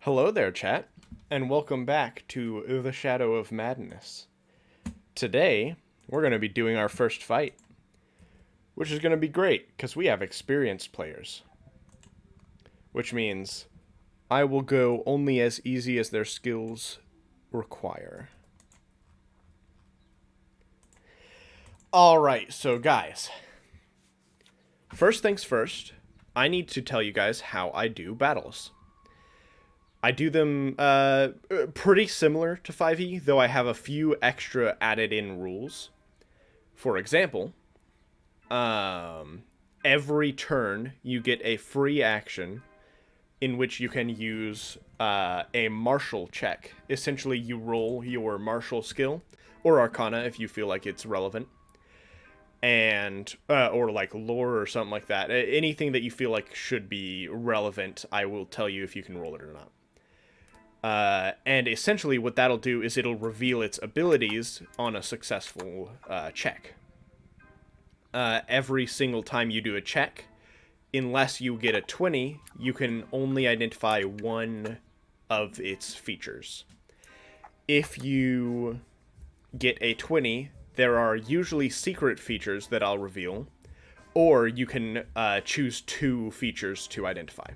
Hello there, chat, and welcome back to The Shadow of Madness. Today, we're going to be doing our first fight, which is going to be great because we have experienced players. Which means I will go only as easy as their skills require. Alright, so guys, first things first, I need to tell you guys how I do battles. I do them pretty similar to 5e, though I have a few extra added in rules. For example, every turn you get a free action in which you can use a martial check. Essentially, you roll your martial skill, or arcana if you feel like it's relevant, and or like lore or something like that. Anything that you feel like should be relevant, I will tell you if you can roll it or not. And essentially what that'll do is it'll reveal its abilities on a successful check. Every single time you do a check, unless you get a 20, you can only identify one of its features. If you get a 20, there are usually secret features that I'll reveal, or you can choose two features to identify.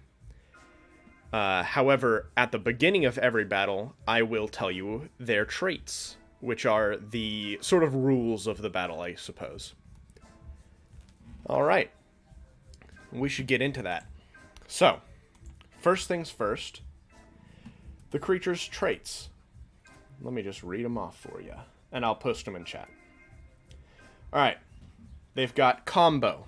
However, at the beginning of every battle, I will tell you their traits, which are the sort of rules of the battle, I suppose. Alright, we should get into that. So, first things first, the creature's traits. Let me just read them off for you, and I'll post them in chat. Alright, they've got combo.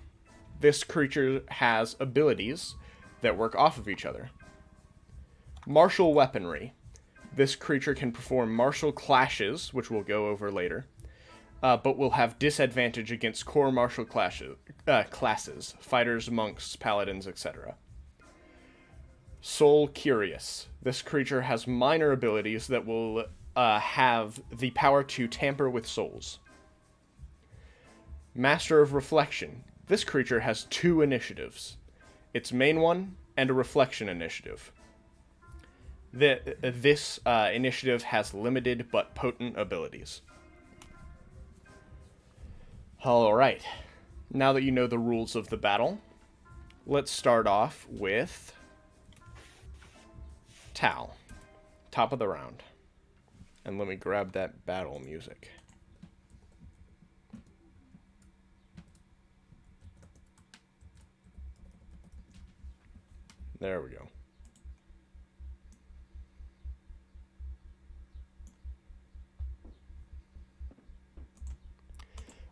This creature has abilities that work off of each other. Martial weaponry. This creature can perform martial clashes, which we'll go over later, but will have disadvantage against core martial classes, fighters, monks, paladins, etc. Soul Curious. This creature has minor abilities that will have the power to tamper with souls. Master of Reflection. This creature has two initiatives. Its main one, and a reflection initiative. This initiative has limited but potent abilities. Alright, now that you know the rules of the battle, let's start off with Tal, top of the round. And let me grab that battle music. There we go.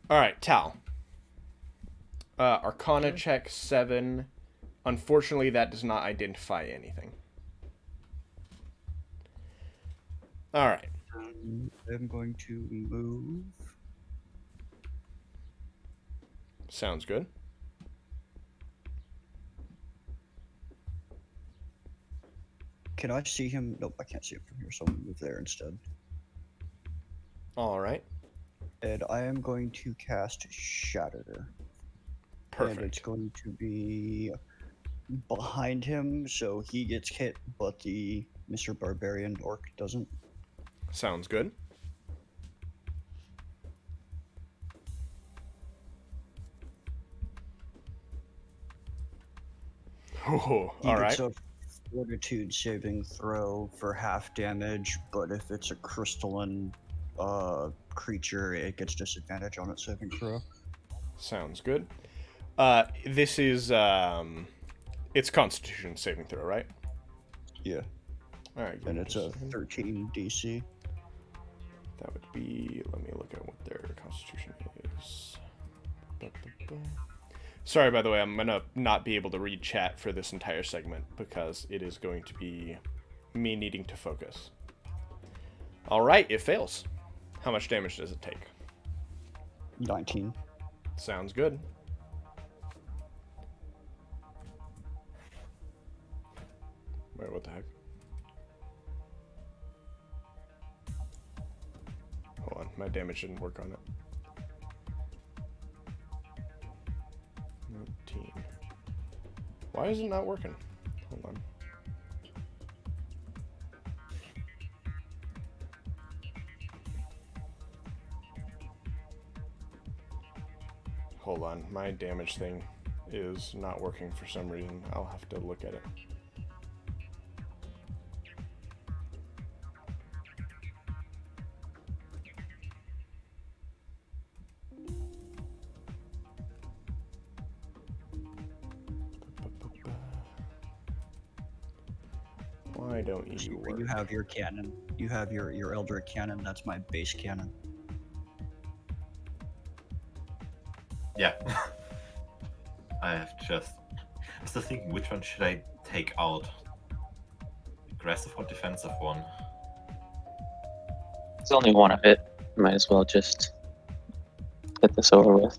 Alright, Tal. Arcana check 7. Unfortunately, that does not identify anything. Alright. I'm going to move. Sounds good. Can I see him? Nope, I can't see him from here, so I'm going to move there instead. Alright. And I am going to cast Shatter. Perfect. And it's going to be behind him, so he gets hit, but the Mr. Barbarian Orc doesn't. Sounds good. Oh, alright. It's a Fortitude saving throw for half damage, but if it's a crystalline creature, it gets disadvantage on its saving throw. Sounds good. This is, it's Constitution saving throw, right? Yeah. Alright. And it's a 13 DC. That would be, let me look at what their Constitution is. Sorry, by the way, I'm going to not be able to read chat for this entire segment because it is going to be me needing to focus. Alright, it fails. How much damage does it take? 19. Sounds good. Wait, what the heck? Hold on, my damage didn't work on it. 19. Why is it not working? Hold on. hold on. My damage thing is not working for some reason. I'll have to look at it. Why don't you work? You have your cannon. You have your Eldritch cannon. That's my base cannon. Yeah. I have just... I'm still thinking, which one should I take out? Aggressive or defensive one? There's only one of it. Might as well just get this over with.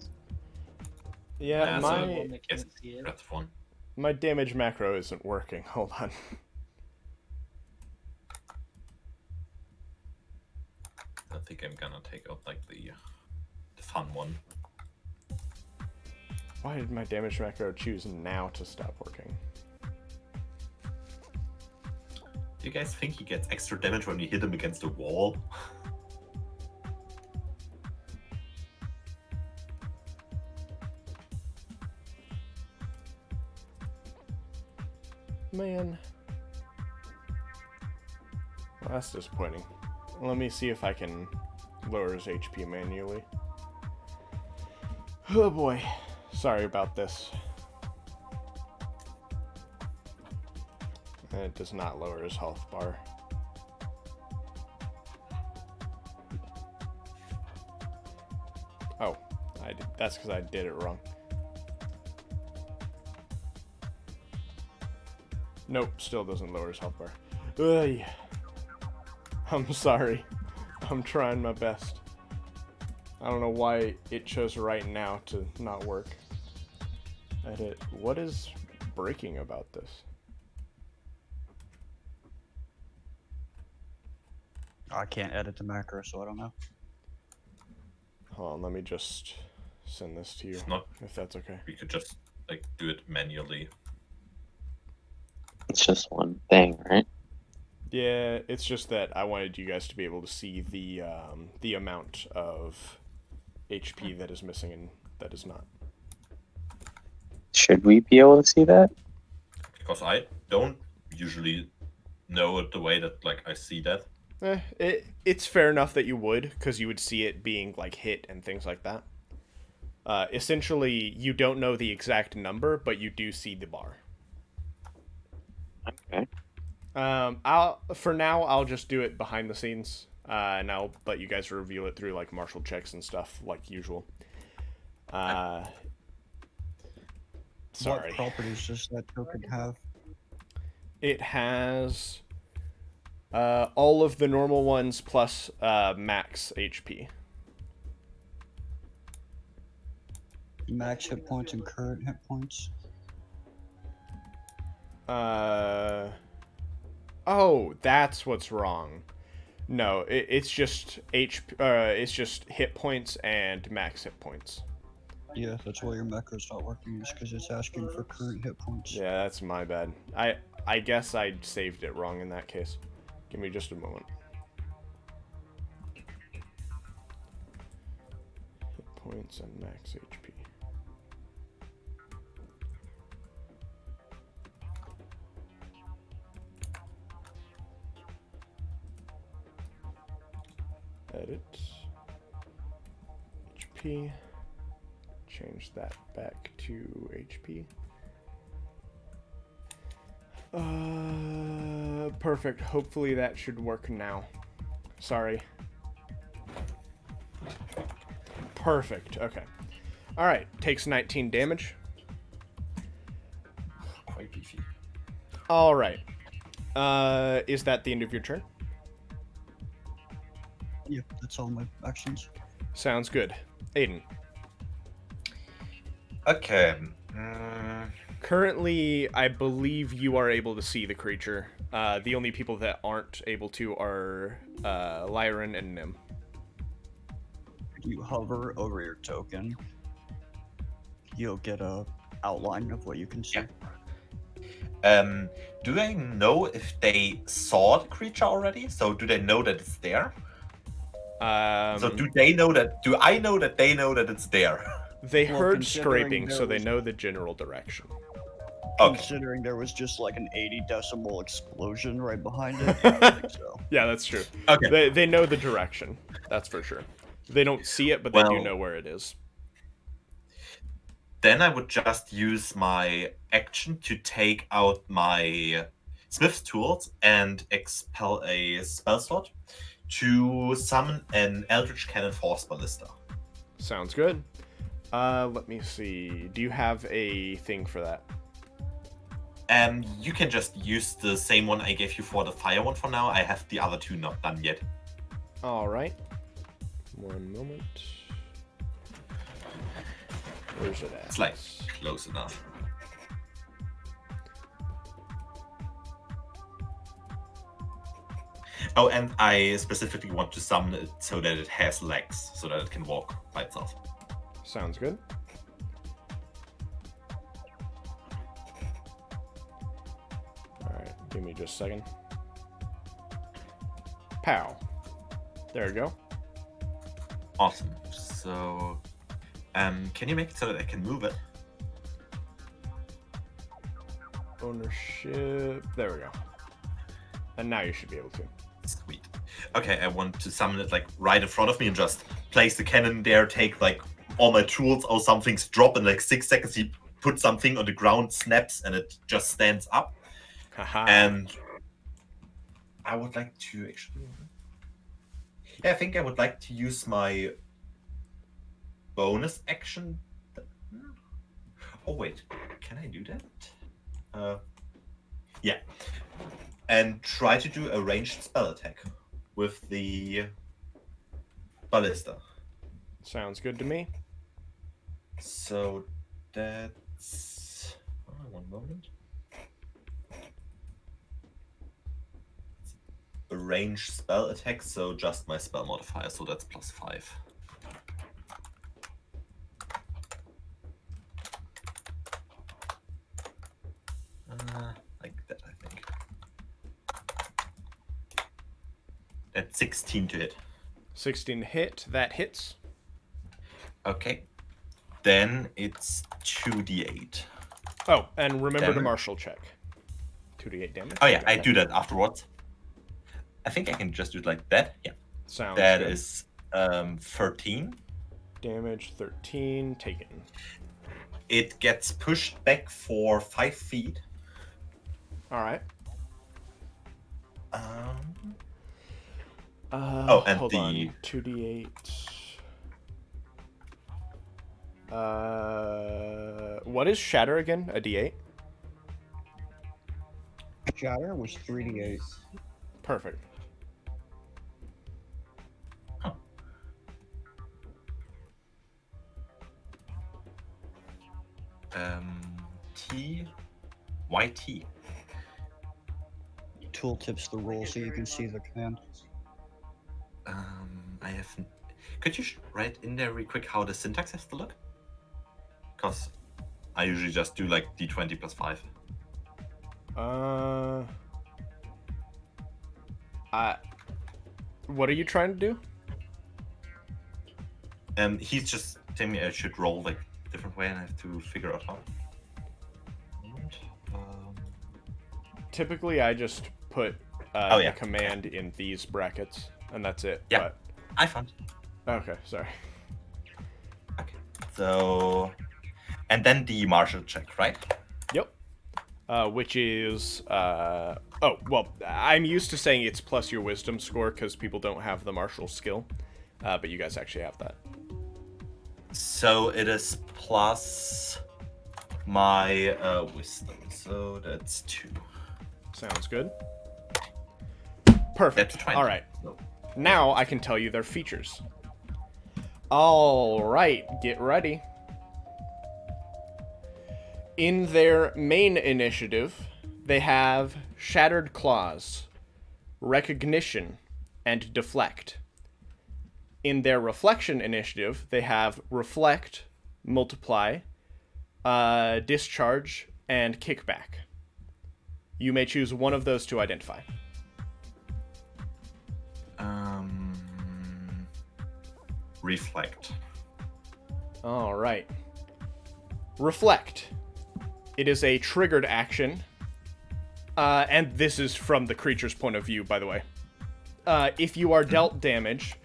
Yeah, Yeah, so- my Yes, aggressive one. my damage macro isn't working. Hold on. I think I'm gonna take out like the fun one. Why did my damage macro choose now to stop working? Do you guys think he gets extra damage when you hit him against a wall? Man. Well, that's disappointing. Let me see if I can lower his HP manually. Oh boy. Sorry about this. It does not lower his health bar. Oh, that's because I did it wrong. Nope, still doesn't lower his health bar. Ugh. I'm sorry. I'm trying my best. I don't know why it chose right now to not work. Edit. What is breaking about this? I can't edit the macro, so I don't know. Hold on, let me just send this to you, It's not. if that's okay. We could just like do it manually. It's just one thing, right? Yeah, it's just that I wanted you guys to be able to see the amount of HP that is missing and that is not. Should we be able to see that? Because I don't usually know it the way that like I see that. It's fair enough that you would, because you would see it being like hit and things like that. Essentially, you don't know the exact number, but you do see the bar. Okay. I'll just do it behind the scenes, and I'll let you guys reveal it through like martial checks and stuff like usual. Sorry. What properties does that token have? It has all of the normal ones plus max HP. Max hit points and current hit points. Oh, that's what's wrong. No, it's just it's just hit points and max hit points. Yeah, that's why your macro's not working, is because it's asking for current hit points. Yeah, that's my bad. I guess I saved it wrong in that case. Give me just a moment. Hit points and max HP. Edit. HP. Change that back to HP. Perfect. Hopefully that should work now. Sorry. Perfect. Okay. Alright. Takes 19 damage. Quite beefy. Alright. Is that the end of your turn? Yeah, that's all my actions. Sounds good. Aiden. Okay. Currently, I believe you are able to see the creature. The only people that aren't able to are Lyran and Nim. You hover over your token, you'll get a outline of what you can see. Do they know if they saw the creature already? So do they know that it's there? So do they know that? Do I know that they know that it's there? They Well, heard considering scraping, there so they was- know the general direction. Okay. Considering there was just like an 80 decibel explosion right behind it, I don't think so. Yeah, that's true. Okay. They know the direction. That's for sure. They don't see it, but they do Well- know where it is. Then I would just use my action to take out my Smith's tools and expel a spell slot to summon an Eldritch Cannon Force Ballista. Sounds good. Let me see. Do you have a thing for that? You can just use the same one I gave you for the fire one for now. I have the other two not done yet. All right. One moment. Where's it at? It's like close enough. Oh, and I specifically want to summon it so that it has legs, so that it can walk by itself. Sounds good. All right, give me just a second. Pow. There you go. Awesome. So, can you make it so that I can move it? Ownership. There we go. And now you should be able to. Sweet. Okay, I want to summon it like right in front of me and just place the cannon there, take like all my tools or something's drop in like 6 seconds. He puts something on the ground, snaps, and it just stands up. Haha. And I would like to actually. Yeah, I think I would like to use my bonus action. Oh wait, can I do that? Yeah, and try to do a ranged spell attack with the ballista. Sounds good to me. So that's one moment. A ranged spell attack, so just my spell modifier, so that's +5. Like that, I think. That's 16 to hit. 16 hit. That hits. Okay. Then it's 2d8. Oh, and remember to Damage. martial check. 2d8 damage. Oh yeah, I Okay. do that afterwards. I think I can just do it like that. Yeah. Sounds That good. is 13. Damage 13 taken. It gets pushed back for 5 feet. All right. And hold the- on. 2d8. What is shatter again? A d8? Shatter was 3d8. Perfect. YT. Tooltips the roll so you can see the command. I have. Could you write in there real quick how the syntax has to look? Because I usually just do like d20 + 5. What are you trying to do? He's just telling me I should roll like a different way, and I have to figure out how. Typically, I just put Oh, yeah. the command in these brackets, and that's it. Yeah. I found. But, okay, sorry. Okay. So, and then the martial check, right? Yep. Which is oh well, I'm used to saying it's plus your wisdom score because people don't have the martial skill, but you guys actually have that. So it is plus my wisdom. So that's 2. Sounds good. Perfect. That's 20. All right. No. Now I can tell you their features. All right, get ready. In their main initiative, they have Shattered Claws, Recognition, and Deflect. In their Reflection initiative, they have Reflect, Multiply, Discharge, and Kickback. You may choose one of those to identify. Reflect. All right. Reflect. It is a triggered action. And this is from the creature's point of view, by the way. If you are dealt damage,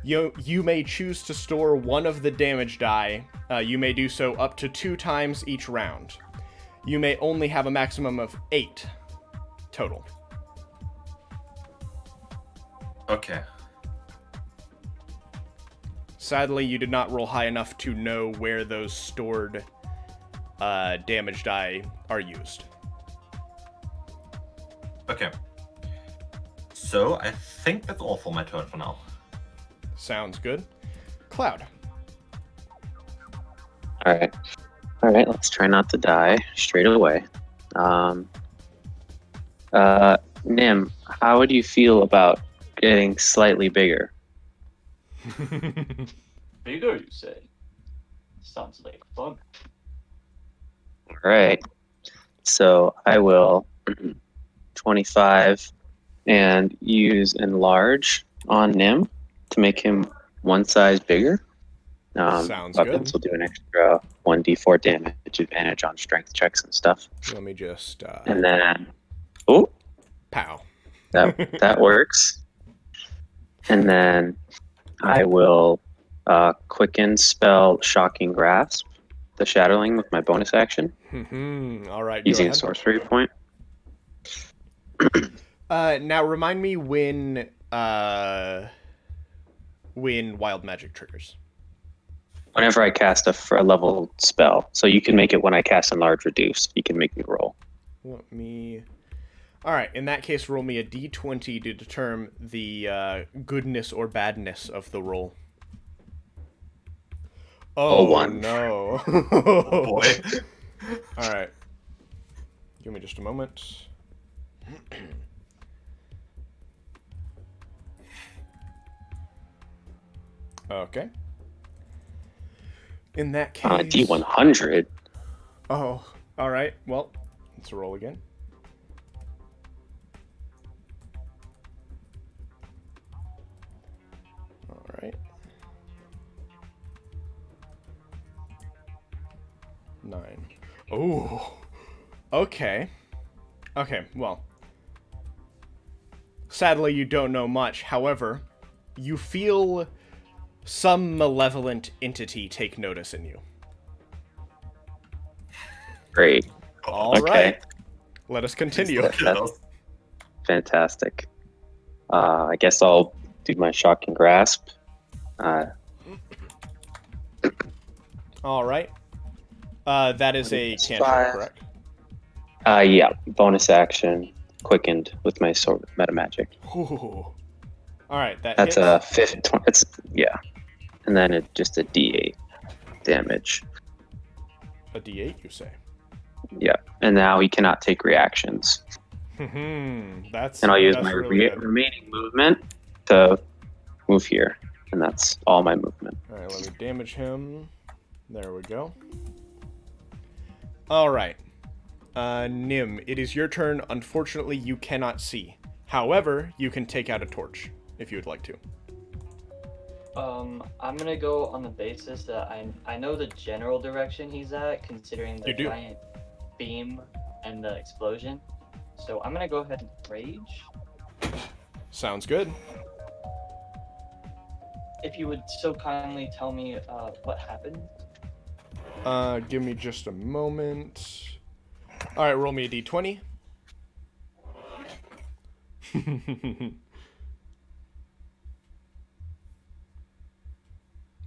you may choose to store one of the damage die. You may do so up to 2 times each round. You may only have a maximum of 8 total. Okay. Sadly, you did not roll high enough to know where those stored damage die are used. Okay. So, I think that's all for my turn for now. Sounds good. Cloud. Alright. Alright, let's try not to die straight away. Nim, how would you feel about getting slightly bigger? Bigger, you say? Sounds like fun. Alright. So I will 25 and use enlarge on Nim to make him 1 size bigger. Sounds Weapons good. will do an extra 1d4 damage advantage on strength checks and stuff. Let me just... And then... Oh, pow. that works. And then I will quicken spell Shocking Grasp, the Shadowling, with my bonus action, All right, using go a ahead. sorcery point. Now, remind me when Wild Magic triggers. Whenever I cast a level spell. So you can make it when I cast Enlarge Reduce. You can make me roll. Let me... All right, in that case, roll me a d20 to determine the goodness or badness of the roll. Oh, 1. no. Boy. All right. Give me just a moment. Okay. In that case... D100. Oh, all right. Well, let's roll again. All right. 9. Oh. Okay. Okay, well. Sadly, you don't know much. However, you feel some malevolent entity take notice in you. Great. All Okay. right. Let us continue. Fantastic. I guess I'll do my Shocking Grasp. All right. That is a It's cantrip, 5. correct? Yeah, bonus action, quickened with my sword meta magic. Ooh. All right, that That's hits. a 50. It's yeah, and then it just a D8 damage. A D8, you say? Yeah, and now he cannot take reactions. That's. And I'll use that's my really good. remaining movement to move here, and that's all my movement. All right, let me damage him. There we go. All right, Nim, it is your turn. Unfortunately, you cannot see. However, you can take out a torch if you would like to. I'm gonna go on the basis that I know the general direction he's at, considering the You do. giant beam and the explosion. So I'm gonna go ahead and rage. Sounds good. If you would so kindly tell me what happened. Give me just a moment. All right, roll me a d20.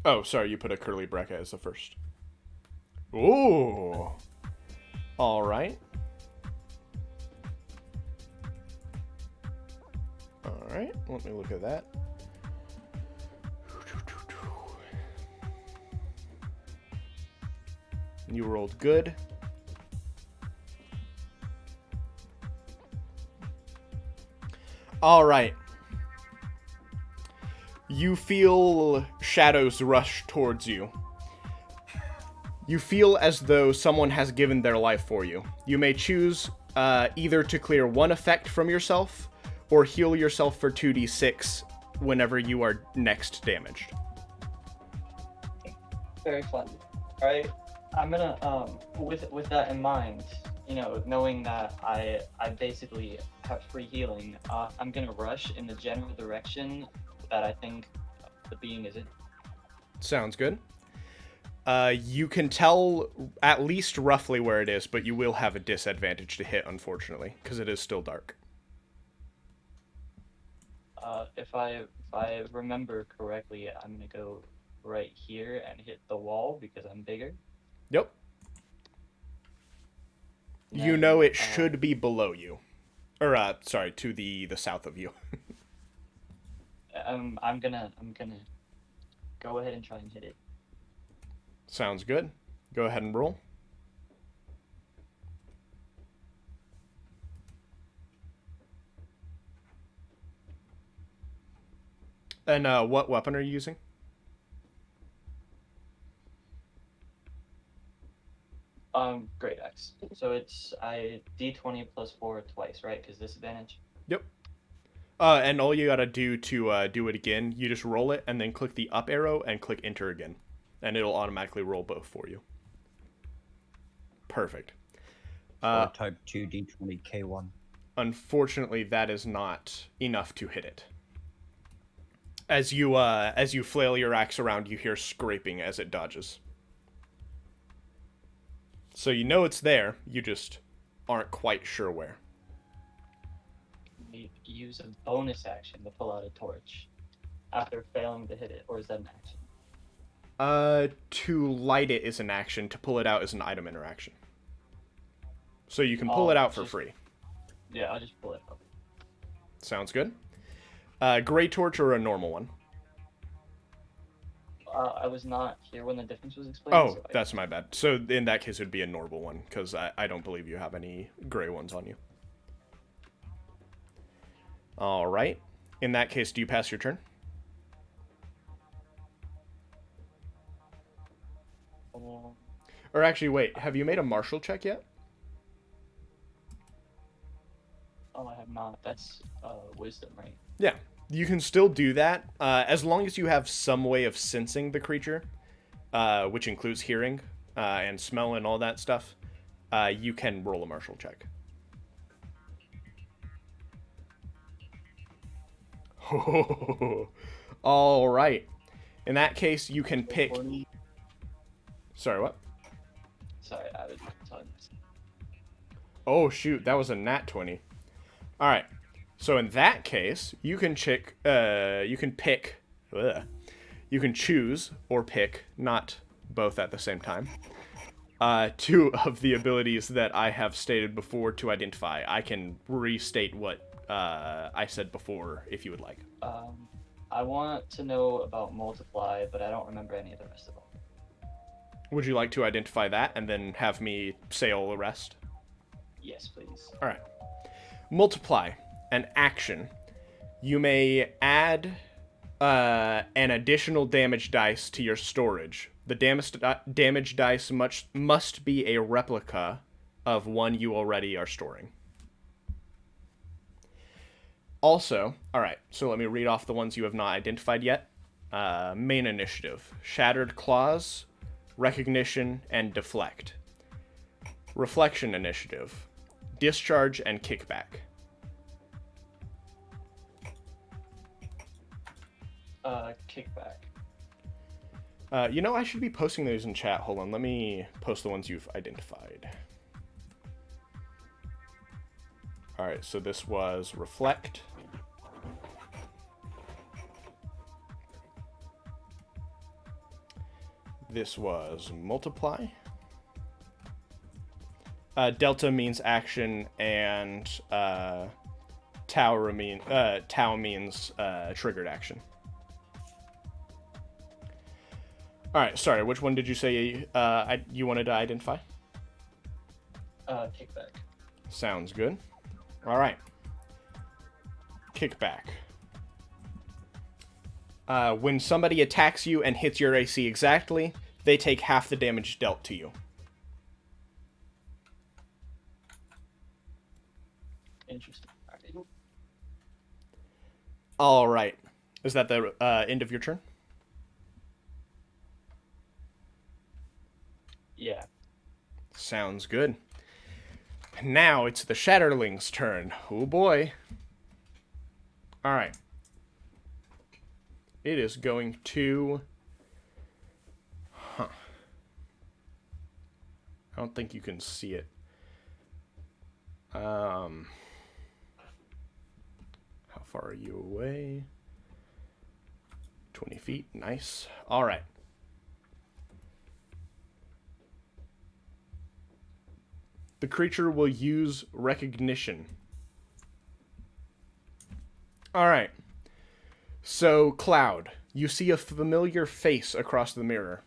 Oh, sorry, you put a curly bracket as the first. Ooh. All right. All right, let me look at that. You rolled good. All right. You feel shadows rush towards you. You feel as though someone has given their life for you. You may choose either to clear one effect from yourself or heal yourself for 2d6 whenever you are next damaged. very fun. All right, I'm gonna with that in mind, knowing that I basically have free healing, I'm gonna rush in the general direction that I think the being is in. Sounds good. You can tell at least roughly where it is, but you will have a disadvantage to hit, unfortunately, because it is still dark. If I remember correctly, I'm gonna go right here and hit the wall because I'm bigger. Yep. You know it should be below you. Or, sorry, to the south of you. I'm gonna go ahead and try and hit it. Sounds good. Go ahead and roll. And what weapon are you using? Great axe. So it's D20 plus 4 twice, right? Because disadvantage. Yep. And all you gotta do to do it again, you just roll it and then click the up arrow and click enter again. And it'll automatically roll both for you. Perfect. Or type 2 D20 K1. Unfortunately, that is not enough to hit it. As you flail your axe around, you hear scraping as it dodges. So you know it's there, you just aren't quite sure where. We use a bonus action to pull out a torch after failing to hit it, or is that an action? To light it is an action, to pull it out is an item interaction. So you can pull it out for free. Yeah, I'll just pull it up. Sounds good. Gray torch or a normal one? I was not here when the difference was explained. Oh, so that's my bad. So in that case, it would be a normal one, because I don't believe you have any gray ones on you. All right. In that case, do you pass your turn? Or actually, wait, have you made a martial check yet? Oh, I have not. That's wisdom, right? Yeah, you can still do that, as long as you have some way of sensing the creature, which includes hearing and smell and all that stuff. You can roll a martial check. All right. In that case, you can pick. Sorry, what? Sorry, I was talking. Oh shoot, that was a nat 20. All right. So in that case, you can pick. You can choose or pick, not both at the same time. Two of the abilities that I have stated before to identify. I can restate what I said before if you would like. I want to know about multiply, but I don't remember any of the rest of them. Would you like to identify that and then have me say all the rest? Yes, please. All right. Multiply, an action. You may add an additional damage dice to your storage. The damage dice must be a replica of one you already are storing. Also, all right, so let me read off the ones you have not identified yet. Main initiative, Shattered Claws, Recognition, and Deflect. Reflection initiative, Discharge and Kickback. Kickback. I should be posting those in chat. Hold on, let me post the ones you've identified. All right, so this was Reflect. This was Multiply. Delta means action, and Tau means triggered action. All right, sorry. Which one did you say you wanted to identify? Kickback. Sounds good. All right. Kickback. When somebody attacks you and hits your AC exactly, they take half the damage dealt to you. Interesting. All right. Is that the end of your turn? Yeah. Sounds good. Now it's the Shatterling's turn. Oh boy. Alright. It is going to... I don't think you can see it. How far are you away? 20 feet. Nice. Alright. The creature will use recognition. Alright. So, Cloud, you see a familiar face across the mirror.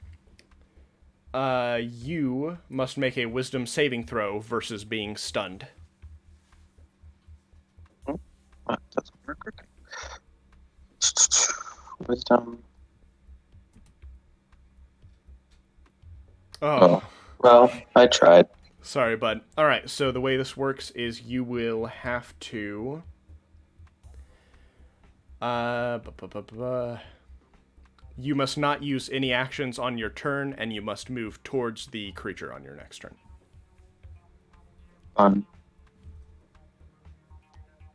You must make a wisdom saving throw versus being stunned. That doesn't work. Wisdom. Oh. Well, I tried. Sorry, bud. Alright, so the way this works is you will have to... You must not use any actions on your turn, and you must move towards the creature on your next turn.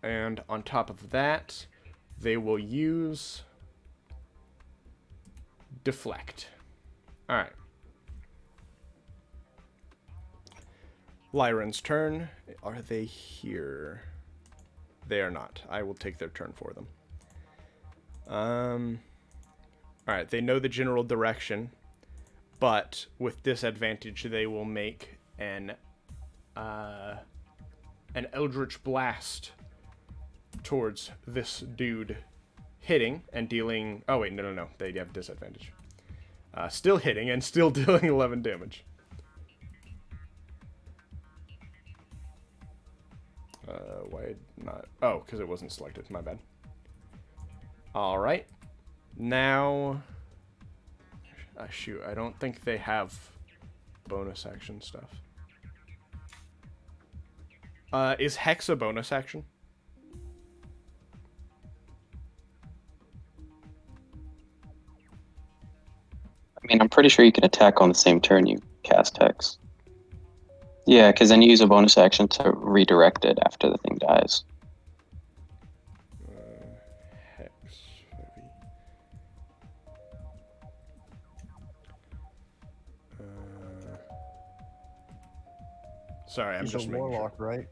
And on top of that, they will use deflect. Alright. Lyran's turn. Are they here? They are not. I will take their turn for them. Alright, they know the general direction, but with disadvantage they will make an Eldritch Blast towards this dude, hitting and dealing... Oh wait, no. They have disadvantage. Still hitting and still dealing 11 damage. Why not? Oh, because it wasn't selected. My bad. Alright. Now... shoot, I don't think they have bonus action stuff. Is Hex a bonus action? I mean, I'm pretty sure you can attack on the same turn you cast Hex. Yeah, because then you use a bonus action to redirect it after the thing dies. Hex. Sorry, I'm He's just a making warlock, right?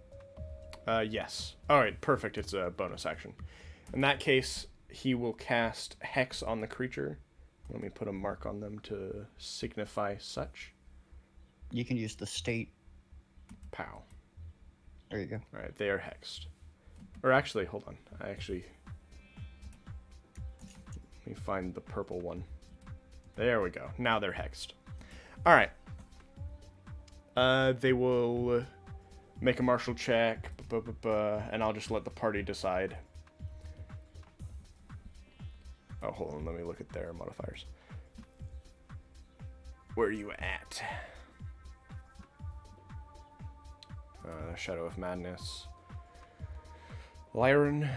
sure. Yes. Alright, perfect. It's a bonus action. In that case, he will cast Hex on the creature. Let me put a mark on them to signify such. You can use the state. Pow. There you go. Alright, they are hexed. Or actually, hold on. Let me find the purple one. There we go. Now they're hexed. Alright. They will make a martial check, and I'll just let the party decide. Oh, hold on. Let me look at their modifiers. Where are you at? Shadow of Madness. Lyran.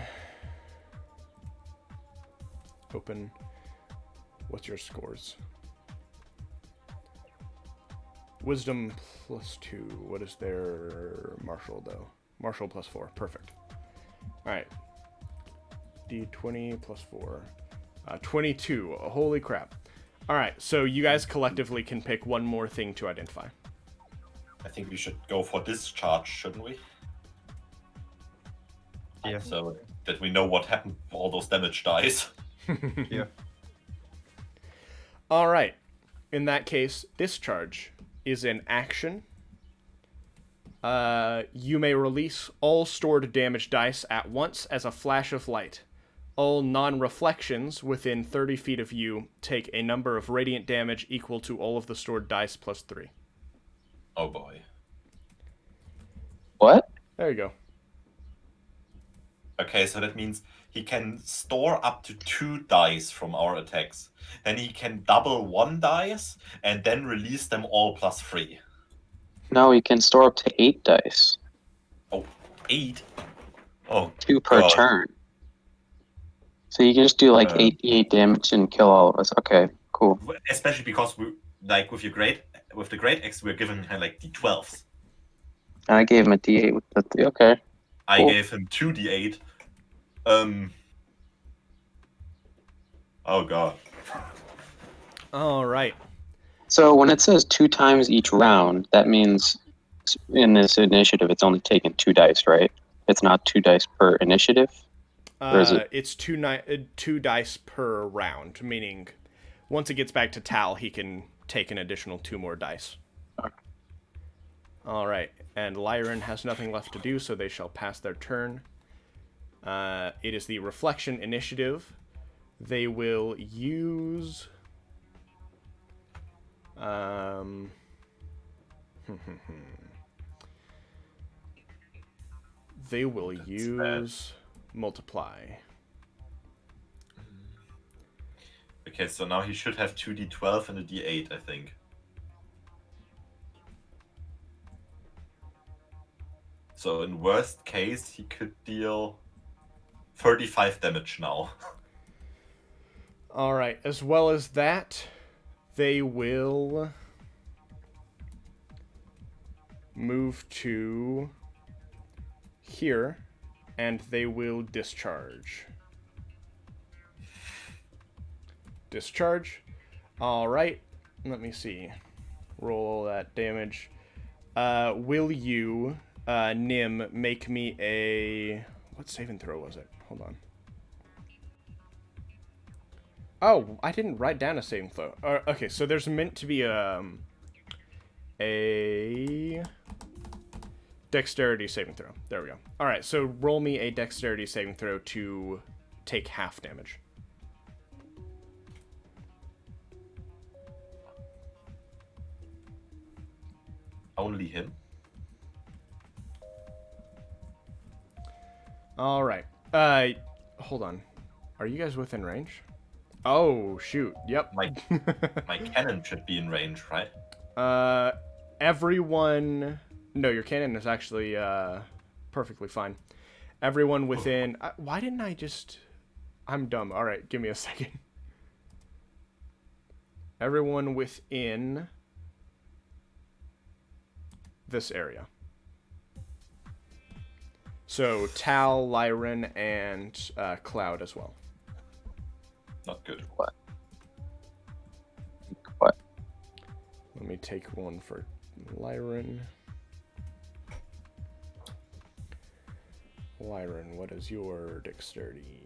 Open. What's your scores? Wisdom +2. What is their martial, though? Martial +4. Perfect. Alright. D20 +4. 22. Holy crap. Alright, so you guys collectively can pick one more thing to identify. I think we should go for discharge, shouldn't we? Yeah. So that we know what happened for all those damage dice. Yeah. Alright. In that case, discharge is an action. You may release all stored damage dice at once as a flash of light. All non-reflections within 30 feet of you take a number of radiant damage equal to all of the stored dice +3. Oh boy. What? There you go. Okay, so that means he can store up to 2 dice from our attacks. Then he can double 1 dice and then release them all +3. No, you can store up to 8 dice. Oh, 8? Oh, 2 per God. turn. So you can just do like 88 damage and kill all of us. Okay, cool. Especially because we, like with your great with the great axe, we're giving him like d12s. I gave him a D8 with the 3. Okay. I Cool. gave him 2d8. Oh god. All right. So when it says 2 times each round, that means in this initiative it's only taken 2 dice, right? It's not 2 dice per initiative? Or is it? It's two dice per round, meaning once it gets back to Tal, he can take an additional 2 more dice. Okay. All right, and Lyran has nothing left to do, so they shall pass their turn. It is the Reflection Initiative. They will use... they will use Multiply. Okay, so now he should have 2d12 and a d8, I think. So in worst case, he could deal 35 damage now. All right, as well as that, they will move to here, and they will discharge. Discharge. All right, let me see. Roll all that damage. Will you, Nim, make me a... What saving throw was it? Hold on. Oh, I didn't write down a saving throw. Okay, so there's meant to be a dexterity saving throw. There we go. All right, so roll me a dexterity saving throw to take half damage. Only him? All right. Hold on. Are you guys within range? Oh, shoot. Yep. My cannon should be in range, right? Everyone... No, your cannon is actually perfectly fine. Everyone within... why didn't I just... I'm dumb. All right, give me a second. Everyone within this area. So Tal, Lyran, and Cloud as well. Not good. What? Let me take one for Lyran. Lyran, what is your dexterity?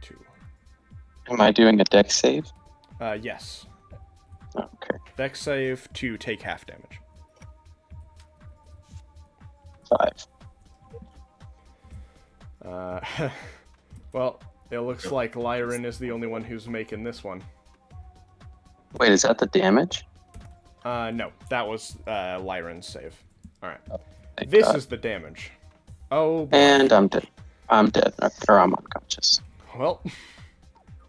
2. Am I doing a dex save? Yes. Okay. Dex save to take half damage. 5. Well, it looks like Lyran is the only one who's making this one. Wait, is that the damage? No, that was Lyran's save. Alright. Thank This God. is the damage. Oh, boy. And I'm dead. I'm dead. Or I'm unconscious. Well,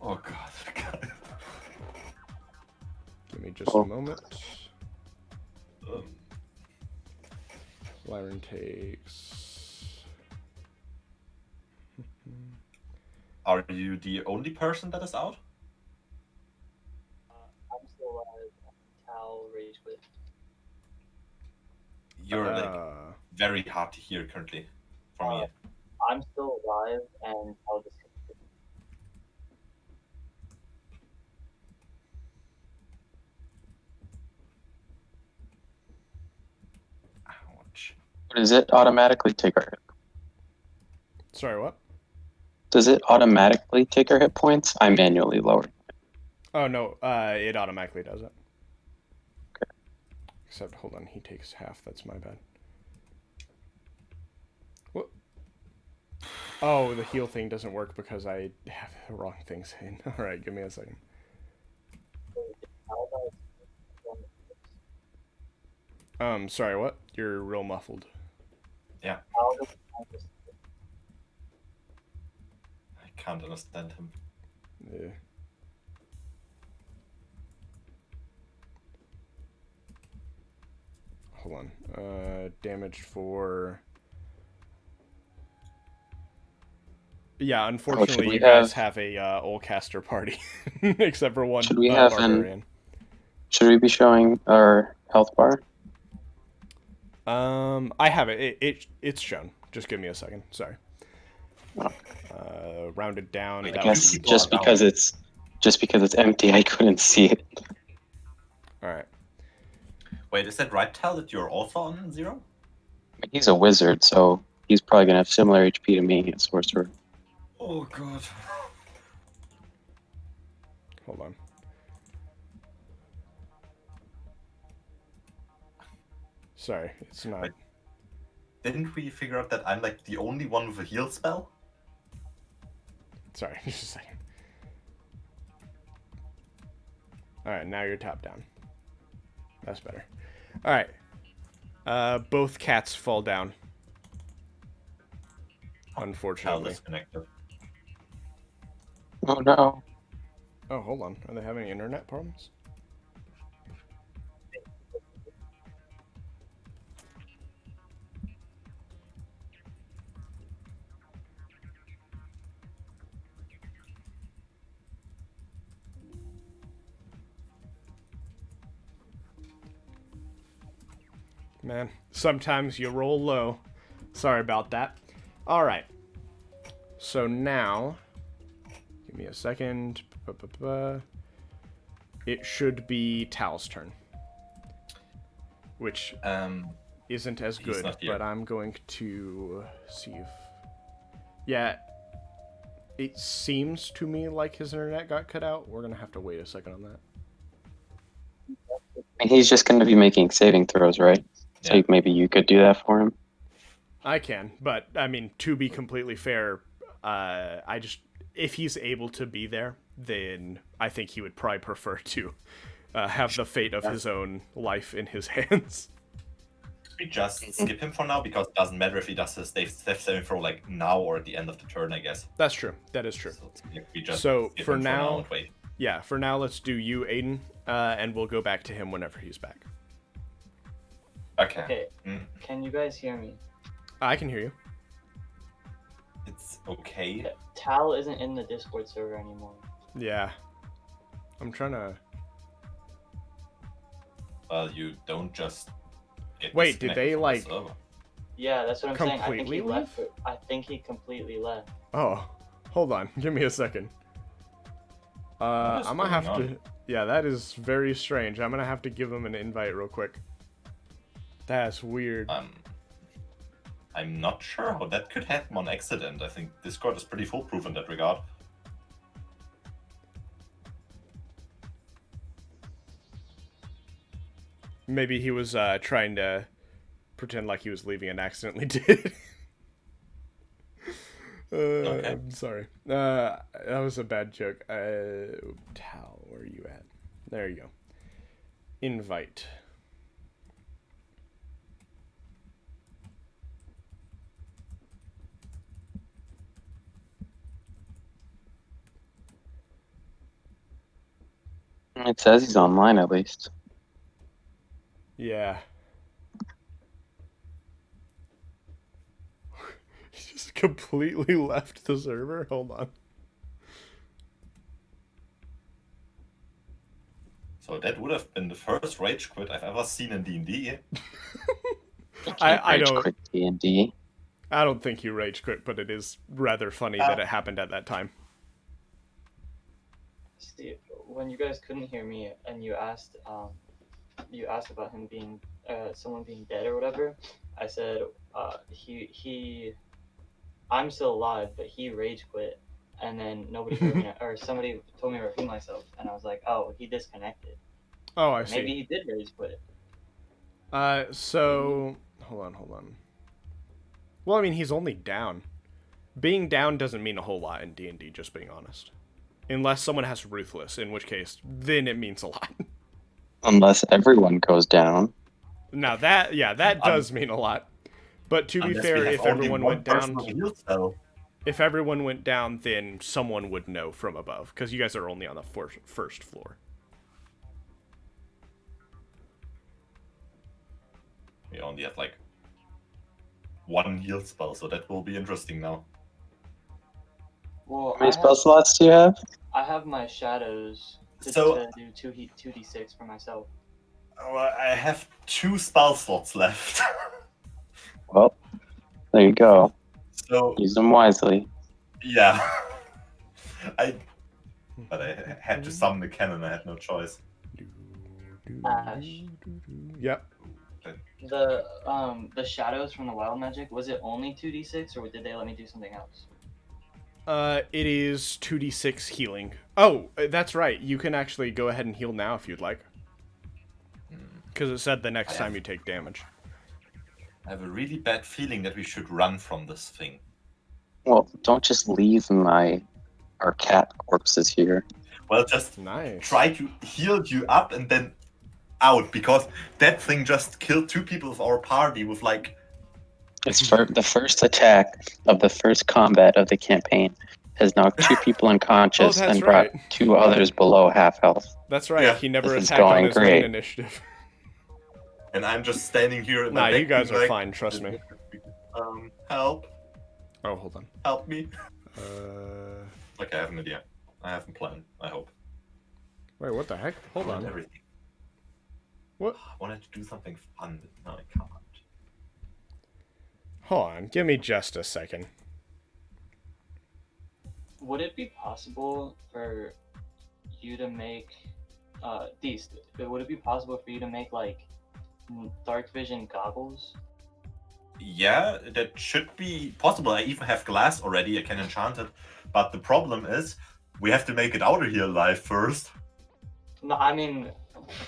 Oh god. give me just Oh. a moment. Um, Lyran takes... Are you the only person that is out? I'm still alive. Tal rage quit. You're like very hard to hear currently for me. I'm still alive, and Tal just. Ouch. Does it automatically take our hit? Sorry, what? Does it automatically take our hit points? I manually lowered. Oh, no, it automatically does it. Okay. Except, hold on, he takes half. That's my bad. What? Oh, the heal thing doesn't work because I have the wrong things in. Alright, give me a second. Sorry, what? You're real muffled. Yeah. I can't understand him. Yeah. Hold on. Damage for... Yeah, unfortunately, we you guys have a Oldcaster party, except for one Should we have barbarian. Should we be showing our health bar? I have it. It's shown. Just give me a second. Sorry. Rounded down. Wait, I that two would guess be- people are just because it's empty, I couldn't see it. All right. Wait, is that right, Tal, that you're also on 0? He's a wizard, so he's probably gonna have similar HP to me as sorcerer. Oh god. Hold on. Sorry, it's not. Wait. Didn't we figure out that I'm like the only one with a heal spell? Sorry, just a second. All right, now you're top down. That's better. All right. Both cats fall down. Tal Unfortunately. disconnected. Oh no. Oh, hold on. Are they having internet problems? Man, sometimes you roll low. Sorry about that. All right. So now, give me a second. It should be Tal's turn, which isn't as He's good, not here. but I'm going to see if... Yeah, it seems to me like his internet got cut out. We're going to have to wait a second on that. And he's just gonna be making saving throws, right? So Yeah. maybe you could do that for him. I can, but I mean, to be completely fair, if he's able to be there, then I think he would probably prefer to have the fate of his own life in his hands. We just skip him for now because it doesn't matter if he does his death saving throw like now or at the end of the turn, I guess. That's true. That is true. So we just So, skip for him now- and wait. Yeah, for now, let's do you, Aiden, and we'll go back to him whenever he's back. Okay. Okay, Mm, can you guys hear me? I can hear you. it's okay. Tal isn't in the Discord server anymore. Yeah. I'm trying to... Well, you don't just get Wait, did they, disconnected from the like- server. Yeah, that's what I'm saying. I think Completely he left. I think he completely left. Oh, hold on. Give me a second. What is I'm gonna have going to... Yeah, that is very strange. I'm gonna have to give him an invite real quick. That's weird. I'm not sure how that could happen on accident. I think Discord is pretty foolproof in that regard. Maybe he was trying to pretend like he was leaving and accidentally did. Okay. I'm sorry. That was a bad joke. Tal, where are you at? There you go. Invite. It says he's online at least. Yeah. He just completely left the server. Hold on. So that would have been the first rage quit I've ever seen in D&D. I Rage don't- quit D&D. I don't think you rage quit, but it is rather funny that it happened at that time. Steve, when you guys couldn't hear me and you asked about him being someone being dead or whatever, I said I'm still alive, but he rage quit, and then nobody heard me, or somebody told me to repeat myself, and I was like, oh, he disconnected. Oh, I see. Maybe he did rage quit. So hold on. Well, I mean, he's only down. Being down doesn't mean a whole lot in D&D, just being honest. Unless someone has Ruthless, in which case, then it means a lot. Unless everyone goes down. Now that does mean a lot. But to be Unless fair, we have if only everyone one went down, person with a heal spell. if everyone went down, then someone would know from above, because you guys are only on the first floor. We only have like one heal spell, so that will be interesting now. Well, How many spell slots do you have? I have my shadows So to do 2d6 for myself. I have 2 spell slots left. Well, there you go. So Use them wisely. yeah, but I had to summon the cannon. I had no choice. Ash. Yep. The shadows from the wild magic, was it only 2d6 or did they let me do something else? It is 2d6 healing. Oh, that's right. You can actually go ahead and heal now if you'd like. Because it said the next time you take damage. I have a really bad feeling that we should run from this thing. Well, don't just leave our cat corpses here. Well, just Nice. try to heal you up and then out, because that thing just killed 2 people of our party with like. It's the first attack of the first combat of the campaign has knocked 2 people unconscious Oh, that's and brought right. 2 others below half health. That's right. Yeah, He never this is attacked on going his main great. initiative. And I'm just standing here. In Nah, my you deck guys being are like, fine. Trust me. Help! Oh, hold on. Help me! Uh, Okay, I have an idea. I have a plan. I hope. wait, what the heck? Hold I want on. everything. What? I wanted to do something fun, but now I can't. Hold on. Give me just a second. Would it be possible for you to make these? Would it be possible for you to make like dark vision goggles? Yeah, that should be possible. I even have glass already. I can enchant it. But the problem is, we have to make it out of here alive first. No, I mean,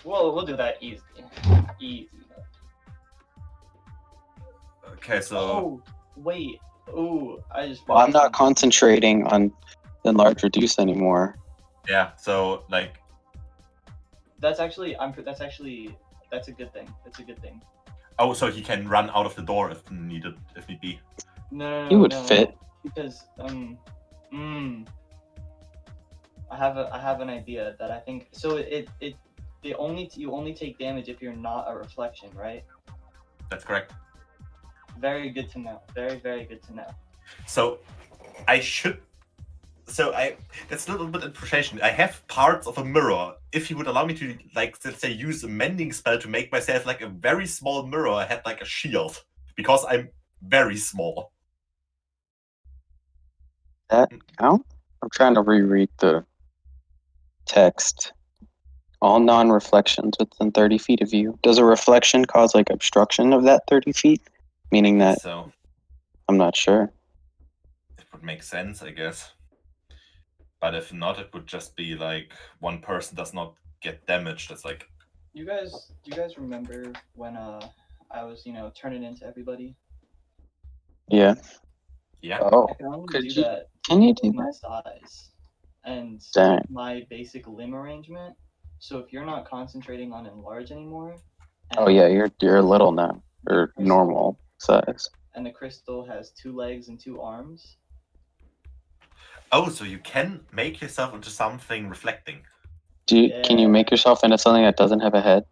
we'll do that easy. Easy. Okay, so Oh, wait. Ooh, I just. Well, I'm not something. concentrating on enlarge reduce anymore. yeah, so like, That's actually. That's a good thing. That's a good thing. oh, so he can run out of the door if needed, if need be. No. He would no, fit. because I have an idea that I think so. You only take damage if you're not a reflection, right? That's correct. Very good to know. Very good to know. So I should. So that's a little bit of frustration. I have parts of a mirror. If he would allow me to, like, let's say, use a mending spell to make myself like a very small mirror, I had like a shield because I'm very small. That count? I'm trying to reread the text. All non-reflections within 30 feet of you. Does a reflection cause like obstruction of that 30 feet? Meaning that So I'm not sure. it would make sense, I guess. But if not, it would just be like one person does not get damaged. That's like, Do you guys remember when I was turning into everybody? Yeah. yeah. Oh, I can only could do you? that Can you do with my that? size and Dang. with my basic limb arrangement. So if you're not concentrating on enlarge anymore, Oh yeah, you're little now, or normal size. and the crystal has 2 legs and 2 arms. Oh, so you can make yourself into something reflecting. Can you make yourself into something that doesn't have a head?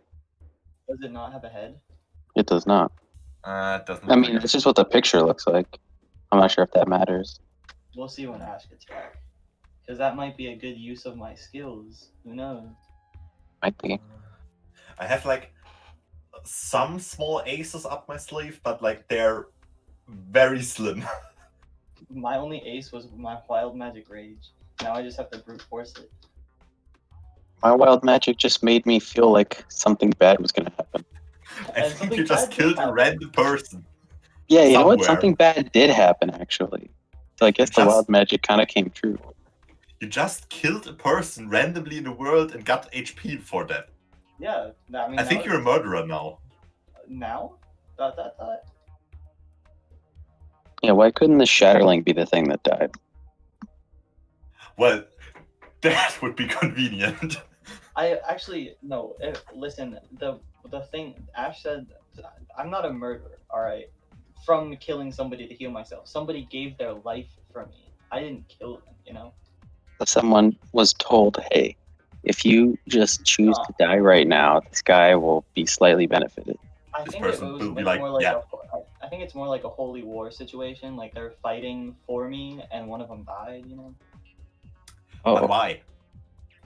Does it not have a head? It does not. It doesn't. I look mean, like it's just what the picture looks like. I'm not sure if that matters. We'll see when Ash gets back. Because that might be a good use of my skills. Who knows? Might be. I have like some small aces up my sleeve, but like they're very slim. My only ace was my wild magic rage. Now I just have to brute force it. My wild magic just made me feel like something bad was gonna happen. I And think something you just bad did killed a happen. random person. Yeah, you know what? Somewhere. Something bad did happen actually. So I guess the Just- wild magic kind of came true. You just killed a person randomly in the world and got HP for that. Yeah, I mean. I think that you're a was- murderer now. Now? Yeah, why couldn't the Shatterling be the thing that died? Well, that would be convenient. I actually no. Listen, the thing Ash said, I'm not a murderer. All right, from killing somebody to heal myself. Somebody gave their life for me. I didn't kill them. Someone was told, hey, if you just choose to die right now, this guy will be slightly benefited. I This think it person was will be much like, more like yeah. I think it's more like a holy war situation. Like they're fighting for me, and one of them died. Oh, But why?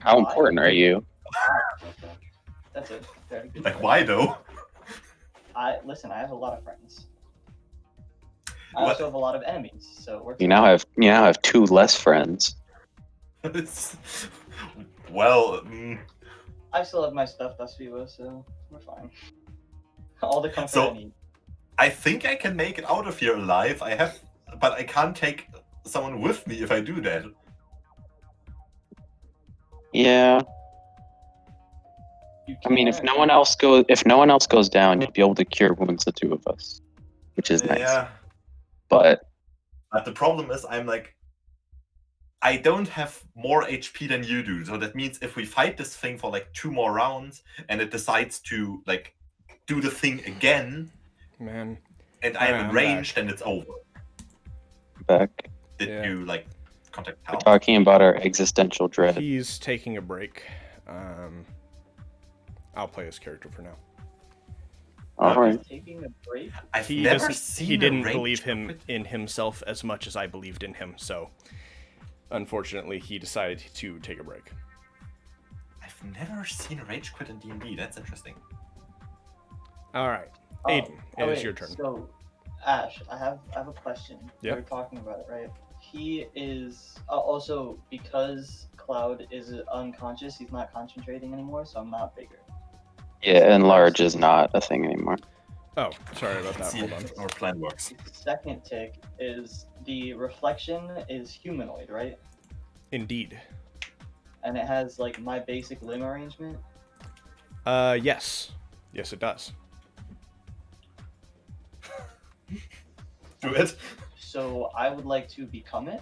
How Why? important are you? That's a very good Like, question. why though? Listen. I have a lot of friends. I What? also have a lot of enemies, so it works. You out. now have 2 less friends. Well, I still have my stuff, Vivo, so we're fine. All the comfort So- I need. I think I can make it out of here alive. But I can't take someone with me if I do that. Yeah. You I mean, can if or no can't. one else goes down, you'll be able to cure wounds the 2 of us, which is nice. Yeah. But But the problem is, I don't have more HP than you do. So that means if we fight this thing for like 2 more rounds and it decides to like do the thing again Man. and I'm in I'm range, back. then it's over. back, Did Yeah. you like contact we're Hal? talking about our existential dread. He's taking a break. I'll play his character for now. All right. He's taking a break. I've He never doesn't. seen He a didn't range believe him quit. in himself as much as I believed in him. So, unfortunately, he decided to take a break. I've never seen a rage quit in D&D. That's interesting. All right, Oh, Aiden, it is wait, your turn. So, Ash, I have a question. Yep. We were talking about it, right? He is also because Cloud is unconscious. He's not concentrating anymore, so I'm not bigger. Yeah, and large is not a thing anymore. Oh, sorry about that. Let's see Hold on. if our plan works. The second tick is the reflection is humanoid, right? Indeed. And it has like my basic limb arrangement. Yes, it does. Do it. So I would like to become it.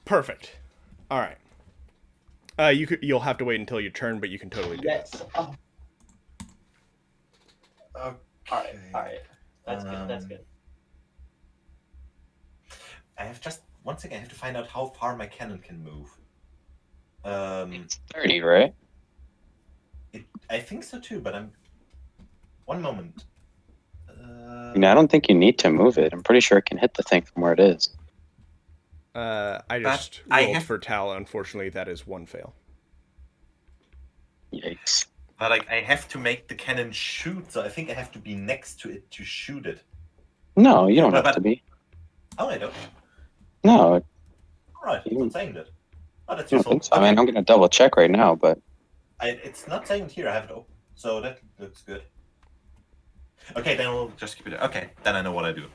Perfect. All right. You'll have to wait until your turn, but you can totally do Yes. that. Oh, Okay. all right. That's good. That's good. I have just once again I have to find out how far my cannon can move. It's 30, right? I think so too, but I'm. One moment. I don't think you need to move it. I'm pretty sure it can hit the thing from where it is. I just I rolled have- for Tal. Unfortunately, that is one fail. Yikes. But like I have to make the cannon shoot, so I think I have to be next to it to shoot it. No, you don't But- have to be. Oh, I don't. No, All right, it's not saying that. Oh, that's I don't useful. think so. I mean, I'm going to double check right now, but It's not saying it here. I have it open, so that looks good. Okay, then we'll just keep it. Okay, then I know what I do.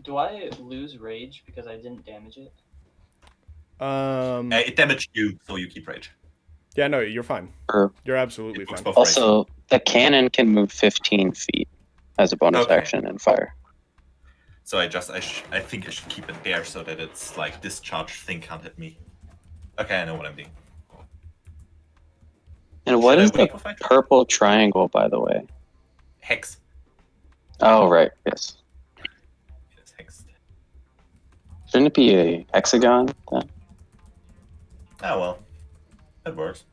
Do I lose rage because I didn't damage it? It damaged you, so you keep rage. Yeah, no, you're fine. Or- You're absolutely It works fine. both ways. also, the cannon can move 15 feet as a bonus Okay. action and fire. So I think I should keep it there so that it's like discharge thing can't hit me. Okay, I know what I'm doing. And what Should I is the wait with my turn? purple triangle, by the way? Hex? Oh, right. Yes. It's hexed. Shouldn't it be a hexagon then? Oh well, that works.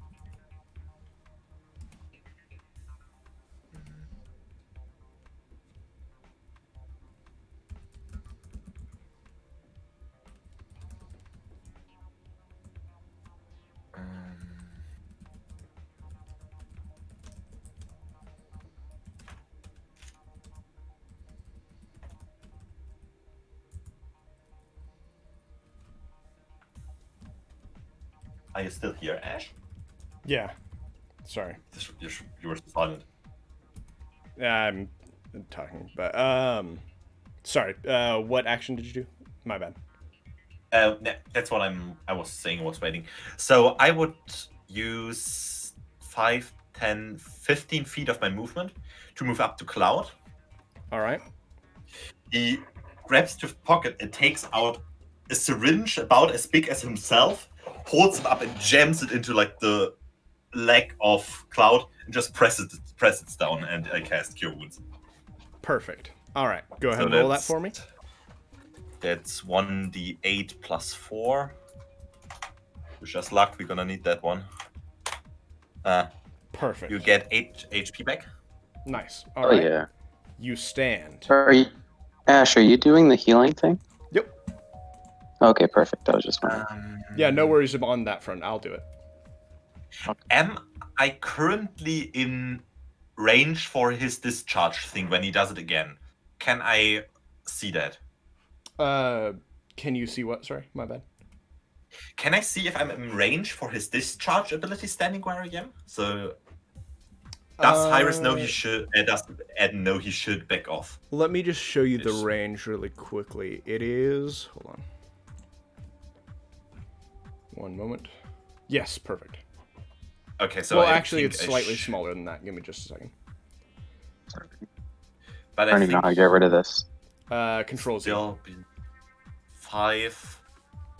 Are you still here, Ash? Yeah. Sorry. You were silent. I'm talking, but sorry. What action did you do? My bad. That's what I was saying. I was waiting. So I would use 5, 10, 15 feet of my movement to move up to Cloud. All right. He grabs to his pocket and takes out a syringe about as big as himself, holds it up and jams it into like the leg of Cloud and just presses it down, and I cast Cure Wounds. Perfect. All right. Go ahead So and roll that that's- for me. That's 1d8 plus 4. With just luck, we're gonna need that one. Perfect. You get 8 HP back. Nice. All Oh, right. yeah. You stand. Ash, are you doing the healing thing? Yep. Okay, perfect. I was just wondering. Yeah, no worries on that front. I'll do it. Am I currently in range for his discharge thing when he does it again? Can I see that? Can you see what? Sorry, my bad. Can I see if I'm in range for his discharge ability standing where I am? So does Cyrus know he should? Does Ed know he should back off? Let me just show you the Yes. range really quickly. It is. Hold on. One moment. Yes, perfect. Okay, so Well, I actually, think it's I slightly smaller than that. Give me just a second. But I don't even know how to get rid of this. Control Z. Still be 5,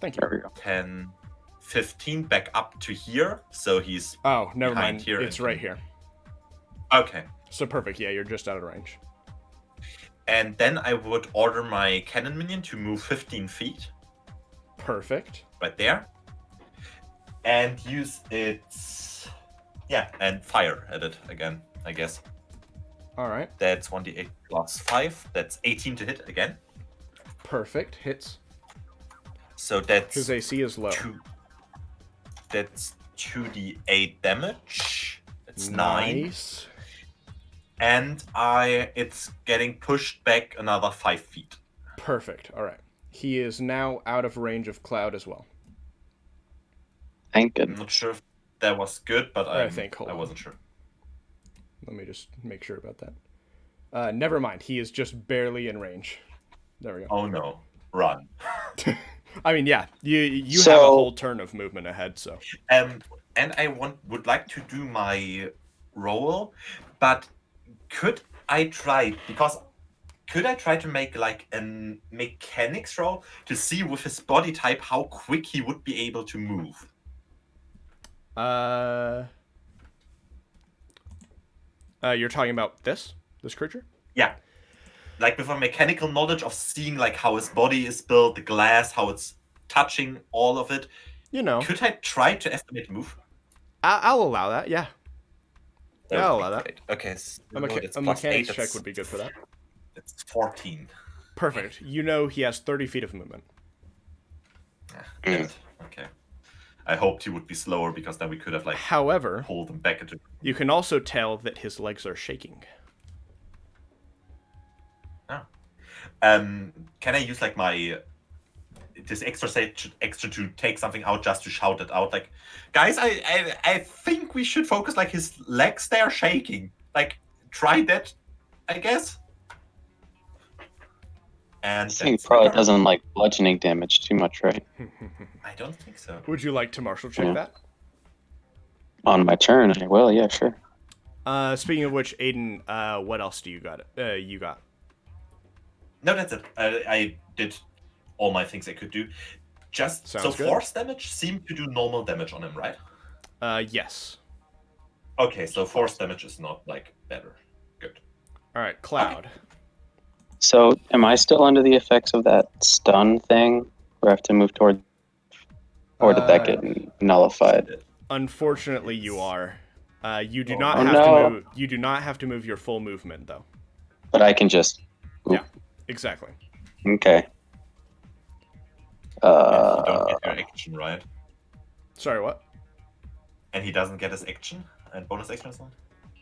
Thank you. There we go. 10, 15 back up to here. So he's Oh, never behind mind. here It's and- right here. okay. So perfect. Yeah, you're just out of range. And then I would order my cannon minion to move 15 feet Perfect. right there. And use its and fire at it again, I guess. All right. That's 1d8 plus 5. That's 18 to hit again. Perfect. Hits. So that's His AC is low. that's 2d8 damage. That's 9. Nice. And it's getting pushed back another 5 feet. Perfect. All right. He is now out of range of Cloud as well. Thank I'm goodness. not sure if that was good, but I I think, hold I on. wasn't sure. Let me just make sure about that. Never mind. He is just barely in range. There we go. Oh no. Run. I mean, yeah. You have a So- whole turn of movement ahead, so. And I would like to do my roll, but could I try to make like a mechanics roll to see with his body type how quick he would be able to move? You're talking about this creature? Yeah. Like with a mechanical knowledge of seeing like how his body is built, the glass, how it's touching all of it. You know, Could I try to estimate move? I'll allow that. Yeah, Yeah, I'll would be allow that. great. Okay, so a it's plus mechanics 8, check would be good for that. It's 14. Perfect. You know he has 30 feet of movement. Damn it. Okay. I hoped he would be slower because then we could have like However, pulled him back into. you can also tell that his legs are shaking. Can I use like my this extra to take something out just to shout it out? Like, guys, I think we should focus. Like his legs, they are shaking. Like, try that, I guess. And This thing that's probably my turn. doesn't like bludgeoning damage too much, right? I don't think so. Would you like to martial check Yeah. that? On my turn, I will. Yeah, sure. Speaking of which, Aiden, what else do you got? You got. No, that's it. I did all my things I could do. Just Sounds so good. force damage seemed to do normal damage on him, right? Yes. Okay, so force damage is not like better. Good. All right, Cloud. So, am I still under the effects of that stun thing? Where I have to move toward, or did that get nullified? Unfortunately, you are. You do Oh, not oh, have no. to move. You do not have to move your full movement, though. But I can just. Yeah, exactly. Okay. And you don't get your action, right? Sorry, what? And he doesn't get his action and bonus action as well?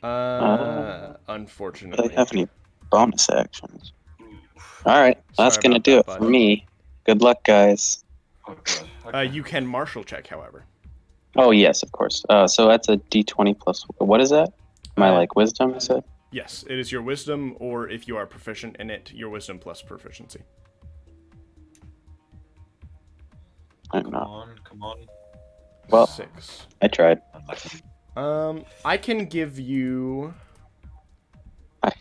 Do Unfortunately. they have any bonus actions? All right, that's Sorry gonna about do that, it bud. for me. Good luck, guys. Oh, God. Okay. You can martial check, however. Oh yes, of course. So that's a D20 plus. What is that? My like wisdom, is it? Yes, it is your wisdom, or if you are proficient in it, your wisdom plus proficiency. I don't Come know. on, come on. Well- 6. I tried. Unlucky. I can give you. I-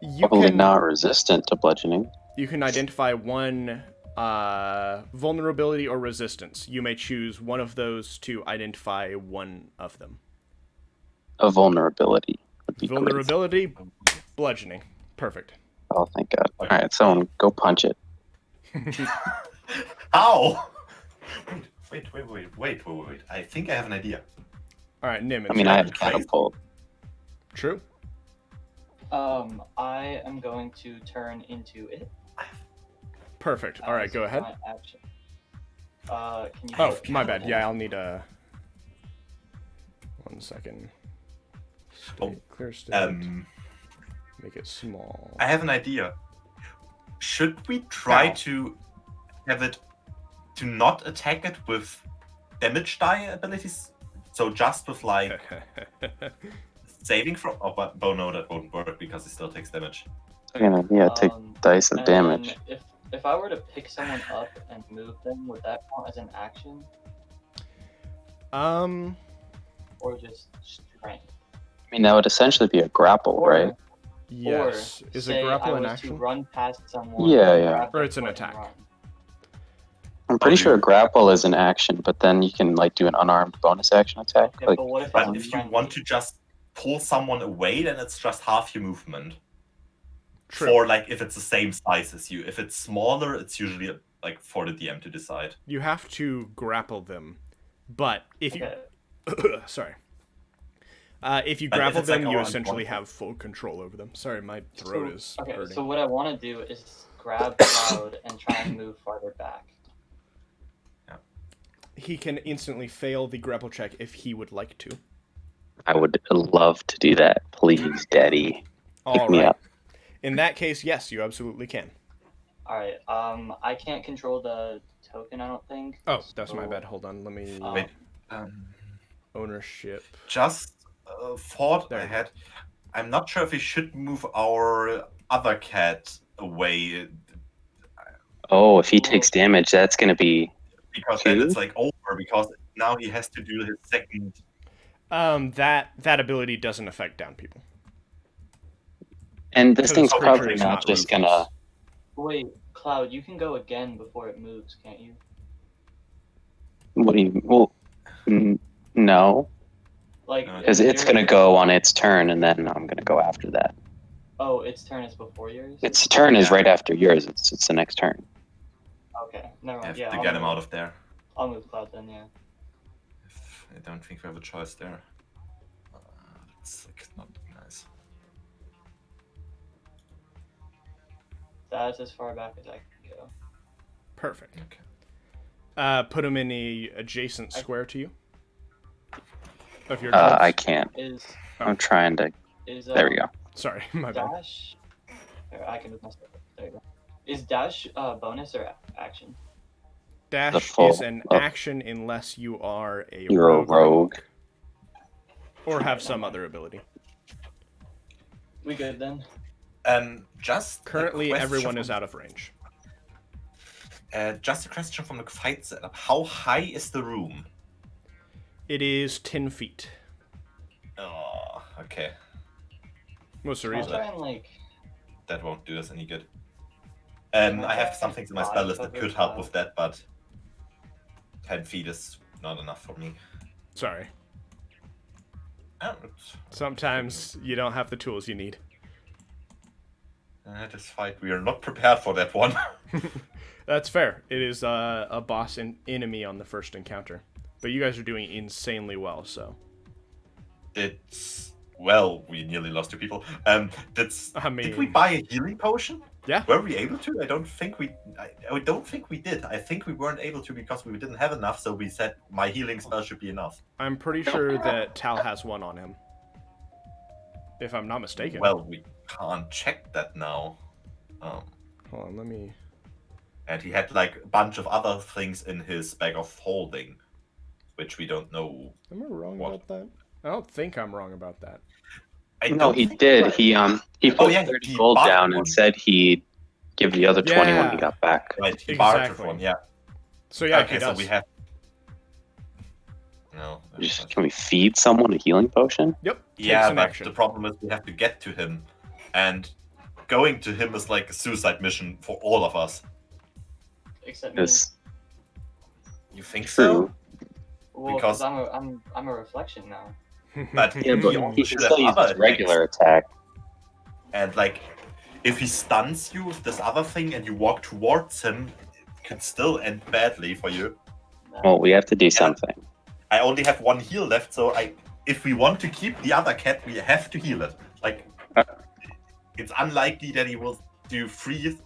You Probably can not resistant to bludgeoning. You can identify one vulnerability or resistance. You may choose one of those to identify one of them. A vulnerability would be great. Vulnerability, bludgeoning. Perfect. Oh, thank God. All right, someone go punch it. Ow! Wait. I think I have an idea. All right, Nim. I it's mean, your I have turn. catapult. True. I am going to turn into it. Perfect. All right, as go ahead. my action. Can you? Oh, put my Cal bad. in? Yeah, I'll need a. 1 second. State, clear state. Make it small. I have an idea. Should we try How? to have it to not attack it with damage die abilities? So just with like saving from. Oh, but no, that won't work because he still takes damage. Take dice of and damage. then if I were to pick someone up and move them, would that count as an action or just strength? I mean, that would essentially be a grapple, Or- right? Yes. Or Is say a grapple I an was action? to run past someone. Yeah, and yeah. grab Or their it's an foot and attack. run. I'm pretty Oh, sure a dude. grapple is an action, but then you can like do an unarmed bonus action attack. Yeah, Like, but what if But it's if you want to just pull someone away, then it's just half your movement. True. For like if it's the same size as you. If it's smaller, it's usually like for the DM to decide. You have to grapple them, but if you Okay. sorry, if you Like, if grapple it's, like, them, you around essentially 20. have full control over them. Sorry, my throat is Okay, hurting. so what I want to do is grab Cloud and try and move farther back. He can instantly fail the grapple check if he would like to. I would love to do that. Please, Daddy. All me right. up. In that case, yes, you absolutely can. Alright, I can't control the token, I don't think. Oh, that's my so, bad. Hold on. Let me um, Wait. ownership. Just a thought There I you go. had. I'm not sure if we should move our other cat away Oh, if he takes damage, that's gonna be. because then it's Two? like over because now he has to do his second. That ability doesn't affect down people. And this Because thing's the probably creature is not not just ruthless. gonna. Wait, Cloud, you can go again before it moves, can't you? What do you? Well, no, Like, No, because if it's you're- gonna go on its turn, and then I'm gonna go after that. Oh, its turn is before yours? Its turn is Yeah. right after yours. It's the next turn. Okay, never I mind. have Yeah, to I'll get him move. out of there. I'll move Cloud then, yeah. I don't think we have a choice there. That's like not nice. That's as far back as I can go. Perfect. Okay. Put him in the adjacent square to you. Of your I choice. can't. Is I'm trying to. There we go. Sorry, my bad. dash? There, I can move myself. There you go. Is dash bonus or action? Dash full- is an action unless you are a You're a rogue. rogue. Or have some other ability. We good then? Just a Currently, question everyone from- is out of range. Just a question from the fight setup. How high is the room? It is 10 feet. Oh, okay. Most of the I'll reason. try and like. That won't do us any good. Can I I have try some things in my body spell list that cover could help Cloud? with that, but 10 feet is not enough for me. Sorry. Oh, it's- Sometimes you don't have the tools you need. That is fight. We are not prepared for that one. That's fair. It is a boss and enemy on the first encounter. But you guys are doing insanely well, so. It's well, we nearly lost 2 people. That's. I mean, Did we buy a healing potion? Yeah. Were we able to? I don't think we. I don't think we did. I think we weren't able to because we didn't have enough. So we said my healing spell should be enough. I'm pretty sure that Tal has one on him. If I'm not mistaken. Well, we can't check that now. Hold on, let me. And he had like a bunch of other things in his bag of holding, which we don't know. Am I wrong What? about that? I don't think I'm wrong about that. I No, don't he think did. we're- He put yeah, 30 he gold bought down one. and said he'd give the other 20 when he Yeah. got back. Right, he bartered Exactly. one. Yeah. So yeah, okay, he so does. we have. No. that's not- Can we feed someone a healing potion? Yep. Yeah, takes an but action. the problem is we have to get to him, and going to him is like a suicide mission for all of us. Except me. Because You think so? true. Well, because- because I'm a reflection now. But Yeah, but also he should can have still use other his regular attacks. attack. And like, if he stuns you with this other thing and you walk towards him, it could still end badly for you. Well, we have to do something. I only have 1 heal left, so if we want to keep the other cat, we have to heal it. Like, it's unlikely that he will do 3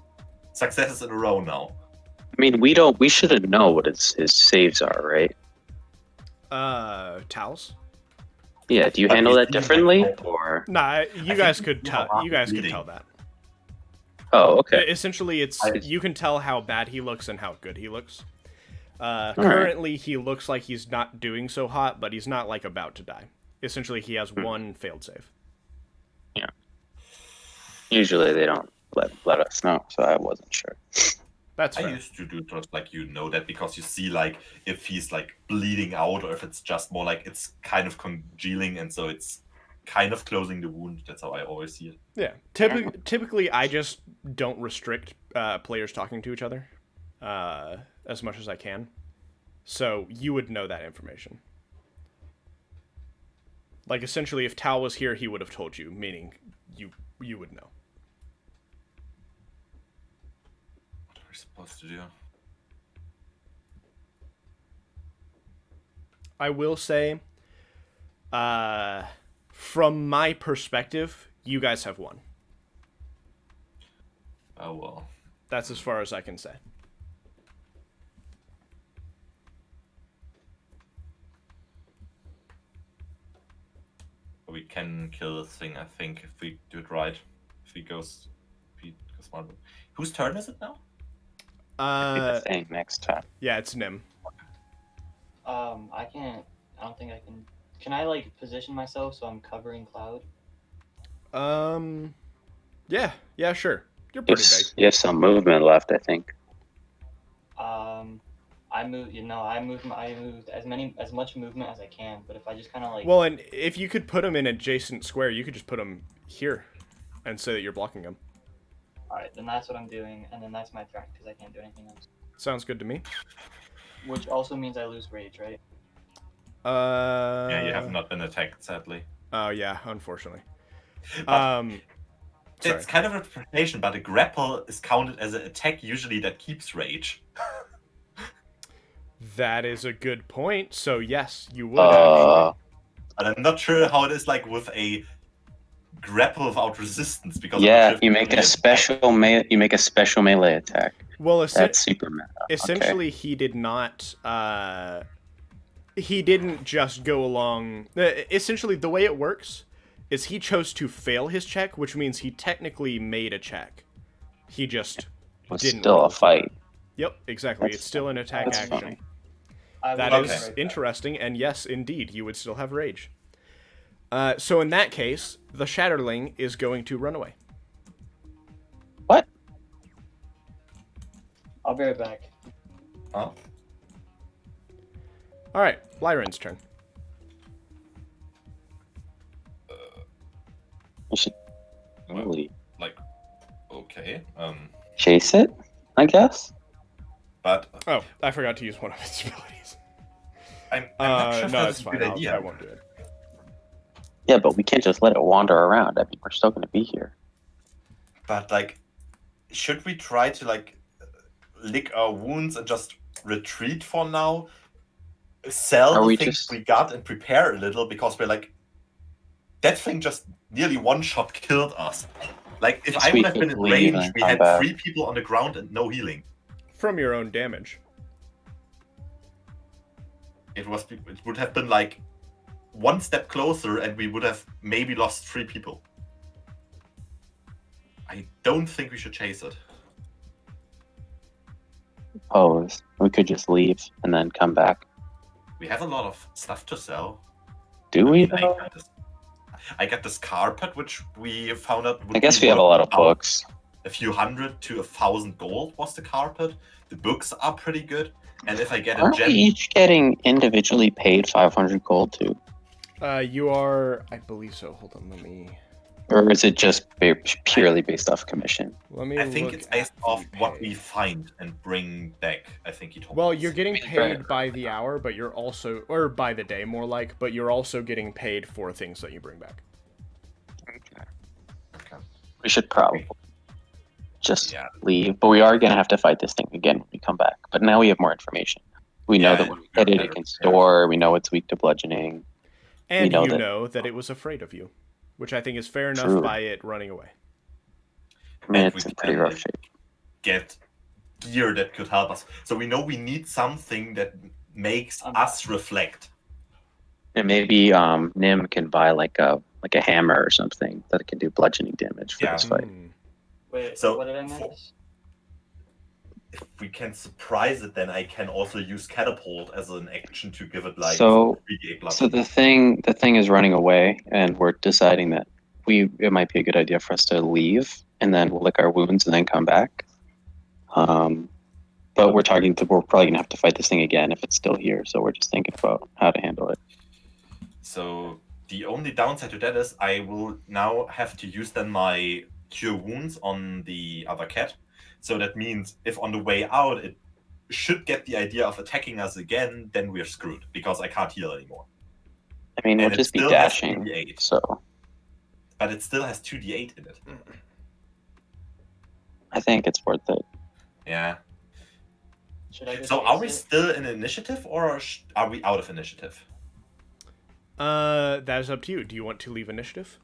successes in a row now. I mean, we shouldn't know what his saves are, right? Towels? Yeah, do you But handle we that see, like, differently? how- Or Nah, you think guys we could see how tell. hard You he's guys could bleeding. tell that. oh, okay. Essentially, it's I- you can tell how bad he looks and how good he looks. right. Currently, he looks like he's not doing so hot, but he's not like about to die. Essentially, he has one failed save. Usually they don't let us know, so I wasn't sure. That's I fair. used to do just like that because you see like if he's like bleeding out or if it's just more like it's kind of congealing and so it's kind of closing the wound. That's how I always see it. Yeah. Typically, I just don't restrict players talking to each other as much as I can. So you would know that information. Like, essentially, if Tal was here, he would have told you, meaning you would know. What are we supposed to do? I will say, from my perspective, you guys have won. Oh well. That's as far as I can say. We can kill this thing, I think, if we do it right. If he goes smart. Whose turn is it now? The thing next time. Yeah, it's Nim. I can't. I don't think I can. Can I like position myself so I'm covering Cloud? Yeah, sure. You're pretty big. You have some movement left, I think. I moved. I moved as much movement as I can. But if I just kind of like. Well, and if you could put him in adjacent square, you could just put him here, and say that you're blocking him. All right, then that's what I'm doing, and then that's my turn because I can't do anything else. Sounds good to me. Which also means I lose rage, right? Yeah, you have not been attacked, sadly. Oh yeah, unfortunately. But Sorry. it's kind of a interpretation, but a grapple is counted as an attack usually that keeps rage. That is a good point. So yes, you would actually. And I'm not sure how it is like with a grapple without resistance because Yeah, you make a special melee attack. Well, That's super meta. essentially, he did not. He didn't just go along. Essentially, the way it works is he chose to fail his check, which means he technically made a check. He just Was didn't. still roll a fight. Yep, exactly. That's it's still an attack That's action. funny. That Okay. is interesting, and yes, indeed, you would still have rage. So in that case, the Shatterling is going to run away. What? I'll be right back. Huh? All right, Lyran's turn. You should really Like, okay. chase it, I guess. But Oh, I forgot to use one of its abilities. I'm not sure if No, that's it's a fine. good idea. I won't do it. Yeah, but we can't just let it wander around. I mean, we're still going to be here. But like, should we try to like lick our wounds and just retreat for now? Sell Are the we things just- we got and prepare a little because we're like, that thing just nearly one shot killed us. Like if Yes, I we would have could been in leave range, and we come had back. 3 people on the ground and no healing. From your own damage. It would have been like one step closer and we would have maybe lost 3 people. I don't think we should chase it. Pose. We could just leave and then come back. We have a lot of stuff to sell. Do we? I Though? I got this carpet, which we found out. would I guess be we have a worth lot of about books. A few hundred to 1,000 gold was the carpet. The books are pretty good. And if I get a Aren't we gem, each getting individually paid 500 gold too? You are, I believe so. Hold on, let me Or is it just purely based off commission? I think look it's based at off the what pay. we find and bring back. I think he told Well, us. you're getting Right. paid by the hour, but you're also, or by the day, more like, but you're also getting paid for things that you bring back. Okay. We should probably just Yeah. leave, but we are going to have to fight this thing again when we come back. But now we have more information. We know Yeah, that when we we're hit it, better it can prepared. store. We know it's weak to bludgeoning. And know you that- know that it was afraid of you, which I think is fair enough True. by it running away. I mean, And it's we in pretty can, rough like, shape. Get gear that could help us. So we know we need something that makes us reflect. And maybe Nim can buy like a hammer or something that can do bludgeoning damage for Yeah. this fight. Wait, So, what did I miss? If we can surprise it, then I can also use catapult as an action to give it like So 3d8 plus. So the thing is running away, and we're deciding that it might be a good idea for us to leave and then we'll lick our wounds and then come back. But we're probably gonna have to fight this thing again if it's still here. So we're just thinking about how to handle it. So the only downside to that is I will now have to use then my cure wounds on the other cat. So that means if on the way out it should get the idea of attacking us again, then we're screwed because I can't heal anymore. I mean, And we'll it just be still has dashing. 2d8. So But it still has 2d8 in it. I think it's worth it. Yeah. Should I just So are we ace it? still in initiative or are we out of initiative? That is up to you. Do you want to leave initiative?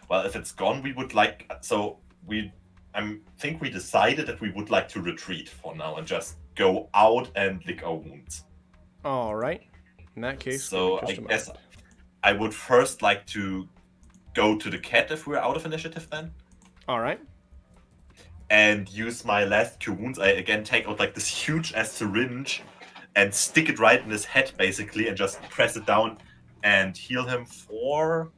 Well, if it's gone, we would like. So I think we decided that we would like to retreat for now and just go out and lick our wounds. All right. In that case, So give me I just a guess moment. I would first like to go to the cat if we're out of initiative then, All right. and use my last cure wounds. I again take out like this huge ass syringe and stick it right in his head basically, and just press it down and heal him for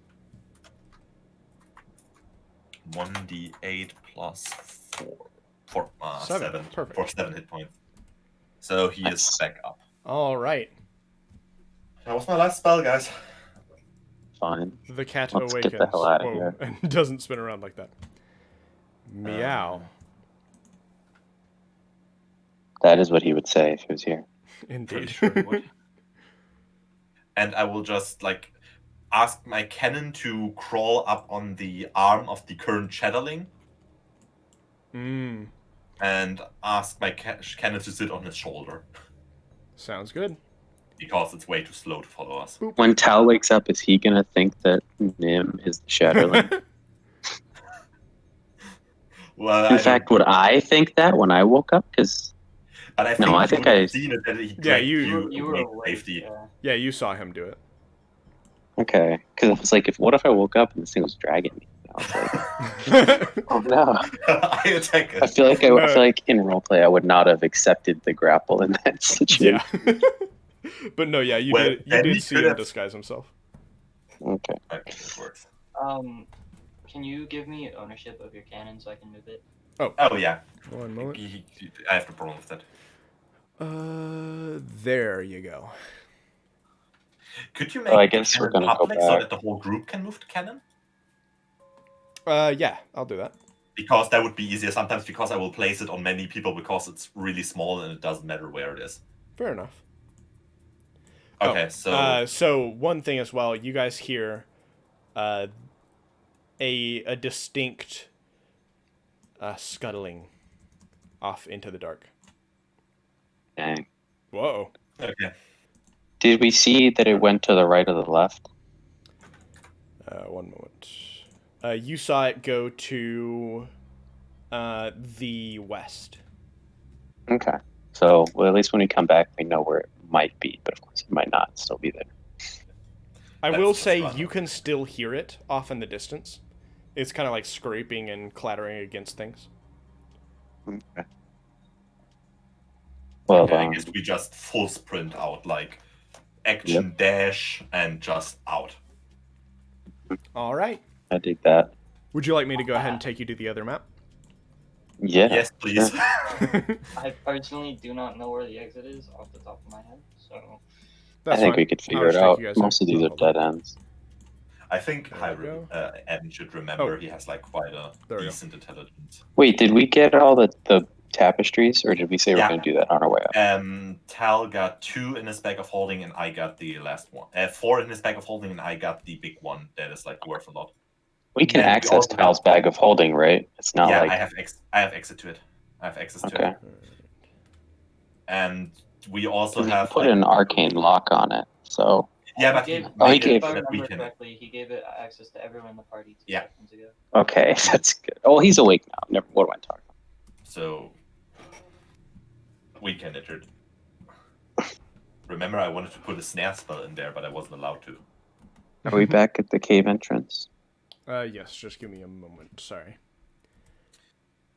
1d8 plus 7. Perfect. For 7 hit points. So he is Nice. back up. All right. That was my last spell, guys. Fine. The cat Let's awakens. get the hell out of here. And doesn't spin around like that. Meow. That is what he would say if he was here. Pretty Indeed. sure he would. And I will just like ask my cannon to crawl up on the arm of the current chatterling Mm, and ask my cannon to sit on his shoulder sounds good. because it's way too slow to follow us. When Tal wakes up, is he gonna think that Nim is the Shatterling? Well, In fact, would I think that when I woke up? Because but I think no, I you think would have I- seen it that he Yeah, dragged you were away to awake. safety. Yeah. Yeah, you saw him do it. okay, because it's like, what if I woke up and this thing was dragging me? I was like, oh no. I attack I it. feel like No. I feel like in roleplay I would not have accepted the grapple in that situation. Yeah. But no, yeah, you Well, did then he see could him have- disguise himself. Okay. Okay, it works. Can you give me ownership of your cannon so I can move it? Oh yeah, One moment. I have no problem with that. There you go. Could you make I the guess we're cannon gonna go public so back. that the whole group can move the cannon? Yeah, I'll do that. Because that would be easier sometimes because I will place it on many people because it's really small and it doesn't matter where it is. Fair enough. Okay, Oh, so so one thing as well, you guys hear a distinct scuttling off into the dark. Dang. Whoa. okay. Did we see that it went to the right or the left? One moment. You saw it go to the west. Okay. So, well, at least when we come back, we know where it might be, but of course, it might not still be there. I Let's will just say run you it. can still hear it off in the distance. It's kind of like scraping and clattering against things. Okay. Well, Okay, I guess we just full sprint out, like action dash and just out. All right. I dig that. Would you like me to go ahead and take you to the other map? Yeah. Yes, please. I personally do not know where the exit is off the top of my head, so I That's think fine. we could I'll figure it just take out. you guys there. Most of these are Hold on. dead ends. I think There we go. Evan should remember Oh. he has like quite a There we go. decent intelligence. Wait, did we get all the tapestries, or did we say Yeah. we're going to do that on our way up? Tal got 2 in his bag of holding, and I got the last one. 4 in his bag of holding, and I got the big one that is like worth a lot. We can then we access also Tal's have- bag of holding, right? It's not yeah, like... I have exit to it. I have access to Okay. it. And we also We have put like, an arcane lock on it, so... Yeah, but he gave, Oh, he made it gave- if I that we remember can. correctly, he gave it access to everyone in the party 2 Yeah. seconds ago. Okay, that's good. Oh, he's awake now. Never. What am I talking about? So we can enter. Remember, I wanted to put a snare spell in there, but I wasn't allowed to. Are we back at the cave entrance? Yes, just give me a moment. Sorry.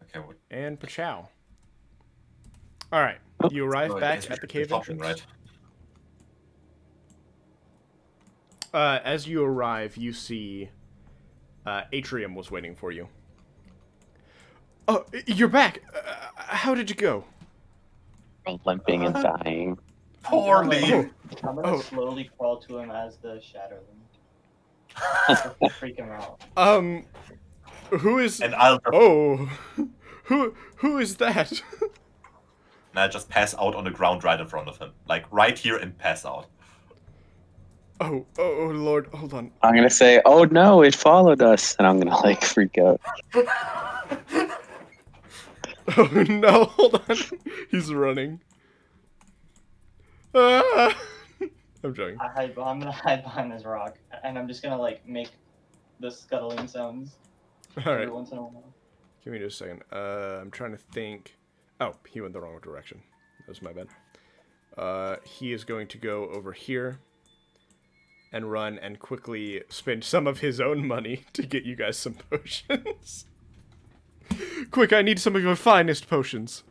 Okay. Well, And Pachow. All right, you arrive so I back guess we at the should cave be talking, entrance. As you arrive, you see Atrium was waiting for you. Oh, you're back. How did you go? Limping and dying. Poorly. Oh. I'm gonna Oh. slowly crawl to him as the Shatterling. Freak him out. Who is? And I'll just, Oh, who is that? and I'll just pass out on the ground right in front of him, like right here, and pass out. Oh, Lord, hold on. I'm gonna say, "Oh no, it followed us," and I'm gonna like freak out. Oh no, hold on. He's running. Ah! I'm joking. I'm gonna hide behind this rock, and I'm just gonna like make the scuttling sounds All every right, once in a while. give me just a second. I'm trying to think. Oh, he went the wrong direction. That was my bad. He is going to go over here and run and quickly spend some of his own money to get you guys some potions. Quick, I need some of your finest potions.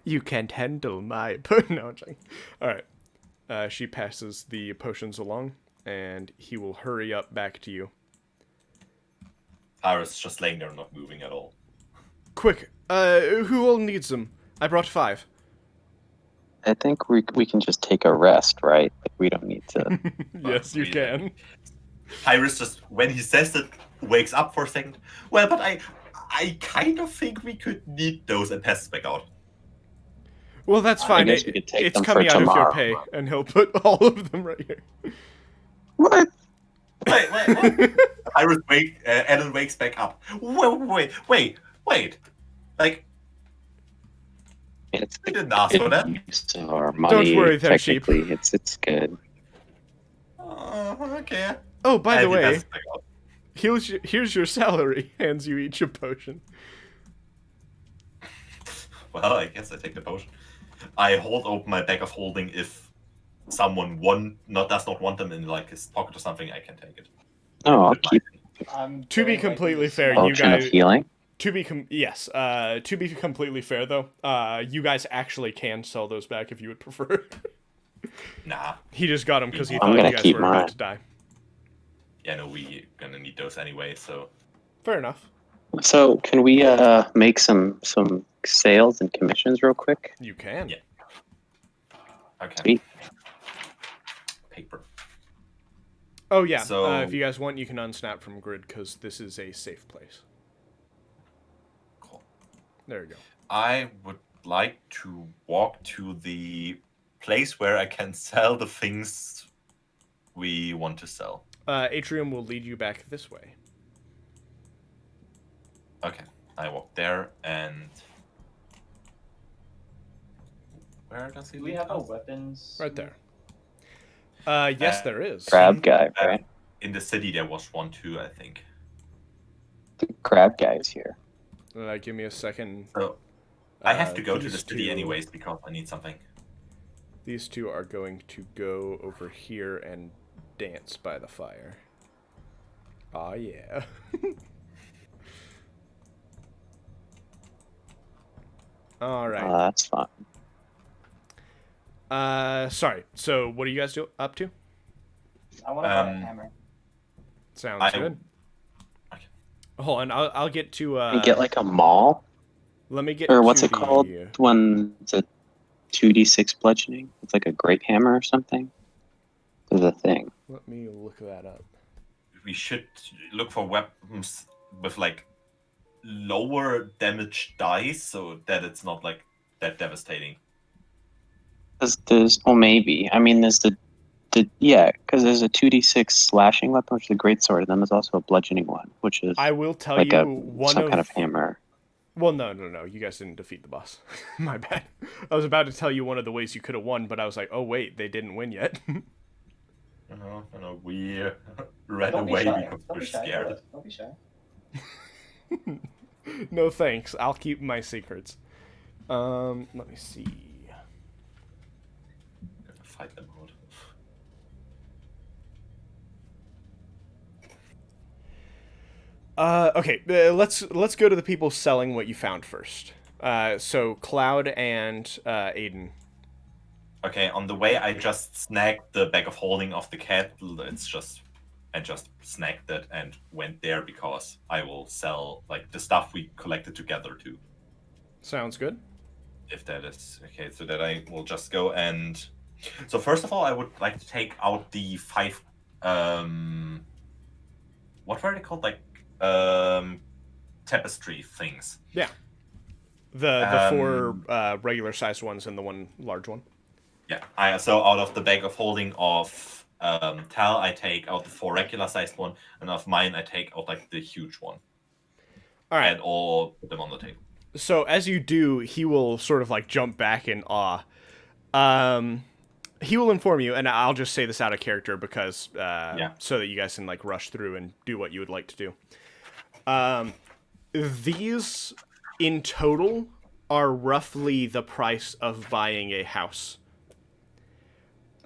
You can't handle my no, I'm joking. Alright. She passes the potions along, and he will hurry up back to you. Iris is just laying there, not moving at all. Quick, who all needs them? I brought 5. I think we can just take a rest, right? Like we don't need to. Yes, you can. Iris just, when he says it, wakes up for a second. Well, but I kind of think we could need those and pass back out. Well, that's fine. guess we could take It's them coming for out of your tomorrow. pay, and he'll put all of them right here. What? Wait. Ellen wakes back up. Wait. Like, It's we didn't ask for that. use of our money. worry there, sheep. Technically, it's good. Okay. Oh, by the And he way, passes back out. here's your salary. Hands you each a potion. Well, I guess I take the potion. I hold open my bag of holding if someone does not want them in like his pocket or something. I can take it. No, I'll keep I'm To be going, like, completely this fair, small- you potion of guys- healing. To be completely fair though, you guys actually can sell those back if you would prefer. Nah. He just got them because he I'm thought gonna you guys keep were about mine. to die. Yeah, no, we gonna need those anyway. So Fair enough. So can we make some sales and commissions real quick? You can. Yeah. Okay. Sweet. Paper. Oh yeah. So- If you guys want, you can unsnap from grid because this is a safe place. Cool. There you go. I would like to walk to the place where I can sell the things we want to sell. Atrium will lead you back this way. Okay, I walk there, and where does he Do we lead have no us? weapons? Right there. Yes, there is. Crab guy, right? In the city, there was one too, I think. The crab guy is here. Give me a second. So I have to go to these the city two- anyways because I need something. These two are going to go over here and dance by the fire. Aw, yeah. Alright. That's fine. Sorry. So, what are you guys up to? I want to buy a hammer. Sounds I- good. Okay. Hold on, I'll get to, We get like a mall, let me get or what's to it called? the- When it's a 2d6 bludgeoning. It's like a great hammer or something. There's a thing. Let me look that up. We should look for weapons with like lower damage dice so that it's not like that devastating. There's maybe. I mean, there's the yeah, because there's a 2d6 slashing weapon, which is a great sword, and then there's also a bludgeoning one, which is I will tell like you some kind of hammer. Well, no. You guys didn't defeat the boss. My bad. I was about to tell you one of the ways you could have won, but I was like, oh wait, they didn't win yet. No, we ran Don't be away shy. because Don't we're be shy. scared. Don't be shy. No thanks. I'll keep my secrets. Let me see. Fight them out. Okay, let's go to the people selling what you found first. So Cloud and Aiden. Okay, on the way I just snagged the bag of holding of the cat. I just snagged it and went there because I will sell like the stuff we collected together too. Sounds good. If that is okay, so that I will just go and. So first of all, I would like to take out the 5. What were they called? Like tapestry things. Yeah. The 4 regular sized ones and the 1 large one. Yeah. So out of the bag of holding of Tal, I take out the 4 regular sized one, and of mine, I take out like the huge one. All right. And all put them on the table. So as you do, he will sort of like jump back in awe. He will inform you, and I'll just say this out of character because so that you guys can like rush through and do what you would like to do. These in total are roughly the price of buying a house.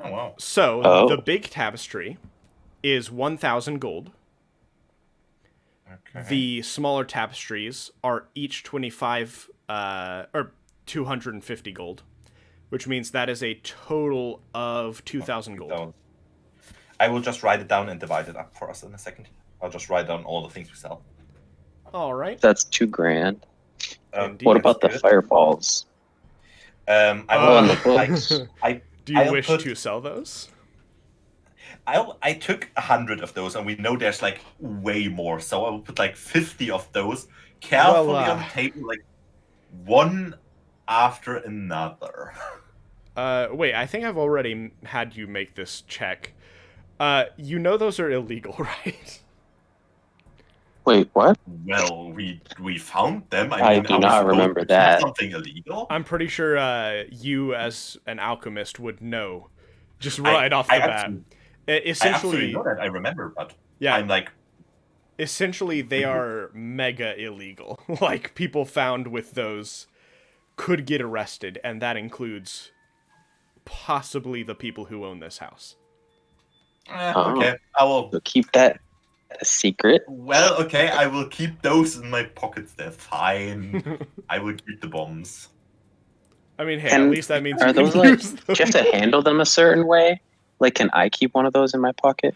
Oh wow! So the big tapestry is 1,000 gold. Okay. The smaller tapestries are each 25 or 250 gold, which means that is a total of 2,000 gold. I will just write it down and divide it up for us in a second. I'll just write down all the things we sell. All right. That's $2,000. Indeed. What about the fireballs? Do you wish to sell those? I took 100 of those, and we know there's like way more, so I will put like 50 of those carefully on the table, like one after another. Wait, I think I've already had you make this check. You know those are illegal, right? Wait, what? Well, we found them. I do not remember that. Something illegal? I'm pretty sure you, as an alchemist, would know, just right off the bat. Essentially, I absolutely know that. I remember, but yeah, I'm like. Essentially, they are mega illegal. Like people found with those could get arrested, and that includes possibly the people who own this house. Okay, I will keep that a secret. Well, okay, I will keep those in my pockets. They're fine. I will keep the bombs. I mean, hey, at least that means are you those can like? use them. Do you have to handle them a certain way? Like, can I keep one of those in my pocket?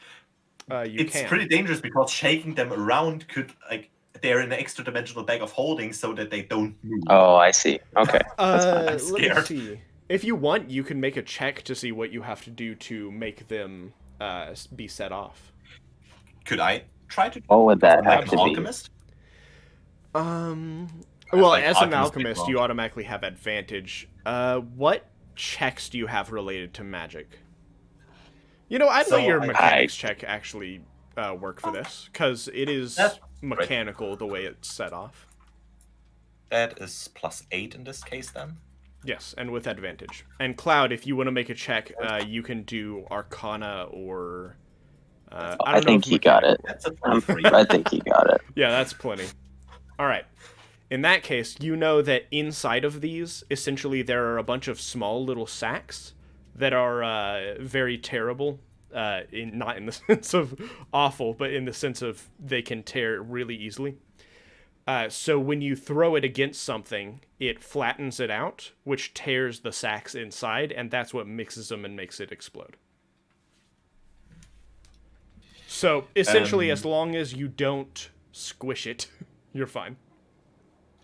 It's pretty dangerous because shaking them around could like they're in an extra dimensional bag of holding so that they don't move. Oh, I see. Okay. I'm scared. Let me see. If you want, you can make a check to see what you have to do to make them be set off. Could I try to? What would that have an to alchemist? Well, like as an alchemist alchemist, technology. you automatically have advantage. What checks do you have related to magic? You know, I'd let your mechanics check actually work for this, because it is mechanical the way it's set off. That is +8 in this case, then. Yes, and with advantage. And Cloud, if you want to make a check, you can do Arcana or... I think he got it. I think he got it. Yeah, that's plenty. All right. In that case, you know that inside of these, essentially, there are a bunch of small little sacks that are very terrible. Not in the sense of awful, but in the sense of they can tear really easily. So when you throw it against something, it flattens it out, which tears the sacks inside, and that's what mixes them and makes it explode. So essentially, as long as you don't squish it, you're fine.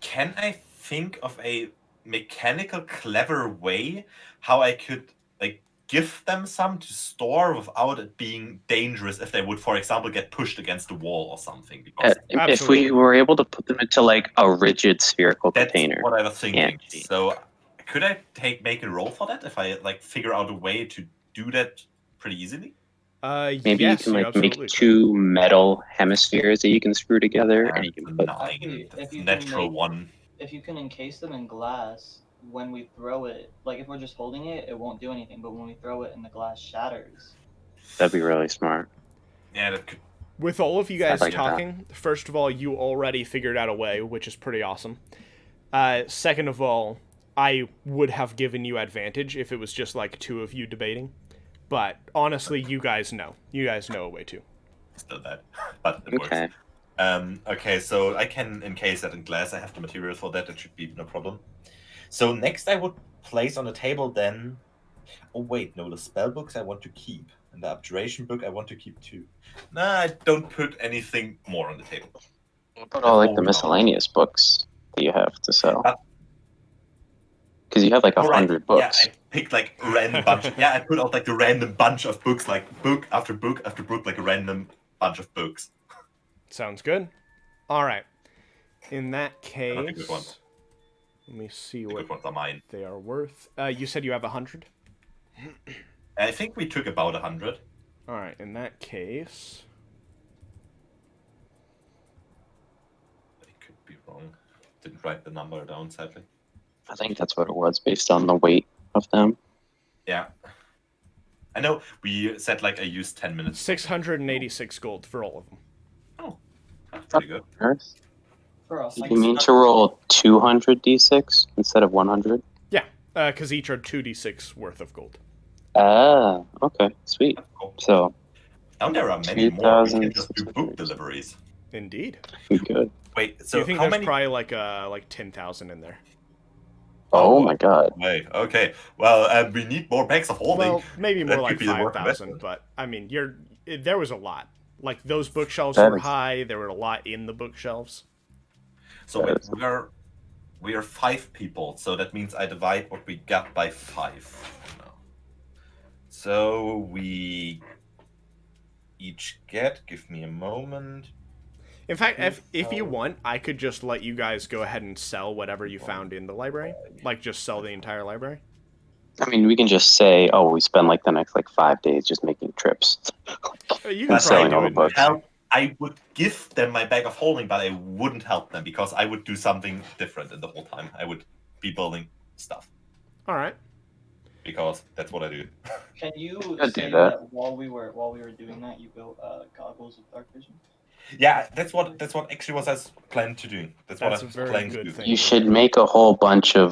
Can I think of a mechanical, clever way how I could like give them some to store without it being dangerous if they would, for example, get pushed against a wall or something? Because if we were able to put them into like a rigid spherical that's container. what I was thinking. Yeah. So could I make a roll for that if I like figure out a way to do that pretty easily? Maybe yes, you can like make absolutely 2 metal hemispheres that you can screw together, and you can put. Natural one. If you can encase them in glass, when we throw it, like if we're just holding it, it won't do anything. But when we throw it and the glass shatters, That'd be really smart. Yeah, that could With all of you guys Sounds like a plan. talking, first of all, you already figured out a way, which is pretty awesome. Second of all, I would have given you advantage if it was just like two of you debating. But honestly, you guys know. You guys know a way too. Still bad, but it works. Okay. Okay, so I can encase that in glass. I have the material for that. It should be no problem. So next I would place on the table then... Oh wait, no, the spell books I want to keep. And the abjuration book I want to keep too. Nah, I don't put anything more on the table. What about all like the Hold on. miscellaneous books that you have to sell? But- Because you have like Alright, 100 books. Yeah, I picked like a random bunch. I put out like the random bunch of books, like book after book after book, like a random bunch of books. Sounds good. All right. In that Not the good ones. case, let me see The what good ones are mine. they are worth. You said you have 100? I think we took about 100. All right. In that case, I could be wrong. Didn't write the number down, sadly. I think that's what it was based on the weight of them. Yeah. I know we said like I used 10 minutes. 686 gold for all of them. Oh, that's pretty good. Earth? For us, You mean to roll 200 d6 instead of 100? Yeah, because each are 2d6 worth of gold. Ah, okay, sweet. That's cool. So, Now there are many more. We can just do 2,600. book deliveries. Indeed. we good. Wait, Do so you think how there's many? probably like 10,000 in there? Oh Oh, my god. Wait, okay. Well, we need more bags of holding. Well, maybe more That like could be the work 5,000, investment. but I mean, there was a lot. Like those bookshelves That were is- high. There were a lot in the bookshelves. So wait, Yes. we are 5 people, so that means I divide what we got by 5. No. So we each get. Give me a moment. In fact, if you want, I could just let you guys go ahead and sell whatever you found in the library. Like, just sell the entire library. I mean, we can just say, oh, we spend like the next like 5 days just making trips. You can But probably selling do all it the in books. a day. Help. I would give them my bag of holding, but I wouldn't help them because I would do something different in the whole time. I would be building stuff All right. because that's what I do. Can you I'd do say that. that while we were doing that, you built goggles of dark vision? Yeah, that's what actually was I planned to do. That's what That's I a was very planning to good do. thing. You should make a whole bunch of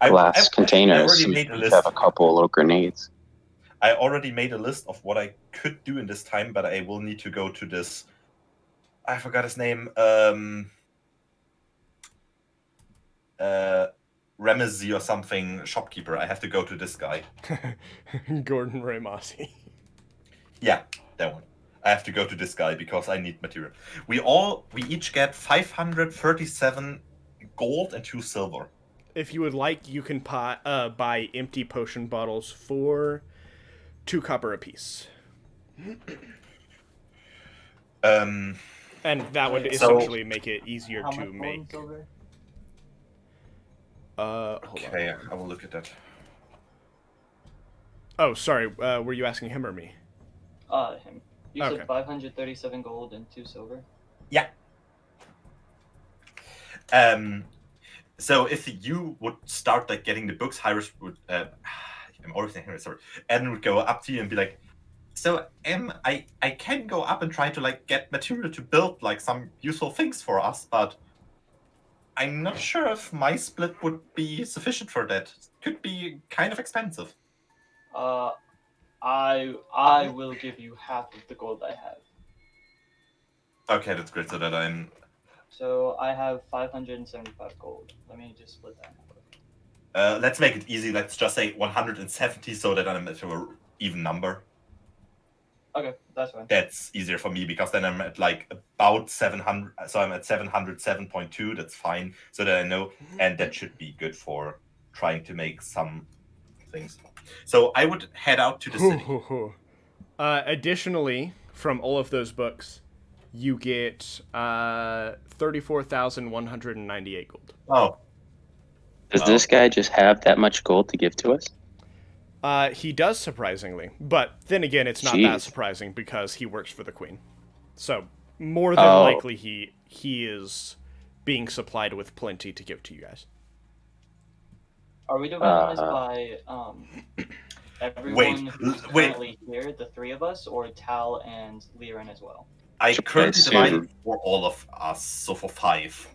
glass containers. already So you made a each list. have a couple little grenades. I already made a list of what I could do in this time, but I will need to go to this. I forgot his name. Ramesy or something shopkeeper. I have to go to this guy. Gordon Ramasi. Yeah, that one. I have to go to this guy because I need material. We each get 537 gold and 2 silver. If you would like, you can buy empty potion bottles for 2 copper apiece. Um, And that would Wait, so- essentially make it easier How to much gold and make. silver? Hold okay, on. I will look at that. Oh, sorry. Were you asking him or me? Him. You Okay. said 537 gold and 2 silver. Yeah. So if you would start like getting the books, Hyris would. I'm always saying Hyris, sorry. Eden would go up to you and be like, "So, I can go up and try to like get material to build like some useful things for us, but I'm not sure if my split would be sufficient for that. Could be kind of expensive." I will give you half of the gold I have. Okay, that's great. So that I'm. So I have 575 gold. Let me just split that number. Let's make it easy. Let's just say 170, so that I'm at an even number. Okay, that's fine. That's easier for me because then I'm at like about 700. So I'm at 707.2. That's fine. So that I know, and that should be good for trying to make some things. So I would head out to the city. Additionally, from all of those books, you get 34,198 gold. Oh, Does Oh. this guy just have that much gold to give to us? He does, surprisingly. But then again, it's not that Jeez. surprising because he works for the queen. So, more than Oh. likely, he is being supplied with plenty to give to you guys. Are we dividing this Uh, by everyone who's wait. currently here, the 3 of us, or Tal and Liren as well? I Should I currently assume- divided for all of us, so for 5.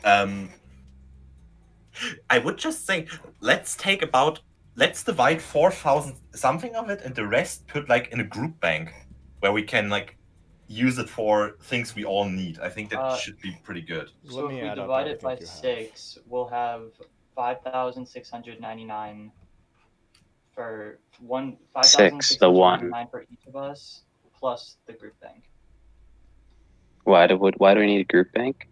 I would just say let's divide 4,000 something of it, and the rest put like in a group bank where we can like use it for things we all need. I think that should be pretty good. So Let me if we add up divide it by everything you have. 6, we'll have 5,699 for one. 5,699 for each of us, plus the group bank. Why do we need a group bank?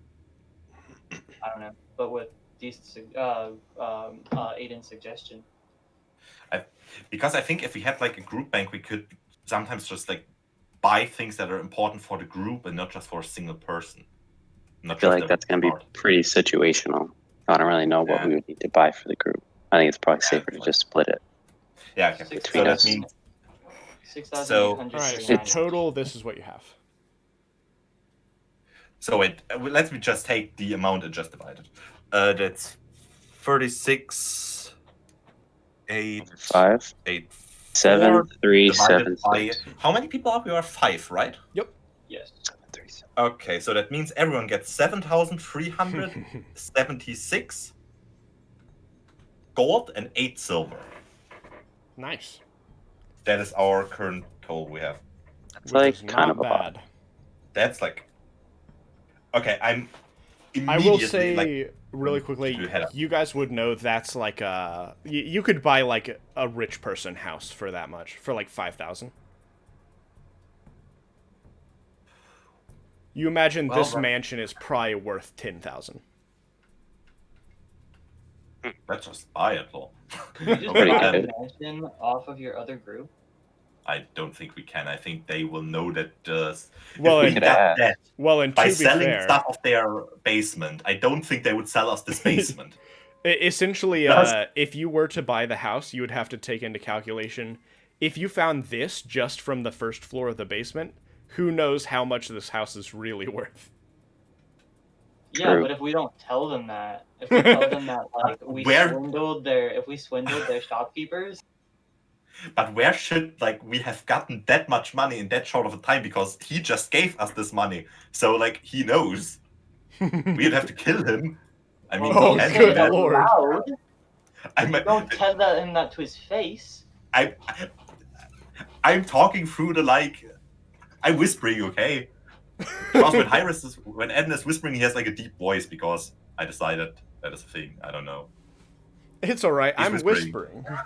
I don't know, but with these Aiden's suggestion. Because I think if we had like a group bank, we could sometimes just like buy things that are important for the group and not just for a single person. I feel like that's going to be pretty situational. I don't really know what we would need to buy for the group. I think it's probably safer to just split it. Yeah, okay. Between So us. that means 6,839. All right, so total, this is what you have. so let me just take the amount and just divide it. That's 36, 8, 5, 8, 7, 4 3, divided 7, by 6. how many people are we? We are 5, right? Yes. 7, 3, 7. Okay, so that means everyone gets 7,376 gold and 8 silver. Nice. That is our current total we have. It's Which like is kind not of a lot. bad. That's like okay. I'm I immediately will say like really quickly, keep your head up. you guys would know that's like you could buy like a rich person house for that much, for like 5,000. You imagine Well, this that- mansion is probably worth 10,000. let's just buy it all. You just Pretty buy good. a mansion off of your other group. I don't think we can. I think they will know that Well, if we and, could got ask. that well, and by to be selling fair, stuff of their basement, I don't think they would sell us this basement. essentially, That's- if you were to buy the house, you would have to take into calculation if you found this just from the first floor of the basement. Who knows how much this house is really worth? Yeah, True. but if we don't tell them that, if we tell them that like Where- if we swindled their shopkeepers, But where should like we have gotten that much money in that short of a time? Because he just gave us this money, so like he knows. We'd have to kill him. I mean, Oh, he can do good that. lord. loud. I'm Don't tell him that to his face. I'm talking through the like. I'm whispering, okay? Because when Eden is whispering, he has like a deep voice because I decided that is a thing. I don't know. It's all right. He's I'm whispering. whispering.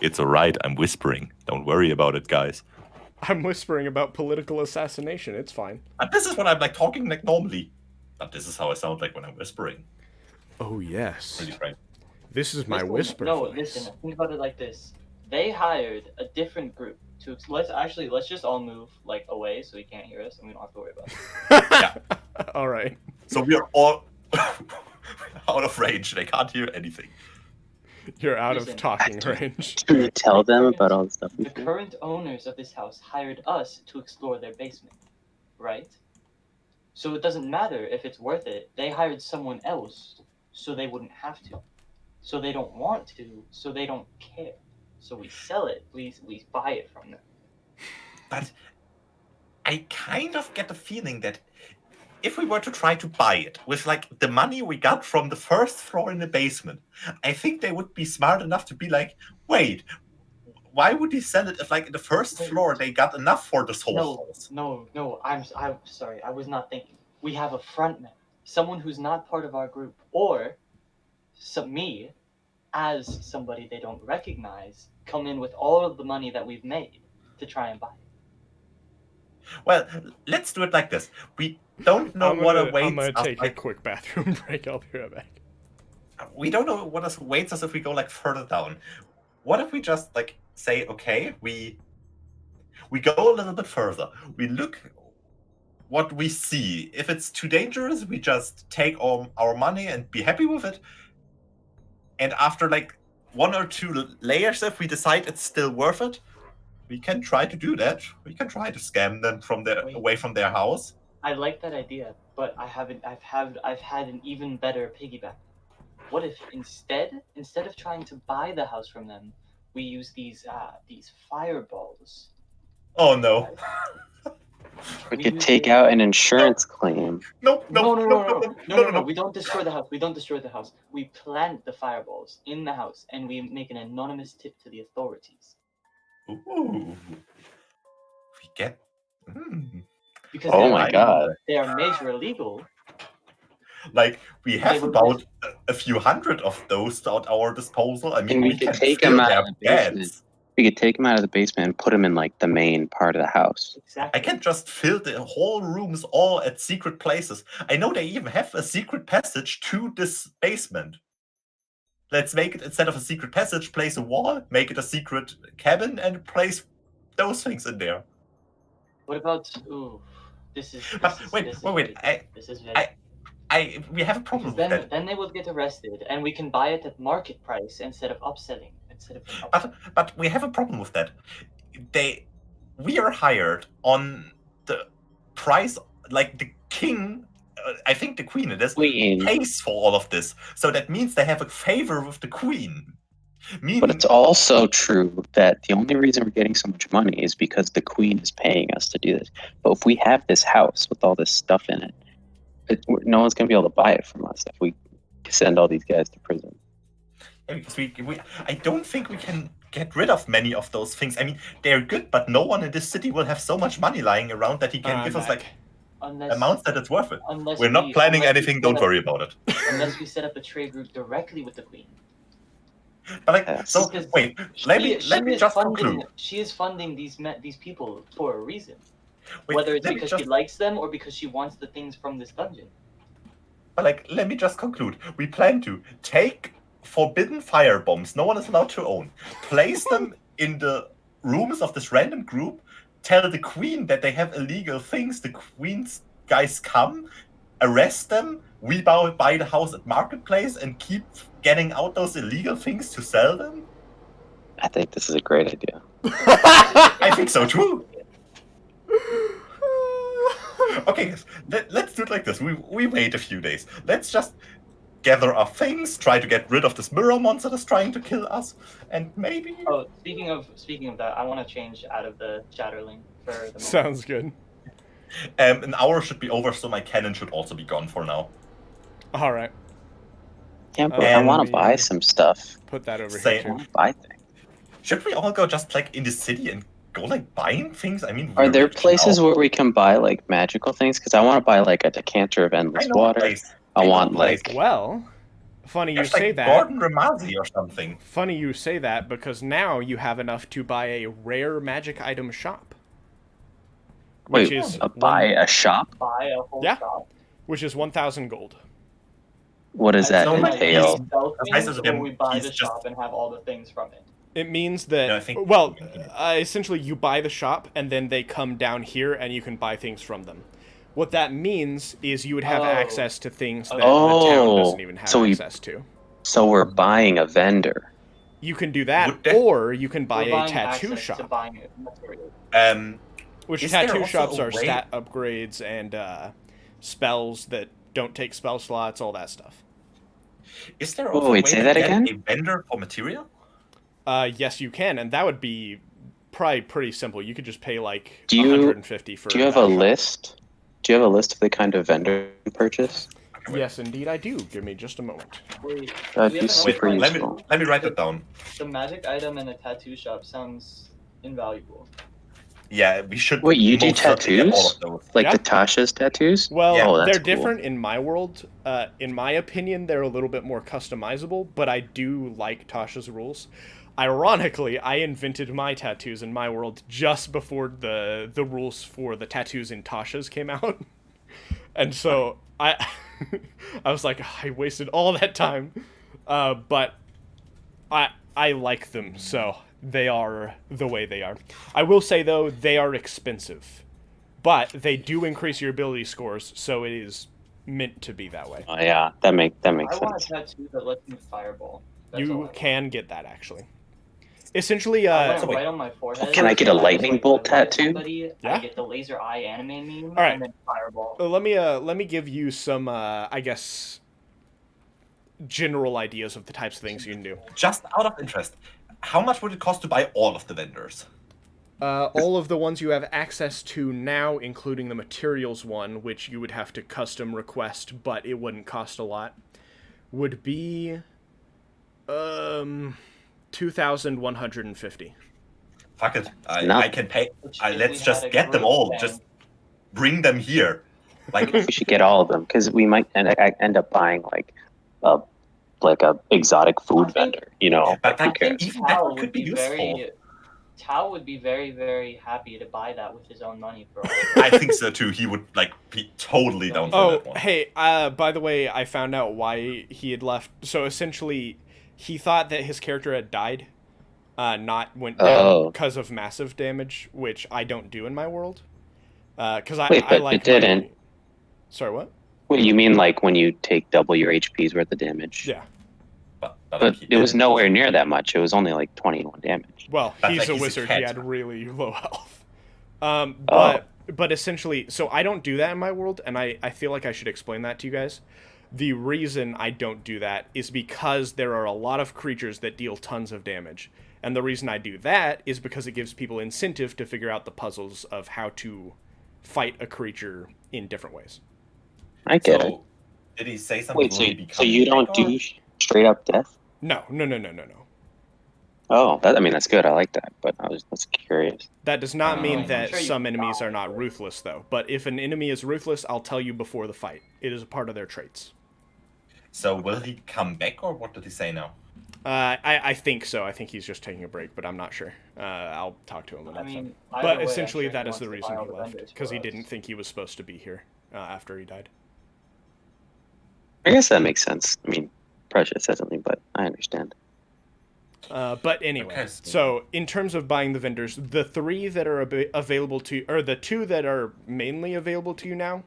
It's alright, I'm whispering. Don't worry about it, guys. I'm whispering about political assassination. It's fine. And this is when I'm like talking like normally. But this is how I sound like when I'm whispering. Oh yes. Really frank. This is my Listen, whisper No, voice. listen. Think about it like this: they hired a different group to. Let's just all move like away so he can't hear us and we don't have to worry about it. All right. So we are all out of range. They can't hear anything. You're out Listen, of talking range. Should we tell them about all the stuff we The found? current owners of this house hired us to explore their basement, right? So it doesn't matter if it's worth it. They hired someone else so they wouldn't have to. So they don't want to, so they don't care. So we sell it, we buy it from them. But I kind of get the feeling that if we were to try to buy it with like the money we got from the first floor in the basement, I think they would be smart enough to be like, wait, why would he sell it if like in the first floor they got enough for this whole house? No, I'm sorry, I was not thinking. We have a frontman, someone who's not part of our group, or me, as somebody they don't recognize, come in with all of the money that we've made to try and buy it. Well, let's do it like this. We don't know what awaits I'm gonna us. take a Like, quick bathroom break. I'll be right back. we don't know what awaits us if we go like further down. What if we just like say, okay, we go a little bit further. We look what we see. If it's too dangerous, we just take our money and be happy with it. And after like 1 or 2 layers, if we decide it's still worth it, we can try to do that. We can try to scam them away from their house. I like that idea, but I've had an even better piggyback. What if instead of trying to buy the house from them, we use these fireballs? Oh no. We We could use take it- out an insurance claim. No, No, no, no, no, no, no, no, no. We don't destroy the house. We don't destroy the house. We plant the fireballs in the house, and we make an anonymous tip to the authorities. Ooh. We get. Because Oh they my are, god. they are major illegal. Like, we have would about a few hundred of those at our disposal. I mean, And we we could can take fill them out their of the basement. beds. We could take them out of the basement and put them in like the main part of the house. Exactly. I can just fill the whole rooms all at secret places. I know they even have a secret passage to this basement. Let's make it, instead of a secret passage, place a wall, make it a secret cabin, and place those things in there. What about? Ooh, this is. But This is, wait, this is wait, very I- different. This is very. We have a problem Because with that. then they will get arrested, and we can buy it at market price instead of upselling. But we have a problem with that. We are hired on the price, like the king. I think the queen. It is Queen. pays for all of this, so that means they have a favor with the queen. Meaning, But it's also true that the only reason we're getting so much money is because the queen is paying us to do this. But if we have this house with all this stuff in it, no one's going to be able to buy it from us if we send all these guys to prison. yeah, because I don't think we can get rid of many of those things. I mean, they're good, but no one in this city will have so much money lying around that he can give us like amounts that it's worth it. Unless We're not planning unless we anything. set Don't up- worry about it. Unless we set up a trade group directly with the queen. But like, Yes. so Because wait, let me is just funding, conclude. She is funding these people for a reason. Wait, Whether it's let me because just- she likes them or because she wants the things from this dungeon. But like, let me just conclude. We plan to take forbidden fire bombs no one is allowed to own, place them in the rooms of this random group, tell the queen that they have illegal things, the queen's guys come, arrest them, we buy the house at marketplace and keep getting out those illegal things to sell them? I think this is a great idea. I think so too. Okay, guys, let's do it like this. We wait a few days. Let's just gather our things, try to get rid of this mirror monster that's trying to kill us, and maybe. Oh, speaking of that, I want to change out of the Chatterling for the moment. Sounds good. An hour should be over, so my cannon should also be gone for now. All right, Yeah, but I want to me- buy some stuff. put that over Say- here I too. want to buy things. Should we all go just like in the city and go like buying things? I mean, Are we're there rich places now. where we can buy like magical things? Because I want to buy like a decanter of I endless know a water. place. I know a want place. like Well, funny you There's say like that. Gordon Ramsay or something. Funny you say that because now you have enough to buy a rare magic item shop. Which wait, is buy a shop. Buy a whole Yeah. shop. which is 1,000 gold. What does that So, like, entail? these- Sell As nice things, as or him, we buy he's the just- shop and have all the things from it. It means that, No, I think- well, essentially you buy the shop and then they come down here and you can buy things from them. What that means is you would have Oh. access to things that the Oh, town doesn't even have so we- access to. So we're buying a vendor. You can do that, Would that- or you can buy We're a buying tattoo access to shop, buying materials. which Is there tattoo also shops a are way- stat upgrades and spells that don't take spell slots, all that stuff. Is there Oh, also wait, a way say to that get again? a vendor for material? Yes, you can, and that would be probably pretty simple. You could just pay like Do you- 150 for Do you have that a shop. list? Do you have a list of the kind of vendor you purchase? Yes, indeed I do. Give me just a moment. Wait, That'd we be have an super option. useful. Let me write that down. The magic item in a tattoo shop sounds invaluable. Yeah, we should. Wait, you do most certainly get all tattoos? of those. Like Yeah. the Tasha's tattoos? Well, Yeah. Oh, that's they're cool. different in my world. In my opinion, they're a little bit more customizable, but I do like Tasha's rules. Ironically, I invented my tattoos in my world just before the rules for the tattoos in Tasha's came out. And so I I was like, I wasted all that time. But I like them, so they are the way they are. I will say though, they are expensive. But they do increase your ability scores, so it is meant to be that way. Oh yeah, that makes I sense. want a tattoo that lets me fireball. That's all I You want. can get that actually. Essentially, I want so it wait. right on my forehead. Can I get a so lightning like, bolt when I hit tattoo? somebody, Yeah. I get the laser eye anime meme, All right. and then fireball. let me give you some I guess general ideas of the types of things you can do. Just out of interest, how much would it cost to buy all of the vendors? All of the ones you have access to now, including the materials one, which you would have to custom request, but it wouldn't cost a lot, would be 2,150. Fuck it. I Not- can pay. Which, if we Let's had just a get them group, all. then- Just bring them here. Like, We should get all of them because we might end up buying a exotic food vendor. You know, but who like, cares? even that Tao one could would be be useful. very. Tao would be very, very happy to buy that with his own money for all of I it. think so too. He would be totally down for Oh, that one. hey, by the way, I found out why he had left. So essentially, he thought that his character had died, not went down because of massive damage, which I don't do in my world. Because I Wait, but like it didn't. Sorry, what? Wait, you mean like when you take double your HP's worth of damage? Yeah. But But like, he it was didn't. nowhere near that much. It was only like 21 damage. Well, But, he's like, a he's a wizard. He cat. had really low health. Oh. But essentially, so I don't do that in my world, and I feel like I should explain that to you guys. The reason I don't do that is because there are a lot of creatures that deal tons of damage. And the reason I do that is because it gives people incentive to figure out the puzzles of how to fight a creature in different ways. I get it. So, did he say something? Wait, Will he so become you don't big, or- do straight up death? No. Oh, that's good. I like that. But I was curious. That does not mean I'm that sure you some can enemies die, are not but- ruthless, though. But if an enemy is ruthless, I'll tell you before the fight. It is a part of their traits. So will he come back, or what did he say now? I think so. I think he's just taking a break, but I'm not sure. I'll talk to him about I that. mean, But either way, I'm essentially, sure he that is wants the to reason buy all he the left, vendors because for he us. didn't think he was supposed to be here after he died. I guess that makes sense. I mean, Precious doesn't, but I understand. But anyway, Okay, so in terms of buying the vendors, the three that are available to, or the two that are mainly available to you now,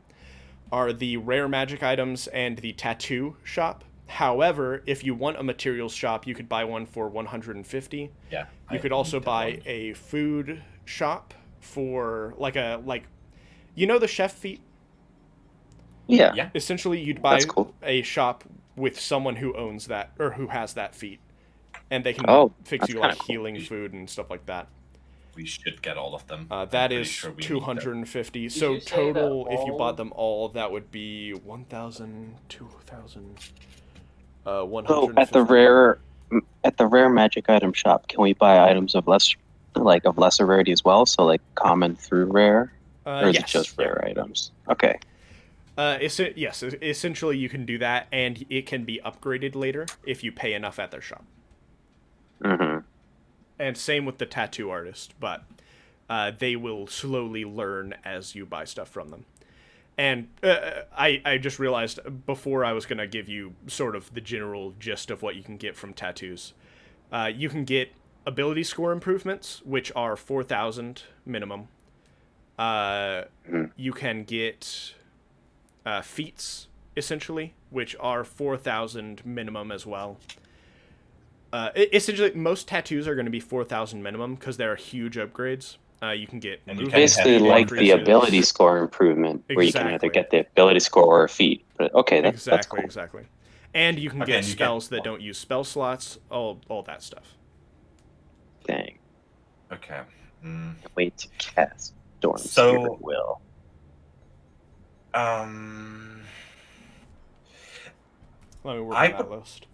are the rare magic items and the tattoo shop. However, if you want a materials shop, you could buy one for 150. Yeah. You I could also need that buy one. a food shop for you know the chef feat? Yeah. Yeah. Essentially, you'd buy That's cool. a shop with someone who owns that or who has that feat, and they can Oh, fix that's you like kinda cool. healing food and stuff like that. We should get all of them. That I'm pretty is sure we need them. 250. Did So you say that total, if you all- bought them all, that would be 1,000, 2,000, So 150. at the rare magic item shop, can we buy items of lesser rarity as well? So like common through rare, or is Yes. it just rare items? Okay. Yes. Essentially, you can do that, and it can be upgraded later if you pay enough at their shop. Mm-hmm. And same with the tattoo artist, but they will slowly learn as you buy stuff from them. And I just realized before I was going to give you sort of the general gist of what you can get from tattoos. You can get ability score improvements, which are 4,000 minimum. You can get feats, essentially, which are 4,000 minimum as well. Essentially, most tattoos are going to be 4,000 minimum because they're huge upgrades. You can get And you movement can Basically, have like the increases. ability score improvement, where you can either Exactly. get the ability score or a feat. But okay, that's cool. Exactly. And you can Okay, get and you get- spells that don't use spell slots, all that stuff. Dang. Okay. Wait to cast Storm So- Spirit Will. Let me work I on that would- list.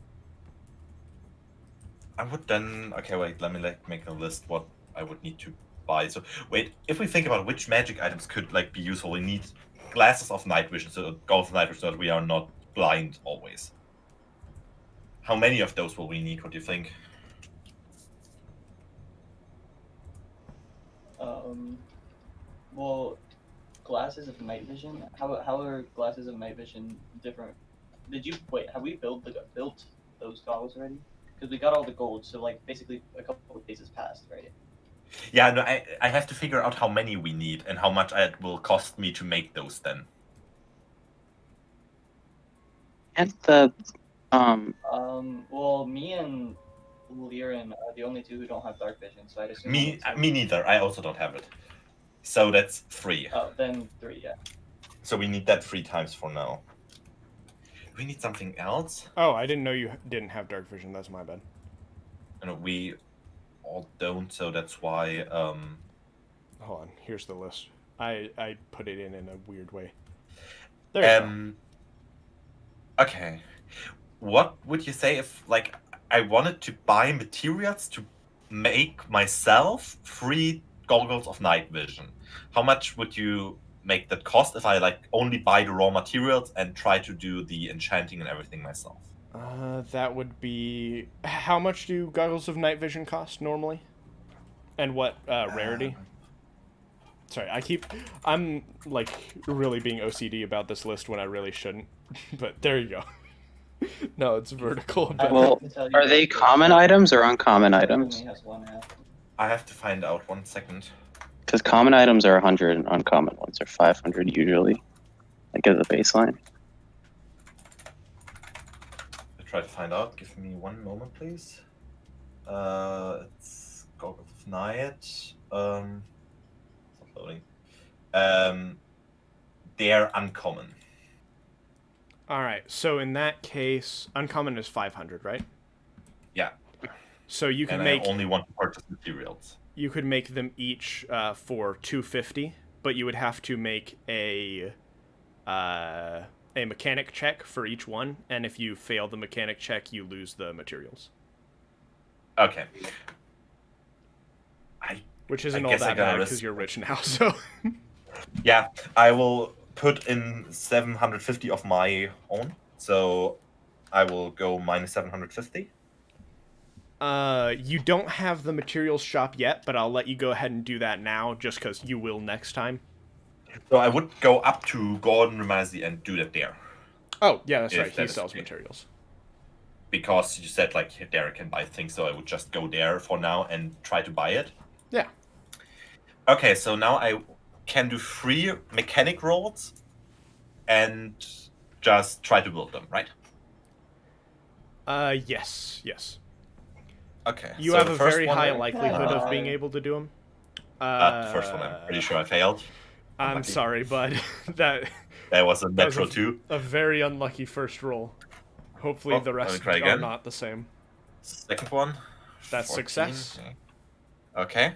I would then. Okay, wait. Let me make a list what I would need to buy. So wait, if we think about which magic items could be useful, we need glasses of night vision, so goggles of night vision, so that we are not blind always. How many of those will we need? What do you think? Well, glasses of night vision. How are glasses of night vision different? Have we built those goggles already? Because we got all the gold, so basically a couple of phases passed, right? Yeah, no, I have to figure out how many we need and how much it will cost me to make those then. And the Well, me and Liren are the only two who don't have dark vision, so I'd assume. Me neither. I also don't have it. So that's 3. Oh, then 3, yeah. So we need that 3 times for now. Do we need something else? Oh, I didn't know you didn't have dark vision. That's my bad. No, we all don't. So that's why hold on. Here's the list. I put it in a weird way. There you go. Okay. What would you say if, like, I wanted to buy materials to make myself 3 goggles of night vision? How much would you make that cost if I, like, only buy the raw materials and try to do the enchanting and everything myself? That would be... How much do goggles of night vision cost normally? And what rarity? Sorry, I'm, like, really being OCD about this list when I really shouldn't. But there you go. No, it's vertical. But... Well, are they common items or uncommon items? Only has one app. I have to find out 1 second. Because common items are 100 and uncommon ones are 500 usually, like as a baseline. I try to find out. Give me 1 moment, please. It's goggles of night. It's not loading. They're uncommon. All right, so in that case, uncommon is 500, right? Yeah. So you can And make... I only want to purchase materials. You could make them each for 250, but you would have to make a mechanic check for each one, and if you fail the mechanic check, you lose the materials. Okay. Which isn't I all guess I that gotta bad risk- because you're rich now, so... Yeah, I will put in 750 of my own, so I will go minus 750. You don't have the materials shop yet, but I'll let you go ahead and do that now, just because you will next time. So I would go up to Gordon Ramsay and do that there. Oh, yeah, that's If right. He that is sells okay. materials. Because you said, like, there I can buy things, so I would just go there for now and try to buy it. Yeah. Okay, so now I can do 3 mechanic rolls and just try to build them, right? Yes. Okay. You so have the a first very one high I- likelihood of being able to do them. the first one I'm pretty sure I failed. I'm Unlucky. sorry, bud. That was a that was natural 2. a very unlucky first roll. Hopefully Well, the let me rest try are again. not the same. Second one. That's 14. success. Okay.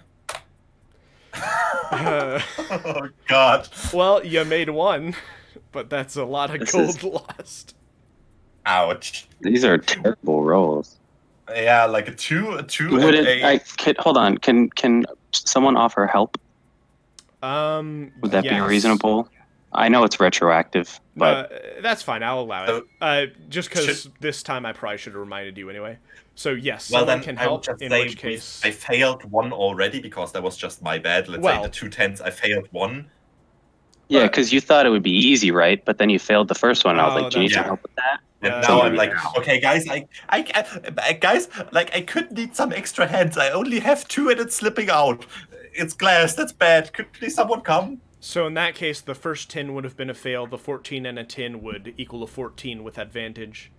Uh, Oh god. well, you made 1, but that's a lot of This gold is- lost. Ouch. These are terrible rolls. Yeah, like a 2, Would and it? Hold on. Can someone offer help? Would that be Yes. reasonable? I know it's retroactive, but That's fine. I'll allow So- it. Just because Should- this time I probably should have reminded you anyway. So yes, Well, someone then can I would help. just In say which case, I failed 1 already because that was just my bad. Let's say Well- the 2 10s, I failed 1. yeah, but- because you thought it would be easy, right? But then you failed the first one. And I was Oh, like, do you need that's some right. help with that? And Uh, now I'm like, yes. okay, guys, guys, like, I could need some extra hands. I only have 2 and it's slipping out. It's glass. That's bad. Could please someone come? So in that case, the first 10 would have been a fail. The 14 and a 10 would equal a 14 with advantage,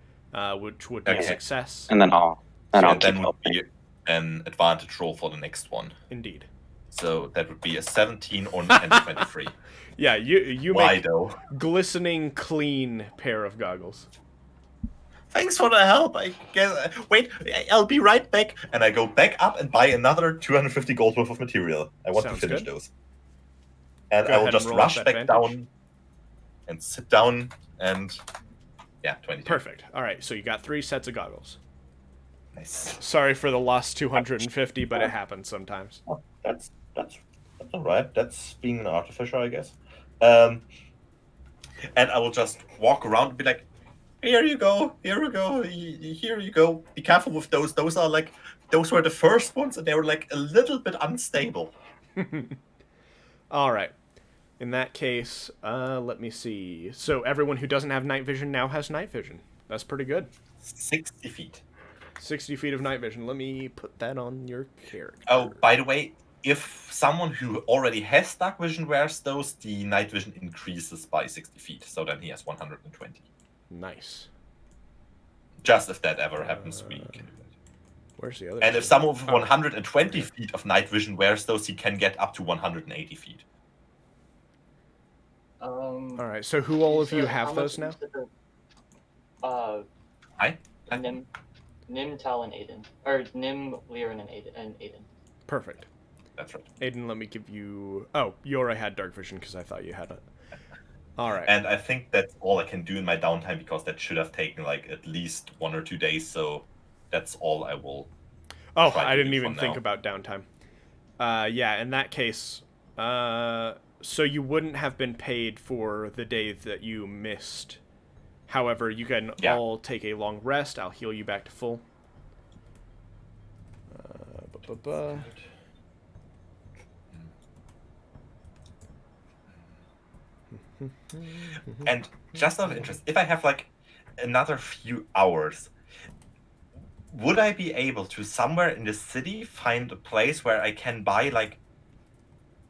which would be a Okay. success. And then I'll keep Then would helping. be an advantage roll for the next one. Indeed. So that would be a 17 and 23. Yeah, you Why make though? glistening clean pair of goggles. Thanks for the help. I guess. Wait, I'll be right back. And I go back up and buy another 250 gold worth of material. I want Sounds to finish good. those. And Go I will ahead and just roll rush with back advantage. down and sit down and 22. Perfect. All right, so you got 3 sets of goggles. Nice. Sorry for the lost 250, but it happens sometimes. Oh, that's all right. That's being an artificer, I guess. And I will just walk around and be like, here you go, here you go, here you go. Be careful with those. Those were the first ones, and they were like a little bit unstable. All right. In that case, let me see. So everyone who doesn't have night vision now has night vision. That's pretty good. 60 feet. 60 feet of night vision. Let me put that on your character. Oh, by the way, if someone who already has dark vision wears those, the night vision increases by 60 feet. So then he has 120. Nice. Just if that ever happens, we can do that. Where's the other? And if two? someone with Oh, 120 feet of night vision wears those, he can get up to 180 feet. All right. So who all of you So have how those much now? is the- Hi? Nim, Tal, and Aiden, or Nim, Liren, and Aiden. Perfect. That's right. Aiden, let me give you... Oh, you already had dark vision because I thought you had it. All right. And I think that's all I can do in my downtime because that should have taken like at least 1 or 2 days. So that's all I will. Oh, try to I didn't do even for think now. about downtime. Yeah, in that case, so you wouldn't have been paid for the day that you missed. However, you can all take a long rest. I'll heal you back to full. And just out of interest, if I have like another few hours, would I be able to somewhere in the city find a place where I can buy like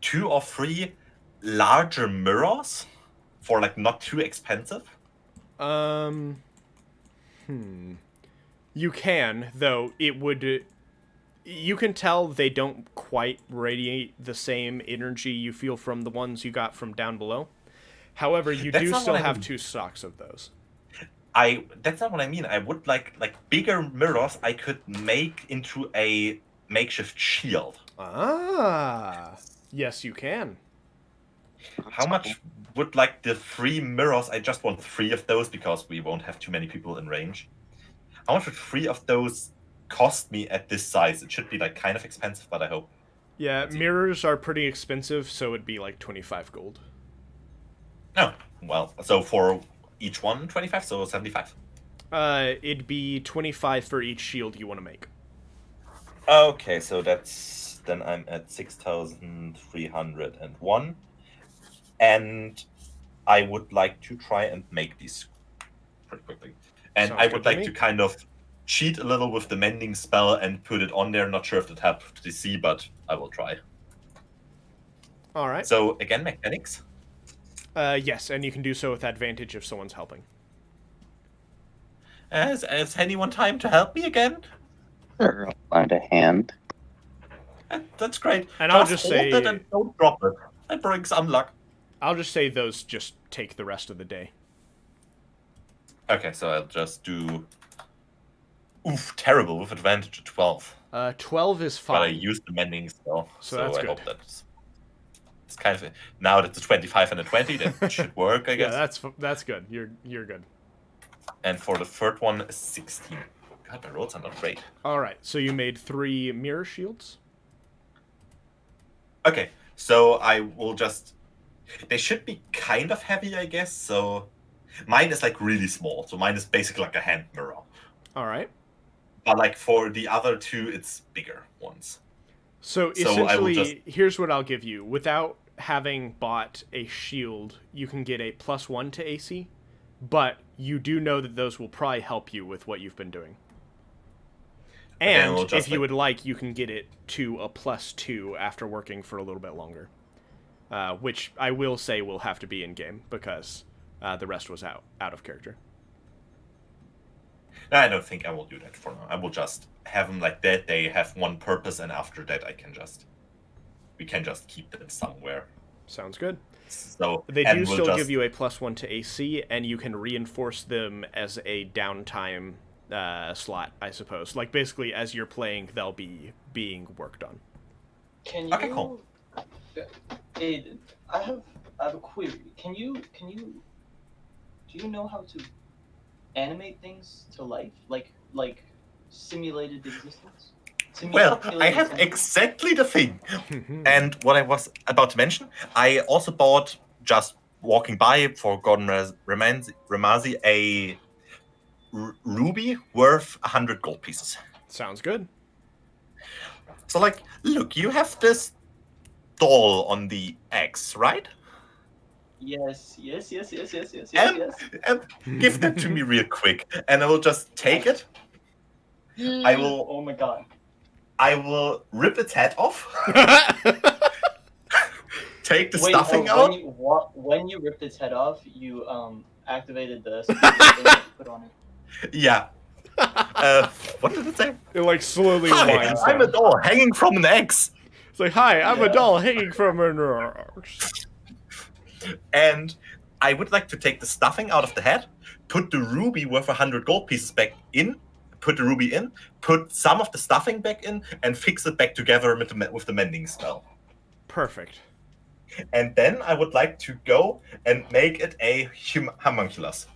2 or 3 larger mirrors for like not too expensive? You can, though it would... You can tell they don't quite radiate the same energy you feel from the ones you got from down below. However, you That's do not still what I have mean. 2 stocks of those. That's not what I mean. I would like bigger mirrors I could make into a makeshift shield. Ah, yes, you can. How much would like the 3 mirrors? I just want 3 of those because we won't have too many people in range. How much would 3 of those cost me at this size? It should be like kind of expensive, but I hope. Yeah, Let's see. mirrors are pretty expensive, so it'd be like 25 gold. Oh, well, so for each one, 25, so 75. It'd be 25 for each shield you want to make. Okay, so then I'm at 6,301. And I would like to try and make these pretty quickly. And Sounds I good would to like me. to kind of cheat a little with the mending spell and put it on there. Not sure if that helped to see, but I will try. All right. So again, mechanics. Yes, and you can do so with advantage if someone's helping. Has anyone time to help me again? Sure, I'll find a hand. That's great. And I'll just just hold say- it and don't drop it. That brings some luck. I'll just say those just take the rest of the day. Okay, so I'll just do. Oof, terrible with advantage at 12. 12 is But I fine. used the mending spell, So so that's I good. hope that's. It's kind of now that it's 25 and a 20, that should work, I Yeah, guess. that's good. You're good. And for the third one, 16. God, my rolls are not great. All right, so you made 3 mirror shields. Okay, so I will just. They should be kind of heavy, I guess. So mine is like really small. So mine is basically like a hand mirror. All right. But like for the other 2, it's bigger ones. So So I will essentially, here's what I'll give you. Without having bought a shield, you can get a +1 to AC, but you do know that those will probably help you with what you've been doing. And we'll just, if you like- would like, you can get it to a +2 after working for a little bit longer. Which I will say will have to be in-game, because the rest was out of character. I don't think I will do that for now. I will just have them like that. They have one purpose, and after that, we can just keep them somewhere. Sounds good. So They and do we'll still just, give you a +1 to AC, and you can reinforce them as a downtime slot, I suppose. Like, basically, as you're playing, they'll be being worked on. Can you? Okay, cool. Aiden, I have a query. Can you? Do you know how to animate things to life, like simulated existence? Well, I Simulated have sentence? exactly the thing. And what I was about to mention, I also bought, just walking by for Gordon Ramsay, a ruby worth 100 gold pieces. Sounds good. So, like, look, you have this doll on the X, right? Yes. And give that to me real quick, and I will just take it. I will. Oh my god. I will rip its head off. Take the Wait, stuffing oh, out. when you ripped its head off, you activated the thing that you put on it. Yeah. What did it say? It, like, slowly Hi, winds I'm a down. doll hanging from an X. It's like, hi, I'm a Yeah. doll hanging from an... And I would like to take the stuffing out of the head, put the ruby worth 100 gold pieces back in, put the ruby in, put some of the stuffing back in, and fix it back together with the mending spell. Perfect. And then I would like to go and make it a homunculus.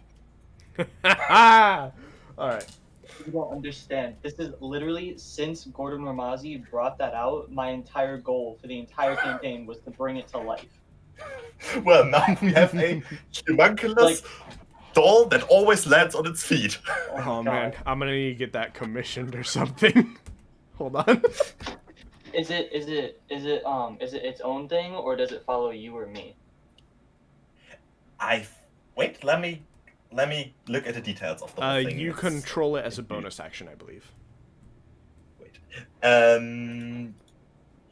All right. You don't understand. This is literally since Gordon Ramsay brought that out, my entire goal for the entire campaign was to bring it to life. Well, now we have a homunculus doll that always lands on its feet. Oh man, I'm gonna need to get that commissioned or something. Hold on. Is it its own thing, or does it follow you or me? Wait. Let me look at the details of the whole thing. You control it as a bonus action, I believe. Wait.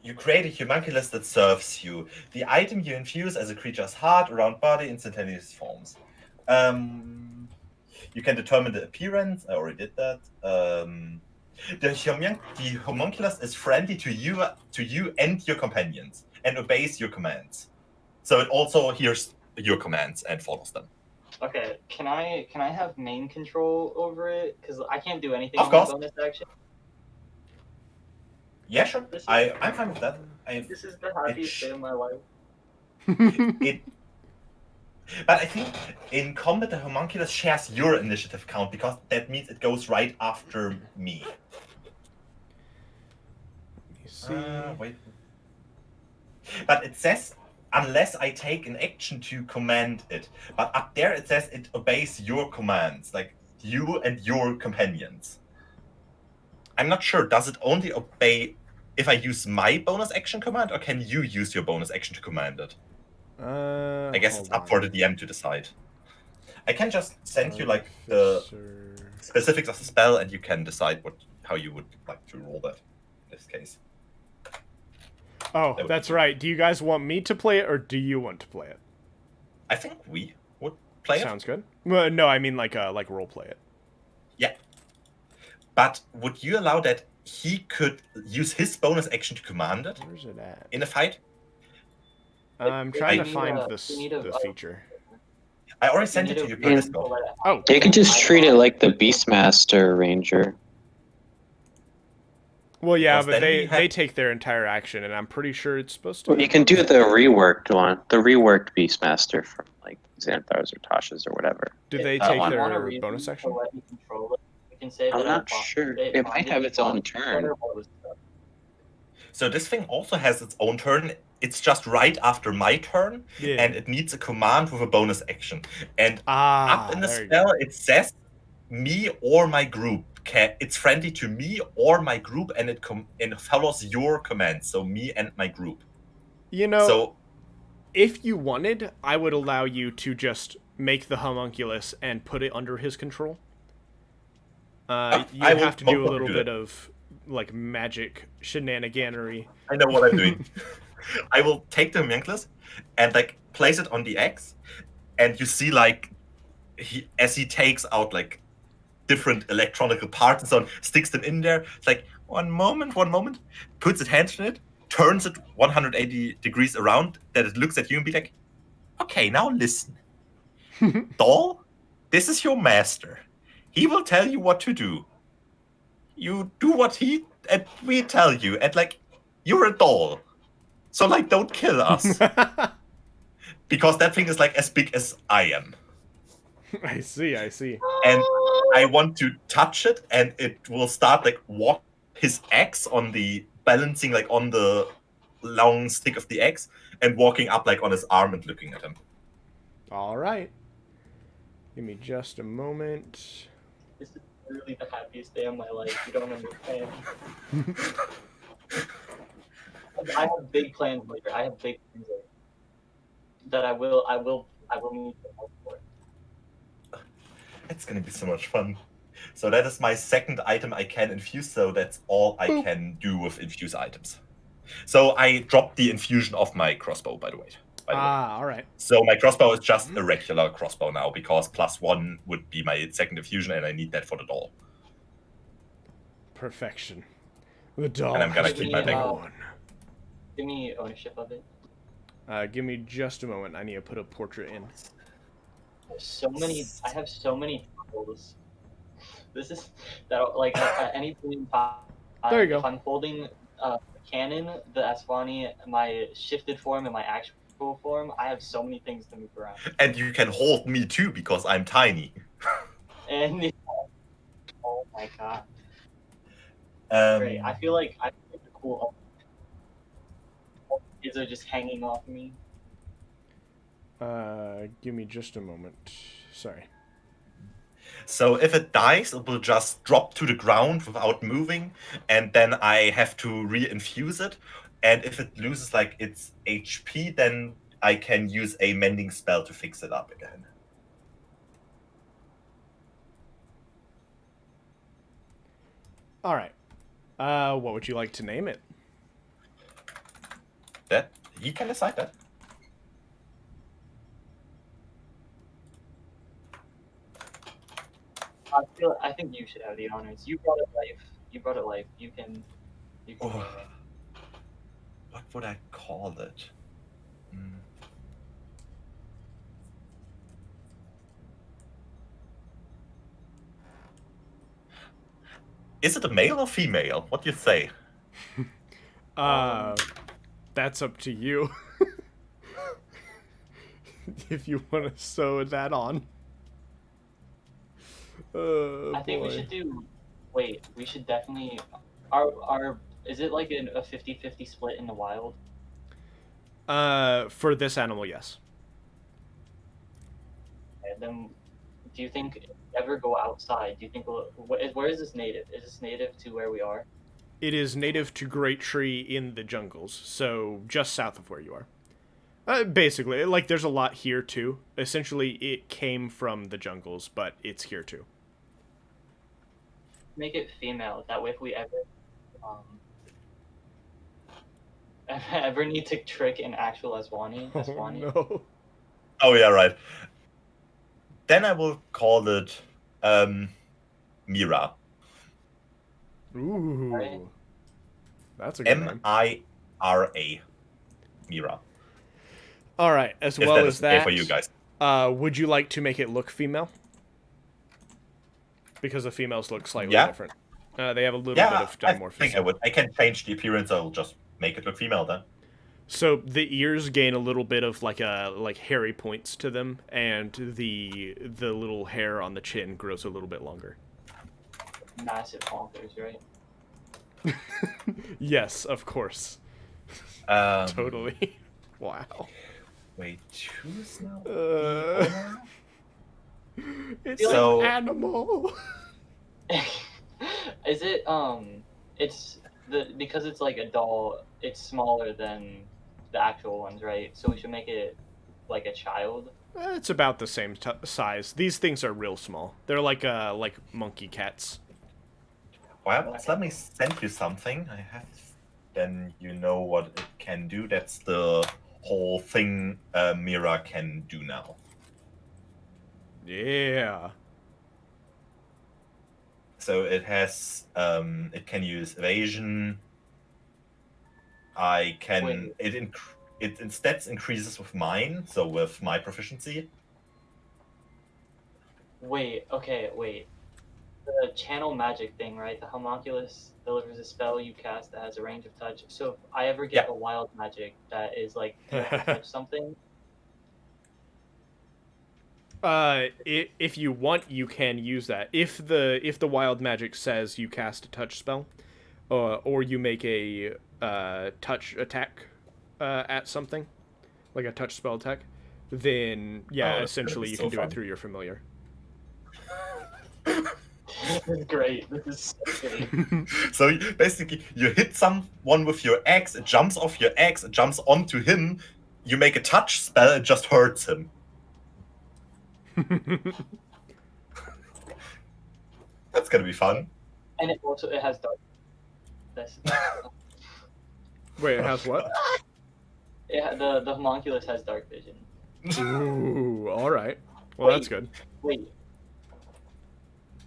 You create a homunculus that serves you. The item you infuse as a creature's heart, around body, instantaneous forms. You can determine the appearance. I already did that. The homunculus is friendly to you and your companions, and obeys your commands. So it also hears your commands and follows them. Okay, can I have main control over it? Because I can't do anything Of on my course. bonus action. Yeah, sure. I'm fine with that. This is the happiest day of my life. But I think in combat the homunculus shares your initiative count, because that means it goes right after me. Let me see. Wait. But it says unless I take an action to command it. But up there it says it obeys your commands, like you and your companions. I'm not sure. Does it only obey if I use my bonus action command, or can you use your bonus action to command it? I guess it's up for the DM to decide. I can just send you like the specifics of the spell, and you can decide how you would like to roll that in this case. Oh, that's right. Do you guys want me to play it, or do you want to play it? I think we would play it. Sounds good. Well, no, I mean like role play it. Yeah. But would you allow that he could use his bonus action to command it? Where's it at? In a fight? I'm trying to find the feature. I already sent it to you per Discord. Oh, You could just treat it like the Beastmaster Ranger. well, yeah, Because but then they take their entire action, and I'm pretty sure it's supposed to. You can do the reworked one, the reworked Beastmaster from like Xanthar's or Tasha's or whatever. Do they That take one. their bonus To action? let me control it, we can say I'm that not sure. It might have its own turn. So this thing also has its own turn. It's just right after my turn, Yeah. and it needs a command with a bonus action. And up in the there you spell, it says me or my group. It's friendly to me or my group, and it follows your commands. So me and my group. You know, So if you wanted, I would allow you to just make the homunculus and put it under his control. You I have to will do a little do bit that. of like magic shenaniganery. I know what I'm doing. I will take the homunculus and like place it on the X, and you see like as he takes out like different electronical parts and so on, sticks them in there. It's like one moment, puts its hands in it, turns it 180 degrees around, that it looks at you and be like, okay, now listen. Doll, this is your master. He will tell you what to do. You do what we tell you, and like you're a doll. So like don't kill us. Because that thing is like as big as I am. I see. And I want to touch it, and it will start like walk his axe on the balancing like on the long stick of the axe, and walking up like on his arm and looking at him. All right. Give me just a moment. This is literally the happiest day of my life. You don't understand. I have big plans later. That I will need to help for. It's gonna be so much fun. So that is my second item I can infuse, so that's all I can do with infuse items. So I dropped the infusion of my crossbow, by the way. All right. So my crossbow is just a regular crossbow now, because +1 would be my second infusion, and I need that for the doll. Perfection. The doll. And I'm gonna has keep to my be big one. Give me ownership of it. Give me just a moment. I need to put a portrait in. I have so many tools. This is that like at any point in time, There you go. if I'm holding cannon, the Aswani, my shifted form, and my actual form, I have so many things to move around. And you can hold me too because I'm tiny. And oh my god, great! I Um, feel like the cool kids are just hanging off me. Give me just a moment. Sorry. so if it dies, it will just drop to the ground without moving, and then I have to re-infuse it. And if it loses like its HP, then I can use a mending spell to fix it up again. All right. What would you like to name it? That he can decide that. I think you should have the honors. You brought it life. You brought it life. You can name Oh, it. what would I call it? Hmm. Is it a male or female? What do you say? That's up to you. If you want to sew that on. I think we should do. Wait, we should definitely. Our is it like a 50-50 split in the wild? For this animal, yes. And then, do you think if we ever go outside? Do you think where is this native? Is this native to where we are? It is native to Great Tree in the jungles, so just south of where you are. Basically, like there's a lot here too. Essentially, it came from the jungles, but it's here too. Make it female. That way, if we um ever need to trick an actual Aswani, Oh no. Oh yeah, right. Then I will call it Mira. Ooh. Right. That's a good name. Mira. Mira. All right, as If well that as is okay that, for you guys. Would you like to make it look female? Because the females look slightly Yeah. different. They have a little bit Yeah, of I think I dimorphism. would. I can change the appearance. I'll just make it look female then. So the ears gain a little bit of like hairy points to them, and the little hair on the chin grows a little bit longer. Massive honkers, right? Yes, of course. Um, Totally. Wow. Wait, who's now? Uh, It's So- an animal. Is it it's because it's like a doll, it's smaller than the actual ones, right? So we should make it like a child. It's about the same size. These things are real small. They're like monkey cats. Well, let me send you something. I have. Then you know what it can do. That's the whole thing Mira can do now. Yeah. So it has. It can use evasion. I can. Wait. It instead increases with mine. So with my proficiency. Wait, okay, wait. The channel magic thing, right? The homunculus delivers a spell you cast that has a range of touch. So if I ever get a wild magic that is like you have to touch something, If you want, you can use that. If the wild magic says you cast a touch spell, or you make a touch attack at something, like a touch spell attack, then yeah, Oh, that's essentially gonna be you so can do fun. it through your familiar. this is great. This is so great. So basically, you hit someone with your axe. It jumps off your axe. It jumps onto him. You make a touch spell. It just hurts him. That's gonna be fun. And it has dark. That's, Wait, it has what? the homunculus has dark vision. Ooh, all right. Well, that's good. Wait,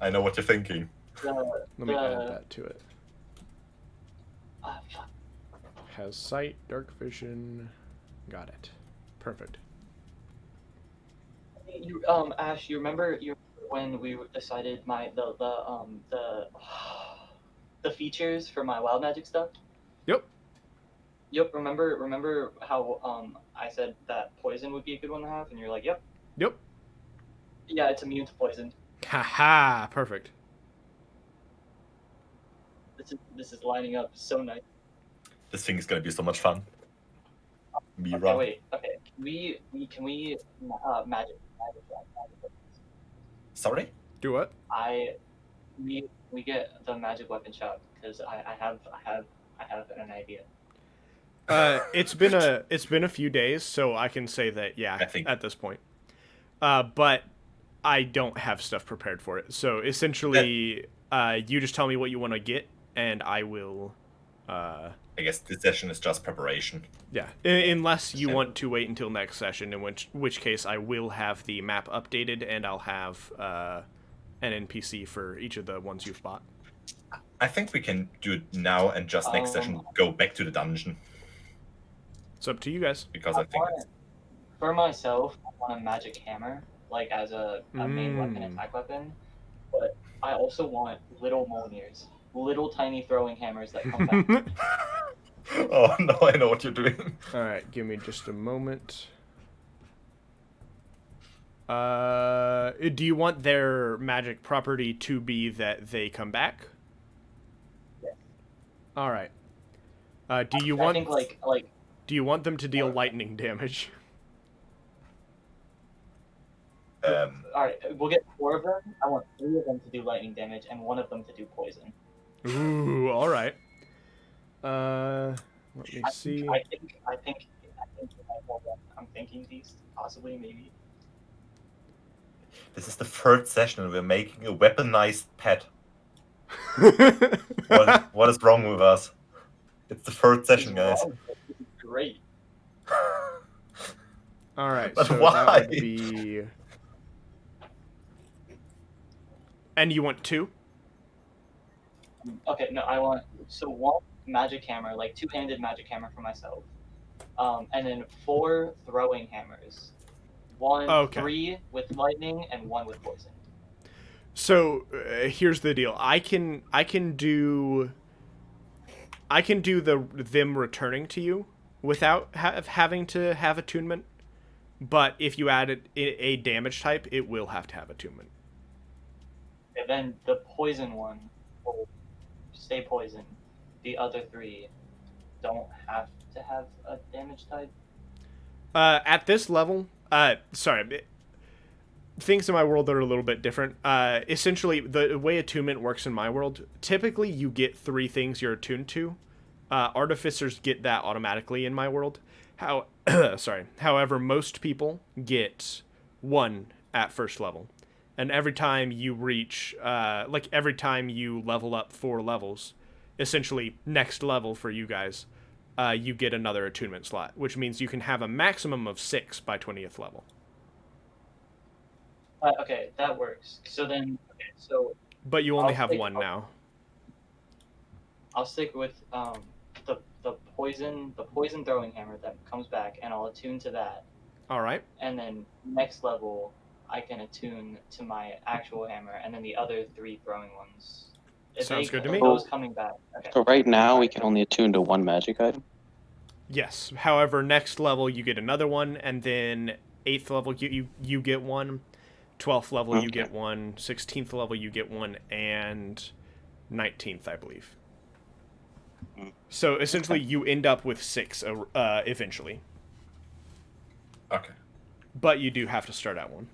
I know what you're thinking. Let me add that to it. Fuck. Has sight, dark vision. Got it. Perfect. You, Ash, you remember when we decided the features for my wild magic stuff? Yep. Yep. Remember how I said that poison would be a good one to have, and you're like, yep. Yep. Yeah, it's immune to poison. Haha, perfect. This is lining up so nice. This thing is gonna be so much fun. Me Okay, wrong. wait. Okay, can we magic? Sorry? Do what? We get the magic weapon shop because I have an idea. It's been a few days, so I can say that yeah, I think- at this point. But I don't have stuff prepared for it. So essentially, you just tell me what you want to get, and I will. I guess this session is just preparation. Yeah, unless you want to wait until next session, in which case I will have the map updated, and I'll have an NPC for each of the ones you've bought. I think we can do it now and just next session go back to the dungeon. It's up to you guys. Because I think it's... For myself, I want a magic hammer, like as a main weapon, attack weapon. But I also want little Mjolnirs, little tiny throwing hammers that come back. Oh no, I know what you're doing. Alright, give me just a moment. Do you want their magic property to be that they come back? Yeah. Alright. Do you want... I think like Do you want them to deal lightning damage? Alright, we'll get 4 of them. I want 3 of them to do lightning damage and 1 of them to do poison. Ooh, alright. Let me see. I think I'm thinking these, possibly, maybe. This is the 3rd session and we're making a weaponized pet. What is wrong with us? It's the 3rd session, guys. This is great. Alright, But so why? that would be... And you want 2? Okay, no, I want 1 magic hammer, like 2-handed magic hammer for myself, and then 4 throwing hammers. 3 with lightning and 1 with poison. So here's the deal. I can do them returning to you without having to have attunement, but if you add a damage type, it will have to have attunement. And then the poison one will stay poisoned. The other 3 don't have to have a damage type. At this level, things in my world that are a little bit different. Essentially, the way attunement works in my world, typically you get 3 things you're attuned to. Artificers get that automatically in my world. However, most people get 1 at first level. And every time you reach, every time you level up 4 levels, essentially next level for you guys, you get another attunement slot, which means you can have a maximum of 6 by 20th level. Okay, that works. So then, But you only I'll have take- 1 now. I'll stick with the poison throwing hammer that comes back, and I'll attune to that. All right. And then next level, I can attune to my actual hammer, and then the other 3 throwing ones. Sounds good to me. Those coming back. Okay. So right now we can only attune to 1 magic item. Yes. However, next level you get another one, and then 8th level you get 1, 12th level you get 1, 16th level you get 1, and 19th, I believe. So essentially, you end up with 6 eventually. Okay. But you do have to start at 1.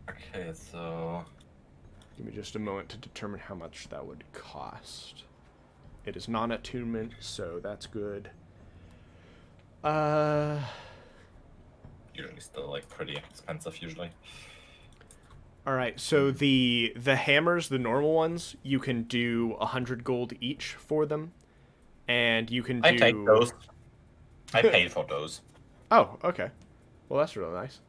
Okay, so... Give me just a moment to determine how much that would cost. It is non-attunement, so that's good. Usually still, like, pretty expensive, usually. Alright, so the hammers, the normal ones, you can do 100 gold each for them. And you can do... I take those. I paid for those. Oh, okay. Well, that's really nice.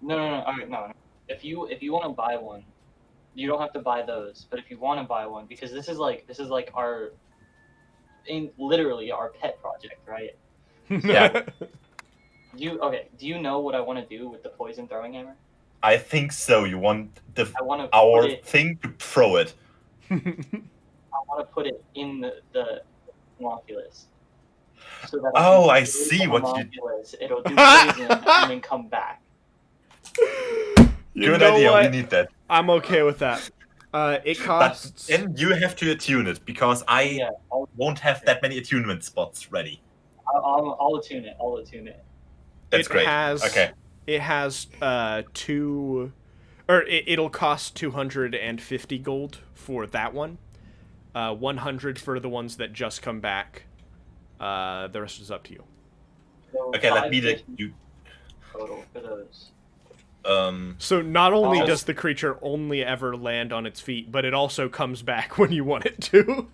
No. Alright, no. If you want to buy one, you don't have to buy those. But if you want to buy one, because this is like literally our pet project, right? Yeah. Do you know what I want to do with the poison throwing hammer? I think so. You want I want to our put it. thing to throw it. I want to put it in the homunculus. So that Oh, I can throw see the what you. homunculus, it'll do poison and then come back. You Good know idea. what? We need that. I'm okay with that. It But costs. then you have to attune it because I Yeah, won't have that many attunement spots ready. I'll attune it. I'll attune it. That's it great. Has, Okay. It has two, or it'll cost 250 gold for that one. 100 for the ones that just come back. The rest is up to you. So Okay, let me 550 you. total for those. So not only Oh. does the creature only ever land on its feet, but it also comes back when you want it to.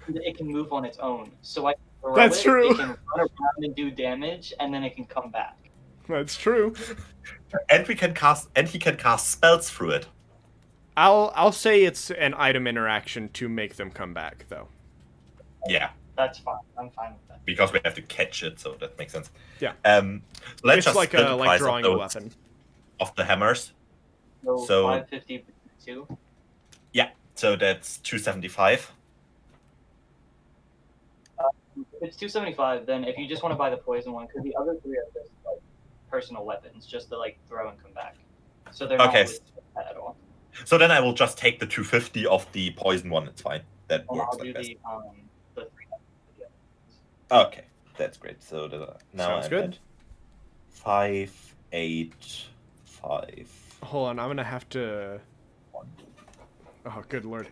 It can move on its own. So I can throw That's it, true. It can run around and do damage, and then it can come back. That's true. And he can cast spells through it. I'll say it's an item interaction to make them come back, though. Yeah, That's fine. I'm fine with that. because we have to catch it, so that makes sense. Yeah. Let's It's just like split the like price drawing of a those, weapon. of the hammers. So 550 2. Yeah, so that's 275. If it's 275, then if you just want to buy the poison one, because the other three are just like personal weapons, just to like throw and come back. So they're not Okay. with that at all. So then I will just take the 250 of the poison one. It's fine. That And works I'll do like best. the 300. Okay, that's great. So now Sounds I'm good. at 5, 8, 5. Hold on, I'm gonna have to. 1. Oh, good lord!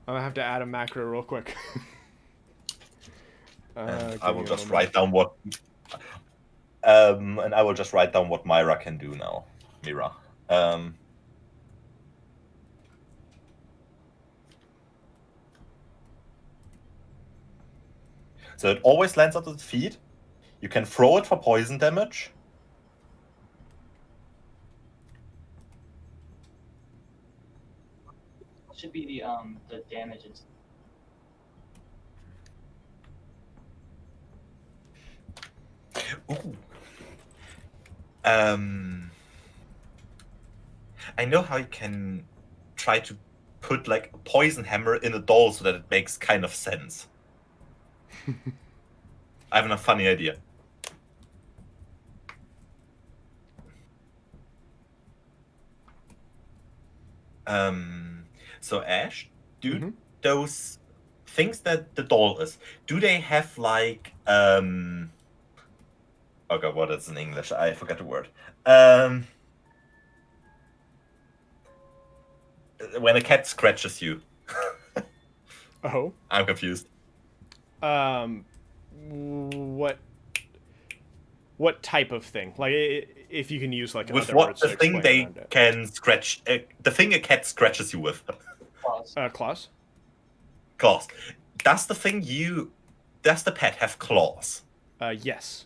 I'm gonna have to add a macro real quick. And I give will me a just moment. write down what. And I will just write down what Myra can do now. Mira. So it always lands at its feet. You can throw it for poison damage. What should be the damage and Ooh. I know how you can try to put like a poison hammer in a doll so that it makes kind of sense. I have a funny idea. So Ash, do those things that the doll is, do they have like oh god, what is in English? I forgot the word. When a cat scratches you. Oh. I'm confused. What type of thing? Like, if you can use like With other what words the to thing explain they around it. can scratch, the thing a cat scratches you with. claws. Claws. Claws. Does the pet have claws? Yes.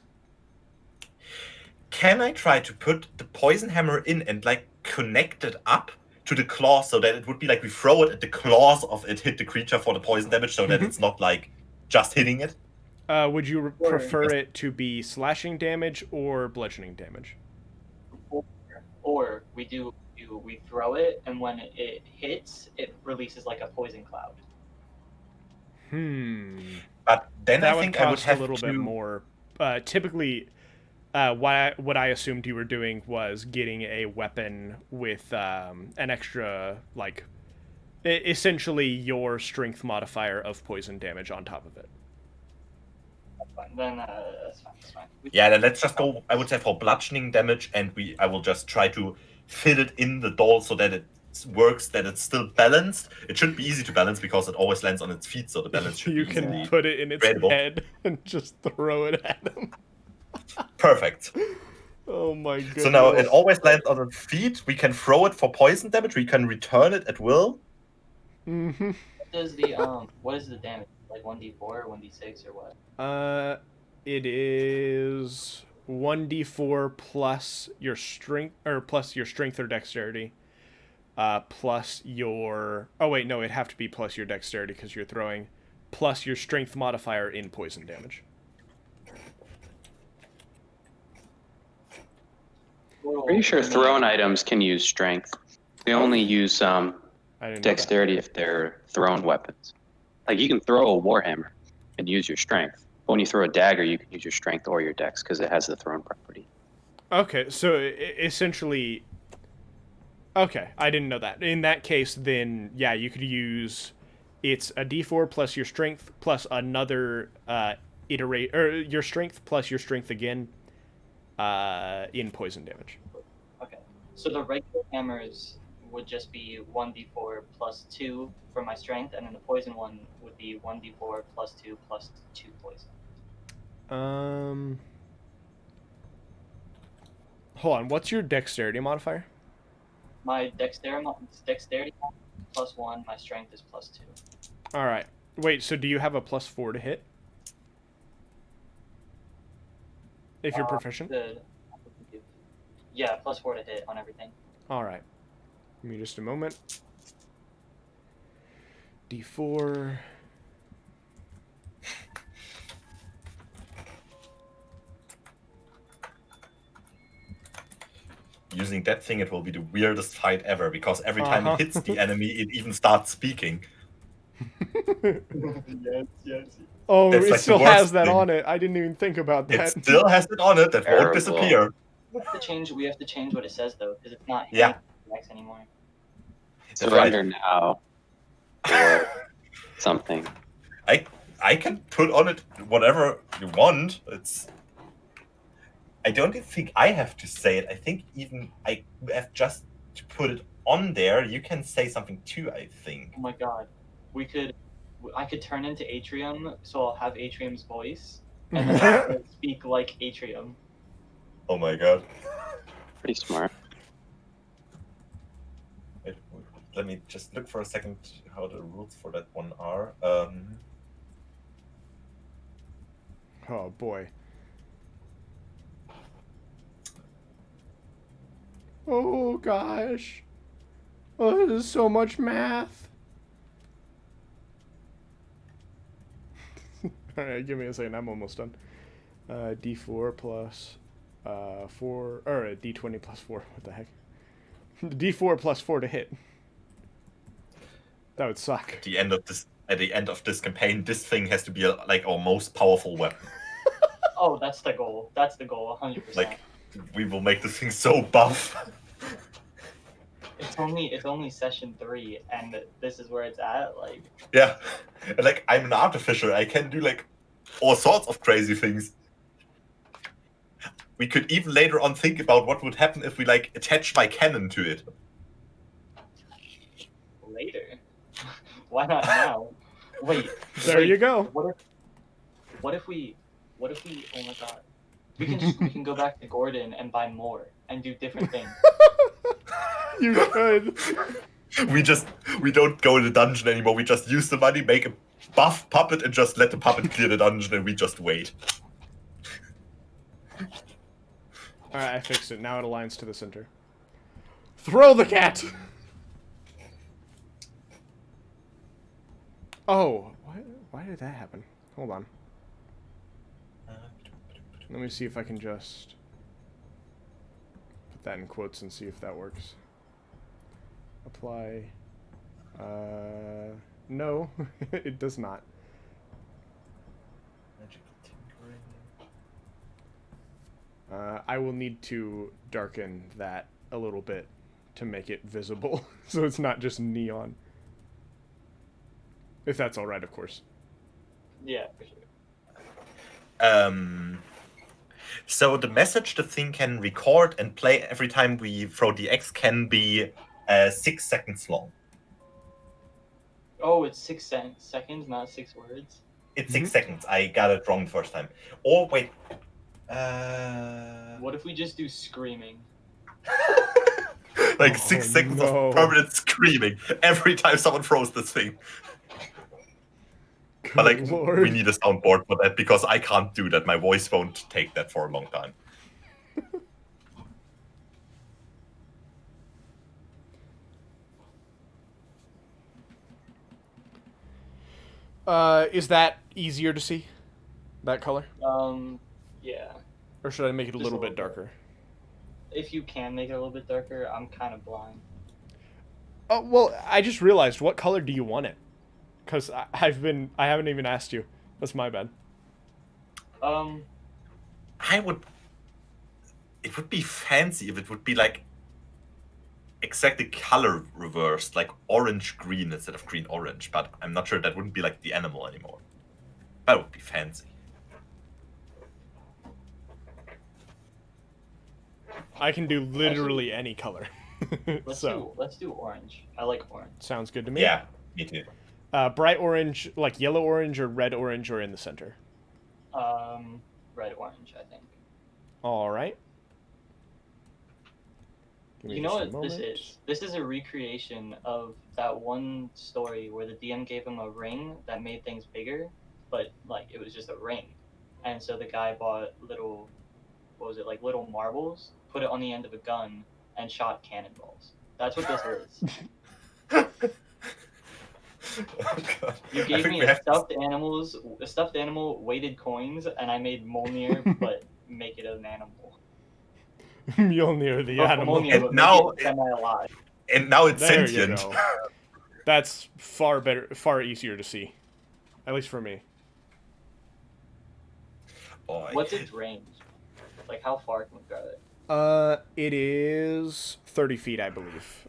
Can I try to put the poison hammer in and like connect it up to the claws so that it would be like we throw it and the claws of it hit the creature for the poison damage so that it's not like just hitting it? Would you prefer it to be slashing damage or bludgeoning damage? Or we throw it, and when it hits, it releases like a poison cloud. But then that I think would I would cost have a little to... bit more. Typically, what I assumed you were doing was getting a weapon with an extra, like, essentially your strength modifier of poison damage on top of it. That's fine. Then that's fine. That's fine. Yeah, then let's just go, I would say, for bludgeoning damage, and I will just try to fit it in the doll so that it works, that it's still balanced. It should be easy to balance because it always lands on its feet, so the balance should You be can easily put it in its creatable. head and just throw it at him. Perfect. Oh my goodness. So now it always lands on its feet. We can throw it for poison damage. We can return it at will. Mm-hmm. What is the damage? Like 1d4 or 1d6 or what? It is 1d4 plus your strength, or plus your strength or dexterity, plus your... Oh wait, no, it'd have to be plus your dexterity because you're throwing, plus your strength modifier in poison damage. Pretty sure thrown items can use strength. They only use I didn't know that. dexterity if they're thrown weapons. Like you can throw a warhammer and use your strength. But when you throw a dagger, you can use your strength or your dex because it has the thrown property. Okay, so essentially... Okay, I didn't know that. In that case, then, yeah, you could use... It's a d4 plus your strength plus another iterate... Or your strength plus your strength again in poison damage. Okay. So the regular hammers would just be 1d4 plus 2 for my strength, and then the poison one would be 1d4 plus 2 plus 2 poison. Hold on, what's your dexterity modifier? My dexterity plus 1, my strength is plus 2. Alright. Wait, so do you have a plus 4 to hit? If you're proficient? Yeah, plus 4 to hit on everything. Alright. Give me just a moment. D4. Using that thing, it will be the weirdest fight ever because every time Uh-huh. it hits the enemy, it even starts speaking. Yes. Oh, That's it like the still worst has that thing. on it. I didn't even think about It that. still has it on it. That Terrible. won't disappear. We have to change what it says though, because it's not Yeah. X anymore. That's Surrender right. now. Or something. I can put on it whatever you want. I don't even think I have to say it. I think even I have just to put it on there. You can say something too, I think. Oh my god. I could turn into Atrium, so I'll have Atrium's voice, and then I'll speak like Atrium. Oh my god. Pretty smart. Wait, let me just look for a second how the rules for that one are. Oh, boy. Oh, gosh. Oh, this is so much math. Alright, give me a second. I'm almost done. D4 plus 4... Or D20 plus 4. What the heck? D4 plus 4 to hit. That would suck. At the end of this campaign, this thing has to be like our most powerful weapon. Oh, that's the goal. That's the goal, 100%. Like, we will make this thing so buff. It's only session 3, and this is where it's at. Like, Yeah, and like I'm an artificer. I can do like all sorts of crazy things. We could even later on think about what would happen if we like attach my cannon to it. later. Why not now? Wait. There wait, you go. What if we? Oh my god. We can go back to Gordon and buy more and do different things. You could. We don't go in the dungeon anymore. We just use the money, make a buff puppet, and just let the puppet clear the dungeon, and we just wait. Alright, I fixed it. Now it aligns to the center. Throw the cat! Oh, why did that happen? Hold on. Let me see if I can just put that in quotes and see if that works. Apply. No, it does not. I will need to darken that a little bit to make it visible, so it's not just neon. If that's alright, of course. Yeah, for sure. So the message the thing can record and play every time we throw the X can be 6 seconds long. Oh, it's 6 seconds, not 6 words. It's 6 seconds. I got it wrong the first time. Oh wait. What if we just do screaming? Like Oh, 6 seconds no. of permanent screaming every time someone throws this thing. Good But like, Lord. we need a soundboard for that because I can't do that. My voice won't take that for a long time. Is that easier to see? That color? Yeah. Or should I make it a Just little a bit little bit. darker? if you can make it a little bit darker, I'm kind of blind. Oh well, I just realized. What color do you want it? Because I haven't even asked you. That's my bad. I would. It would be fancy if it would be like exactly color reversed, like orange green instead of green orange. But I'm not sure that wouldn't be like the animal anymore. That would be fancy. I can do literally any color. Let's So do orange. I like orange. sounds good to me. Yeah, me too. Bright orange, like yellow orange or red orange, or in the center. Red orange, I think. All right. Give me You know just a what this moment. is? This is a recreation of that one story where the DM gave him a ring that made things bigger, but like it was just a ring, and so the guy bought little, what was it, like little marbles, put it on the end of a gun, and shot cannonballs. That's what this is. Oh, God. You I gave think me we a have to- stuffed animal, weighted coins, and I made Mjolnir, but make it an animal. Mjolnir the Oh, animal. Mjolnir, And but now- make it semi-alive. And now it's There you sentient. go. That's far better, far easier to see. At least for me. Boy. What's its range? Like, how far can we throw it? It is 30 feet, I believe.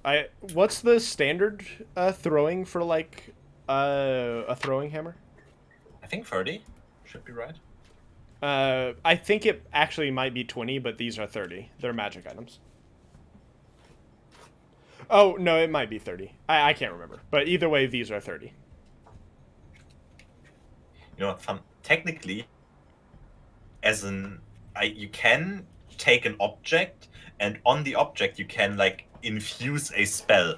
What's the standard throwing for like a throwing hammer? I think 30 should be right. I think it actually might be 20, but these are 30. They're magic items. Oh, no, it might be 30. I can't remember. But either way, these are 30. You know what? Fun. Technically, you can take an object, and on the object you can like infuse a spell.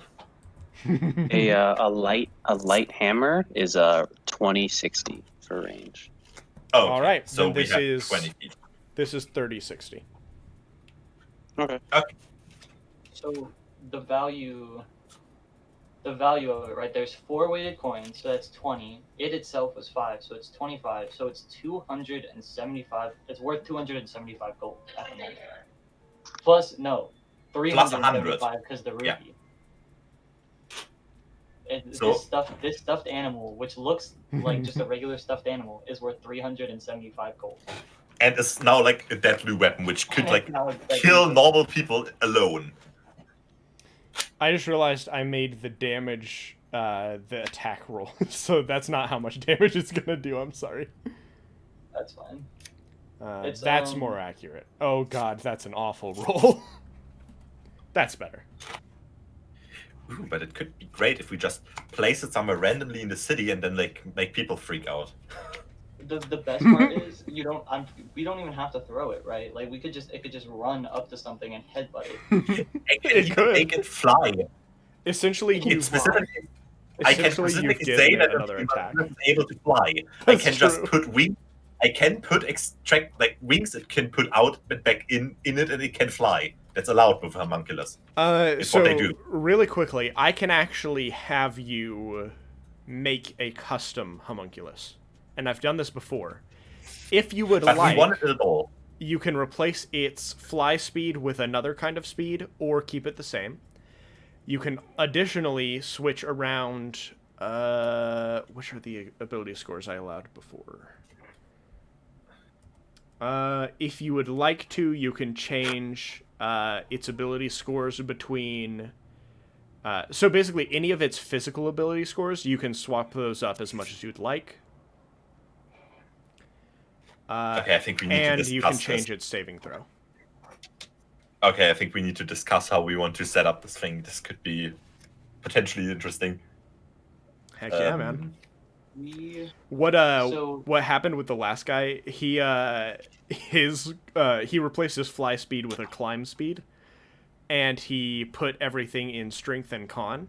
A light hammer is a 20-60 for range. Oh, okay. All right, So then we this have is 20 feet. This is 30-60. Okay. So the value of it, right? There's 4 weighted coins, so that's 20. It itself was 5, so it's 25. So it's 275. It's worth 275 gold at the moment. Plus, no, 375 because the rupee. Yeah. So- This stuffed animal, which looks like just a regular stuffed animal, is worth 375 gold. And it's now like a deadly weapon, which could like Now it's like- kill normal people alone. I just realized I made the damage the attack roll, so that's not how much damage it's gonna do. I'm sorry. That's fine. It's, That's more accurate. Oh god, that's an awful roll. That's better. Ooh, but it could be great if we just place it somewhere randomly in the city and then like make people freak out. The best part is we don't even have to throw it, right? Like it could just run up to something and headbutt it. I can It even could. make it fly. Essentially, It's you've specifically, I can essentially you've specifically given say it that another attack. it's able to fly. That's I can just true. put wings. I can put extract like wings it can put out but back in it, and it can fly. That's allowed with Homunculus. It's So what they do. really quickly, I can actually have you make a custom homunculus, and I've done this before. If you would But like, we wanted it all. you can replace its fly speed with another kind of speed, or keep it the same. You can additionally switch around. Which are the ability scores I allowed before? If you would like to, you can change its ability scores between. So basically, any of its physical ability scores, you can swap those up as much as you'd like. Okay, I think we need to And discuss you can this. change its saving throw. Okay, I think we need to discuss how we want to set up this thing. This could be potentially interesting. Heck yeah, man. We What So- what happened with the last guy? He he replaced his fly speed with a climb speed, and he put everything in strength and con,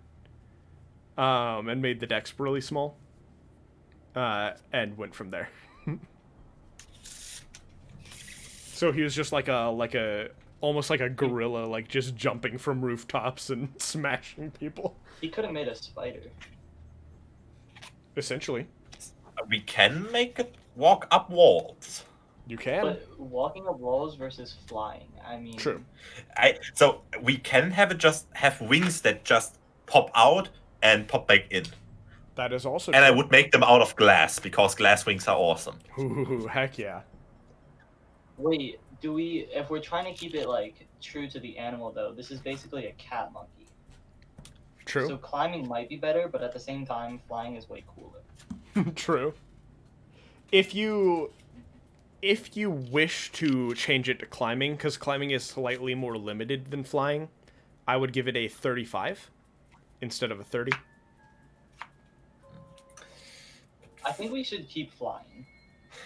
and made the dex really small, and went from there. So he was just like a almost like a gorilla, like just jumping from rooftops and smashing people. he could have made a spider. Essentially. We can make it walk up walls. You can. But walking up walls versus flying. I mean, True. So we can have it just have wings that just pop out and pop back in. That is also And true. I would make them out of glass because glass wings are awesome. Ooh, heck yeah. Wait, do we? If we're trying to keep it like true to the animal, though, this is basically a cat monkey. True. So climbing might be better, but at the same time, flying is way cooler. True. If you wish to change it to climbing, because climbing is slightly more limited than flying, I would give it a 35 instead of a 30. I think we should keep flying.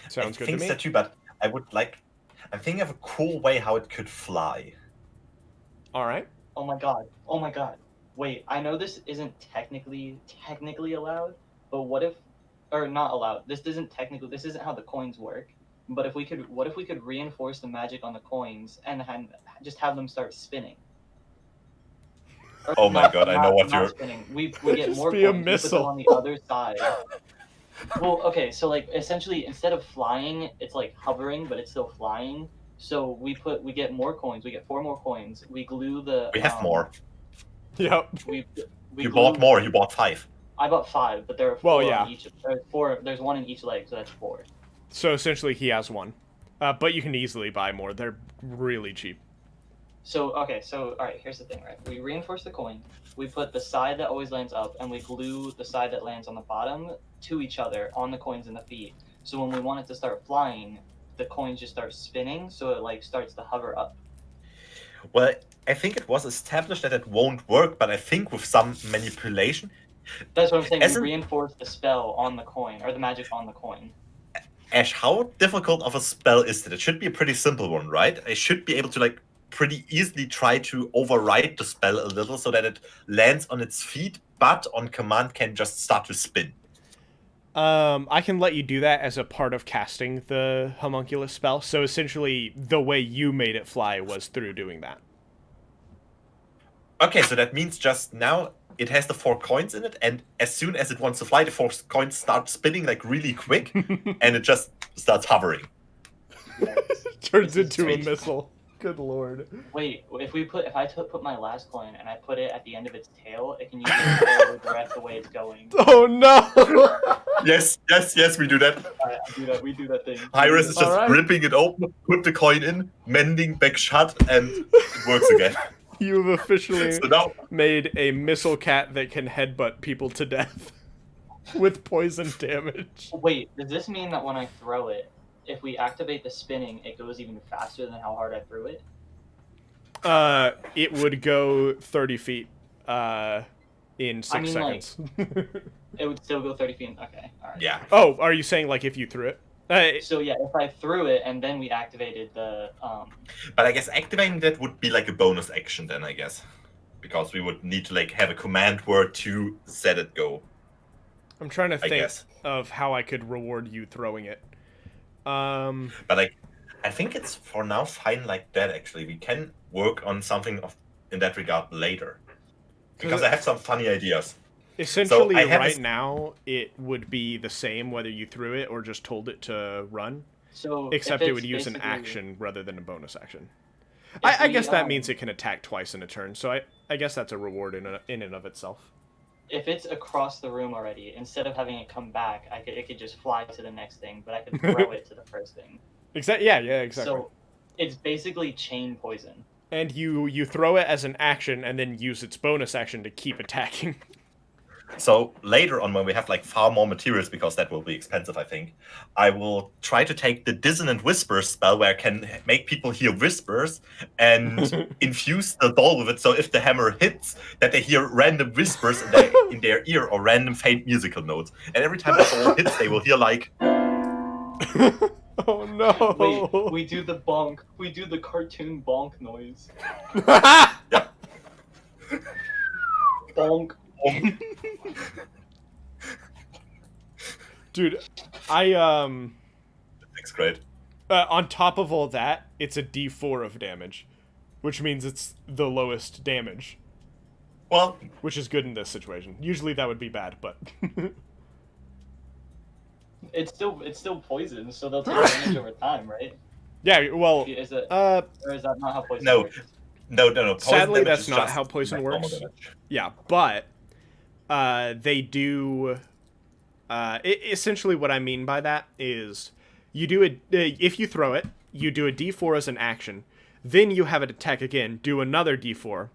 Sounds good to I think me. so too, but I'm thinking of a cool way how it could fly. All right. Oh my god. Oh my god. Wait, I know this isn't technically allowed, but what if, or not allowed? This isn't how the coins work. But what if we could reinforce the magic on the coins and just have them start spinning? Or Oh my god, I know what not you're. spinning. We get Just more be a coins. We put them missile. on the other side. Well, okay, so like essentially instead of flying, it's like hovering, but it's still flying. So we get more coins. We get 4 more coins. We glue the. We have more. Yep. We You glue- bought more. You bought 5. I bought 5, but there are 4 Well, yeah. on each. There's 4. There's 1 in each leg, so that's 4. So essentially, he has one. But you can easily buy more. They're really cheap. So okay, so all right. Here's the thing, right? We reinforce the coin. We put the side that always lands up, and we glue the side that lands on the bottom to each other on the coins and the feet. So when we want it to start flying, the coins just start spinning, so it like starts to hover up. Well, I think it was established that it won't work, but I think with some manipulation. That's what I'm saying. Isn't- We reinforce the spell on the coin, or the magic on the coin. Ash, how difficult of a spell is it? It should be a pretty simple one, right? I should be able to like pretty easily try to override the spell a little so that it lands on its feet, but on command can just start to spin. I can let you do that as a part of casting the homunculus spell. So essentially, the way you made it fly was through doing that. Okay, so that means just now it has the 4 coins in it, and as soon as it wants to fly, the 4 coins start spinning like really quick, and it just starts hovering. Turns This is into a sweet. missile. Good lord. Wait, if I put my last coin and I put it at the end of its tail, it can use its tail to direct the way it's going. Oh no! Yes, we do that. I do that. We do that thing. Iris is just Alright. ripping it open, put the coin in, mending back shut, and it works again. You've officially So now, made a missile cat that can headbutt people to death with poison damage. Wait, does this mean that when I throw it, if we activate the spinning, it goes even faster than how hard I threw it? It would go 30 feet in 6 I mean, like- seconds. It would still go 30 feet. Okay, alright. yeah. Oh, are you saying like if you threw it? So yeah, if I threw it and then we activated the But I guess activating that would be like a bonus action then, I guess. Because we would need to like have a command word to set it go, I'm trying to I think guess. of how I could reward you throwing it. But like, I think it's for now fine like that actually. We can work on something in that regard later. Because I have some funny ideas. Essentially, I have right this- now, it would be the same whether you threw it or just told it to run, so except if it it's would use an basically- action rather than a bonus action. if I we, guess that means it can attack twice in a turn, so I guess that's a reward in and of itself. if it's across the room already, instead of having it come back, it could just fly to the next thing, but I could throw it to the first thing. Yeah, exactly. So it's basically chain poison. And you throw it as an action and then use its bonus action to keep attacking. So later on, when we have like far more materials, because that will be expensive, I think, I will try to take the Dissonant Whispers spell where I can make people hear whispers and infuse the doll with it. So if the hammer hits, that they hear random whispers in their ear or random faint musical notes. And every time the doll hits, they will hear like, Oh no! Wait, we do the bonk. We do the cartoon bonk noise. Bonk. Dude, it's great. on top of all that, it's a D4 of damage, which means it's the lowest damage, Well, which is good in this situation. Usually that would be bad, but It's still poison, so they'll take damage over time, right? Yeah, well, Is it, uh, or is that not how poison No. works? No. Poison Sadly, damage that's is not just how poison normal works. damage. yeah, but they do. Essentially, what I mean by that is you do if you throw it, you do a D4 as an action, then you have it attack again, do another D4,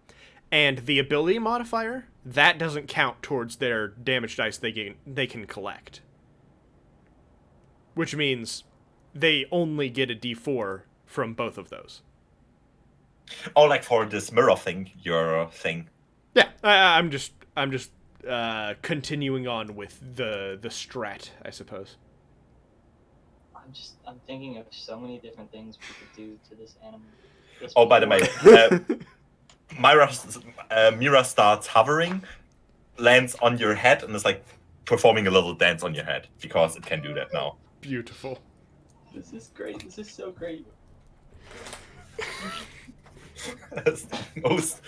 and the ability modifier that doesn't count towards their damage dice they can collect, which means they only get a D4 from both of those. Oh, like for this mirror thing, your thing. Yeah, I'm just continuing on with the strat, I suppose. I'm thinking of so many different things we could do to this animal. Oh, by the way, Mira starts hovering, lands on your head, and is like performing a little dance on your head because it can do that now. Beautiful. This is great. This is so great. That's the most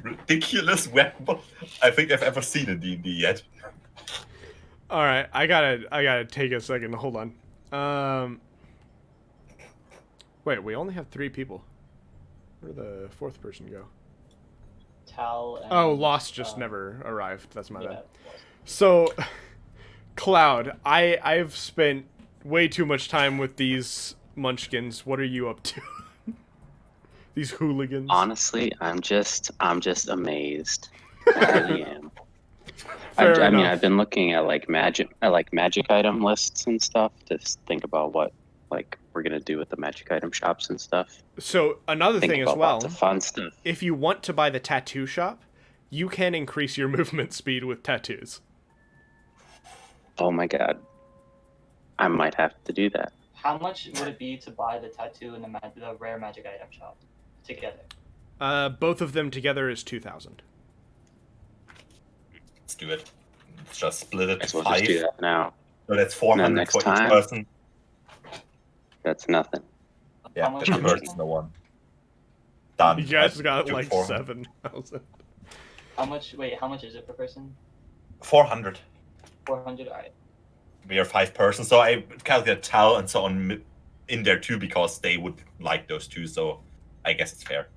ridiculous weapon I think I've ever seen in D&D yet. All right, I gotta take a second. Hold on. Wait, we only have 3 people. Where'd the 4th person go? Tal. And, Oh, Lost just never arrived. That's my yeah, bad. So, Cloud, I've spent way too much time with these munchkins. What are you up to? These hooligans. Honestly, I'm just amazed. I really am. Fair I mean, enough. I've been looking at like magic item lists and stuff to think about what like we're gonna do with the magic item shops and stuff. So another Think thing as about well, lots of fun stuff. if you want to buy the tattoo shop, you can increase your movement speed with tattoos. Oh my god, I might have to do that. How much would it be to buy the tattoo and the rare magic item shop together? Both of them together is 2,000. Let's do it. Let's just split it I to guess we'll just 5. do that now. So that's 400 next for each time? person. That's nothing. Yeah, How much that's per the person? personal one. Done. You guys I got took like 400. 7,000. How much? Wait, how much is it per person? 400. 400. All right. We are 5 persons, so I calculate Tal and so on in there too because they would like those two. So I guess it's fair.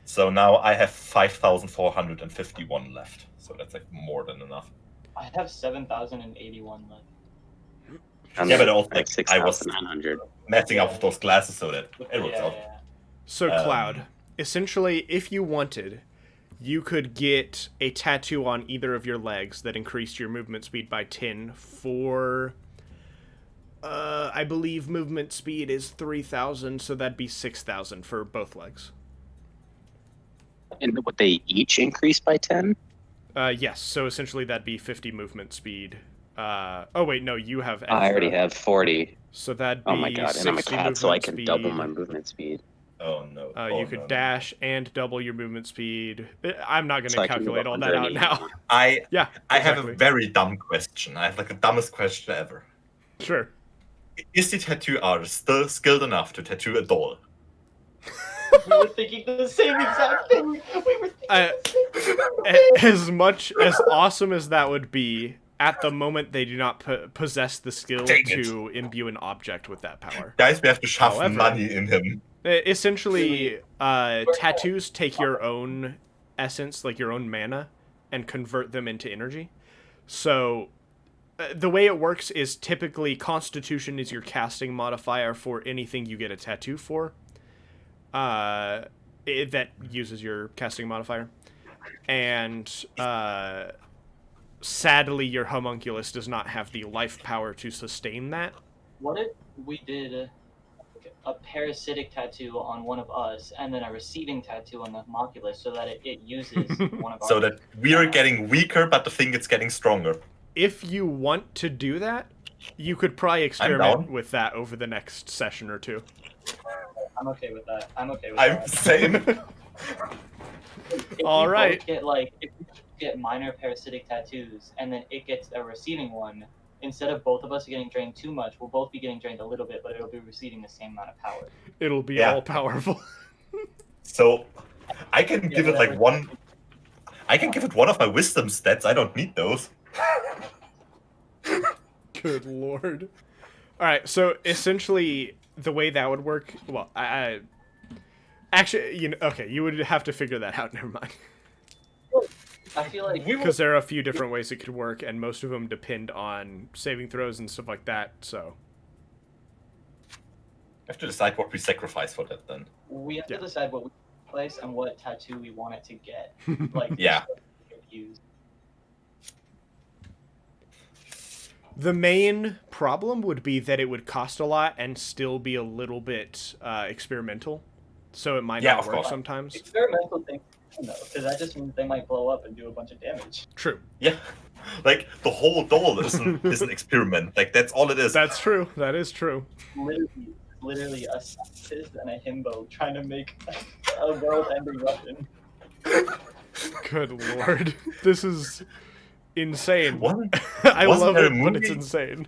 So now I have 5,451 left. So that's like more than enough. I have 7,081 left. And Yeah, but then also, I like, have I was 6,900. messing up with those glasses so that it works Yeah, out. yeah. So, Um, Cloud, essentially, if you wanted, you could get a tattoo on either of your legs that increased your movement speed by 10 for... I believe movement speed is 3,000, so that'd be 6,000 for both legs. And would they each increase by 10? Yes, so essentially that'd be 50 movement speed. Oh wait, no, you have extra. I already have 40. So that'd be Oh my god, and I'm a 60 cat, so I movement can speed. double my movement speed. Oh no. You could dash and double your movement speed. I'm not going to So I can calculate go all that out now. I Yeah, have a exactly. very dumb question. I have like the dumbest question ever. Sure. Is the tattoo artist still skilled enough to tattoo a doll? We were thinking the same exact thing. We were thinking the same thing. As much as awesome as that would be, at the moment they do not possess the skill Dang it. to imbue an object with that power. Guys, we have to shove However- money in him. Essentially, tattoos take your own essence, like your own mana, and convert them into energy. So, the way it works is typically Constitution is your casting modifier for anything you get a tattoo for. That uses your casting modifier. And, sadly, your homunculus does not have the life power to sustain that. What if we did a parasitic tattoo on one of us and then a receiving tattoo on the homunculus so that it uses one of our... So that we're getting weaker, but the thing is getting stronger. If you want to do that, you could probably experiment with that over the next session or two. I'm okay with that. I'm okay with I'm that. saying. If All we right. both if we get minor parasitic tattoos and then it gets a receiving one, instead of both of us getting drained too much, we'll both be getting drained a little bit, but it'll be receiving the same amount of power. It'll be Yeah. all powerful. So I can give it like whatever. one. I can give it one of my wisdom stats. I don't need those. Good lord. All right, so essentially the way that would work, well, I actually, okay, you would have to figure that out. Never mind. I feel like Because there are a few different ways it could work, and most of them depend on saving throws and stuff like that. So We have to decide what we sacrifice for that then. we have Yeah. to decide what we place and what tattoo we want it to get. Like, Yeah. use. the main problem would be that it would cost a lot and still be a little bit experimental. So it might Yeah, not of work course. sometimes. Experimental thing, though, because that just means they might blow up and do a bunch of damage. True. Yeah. Like, the whole doll is an experiment. Like, that's all it is. That's true. That is true. Literally a scientist and a himbo trying to make a world-ending weapon. Good lord. This is insane. I Wasn't love there it, a but it's movie? insane.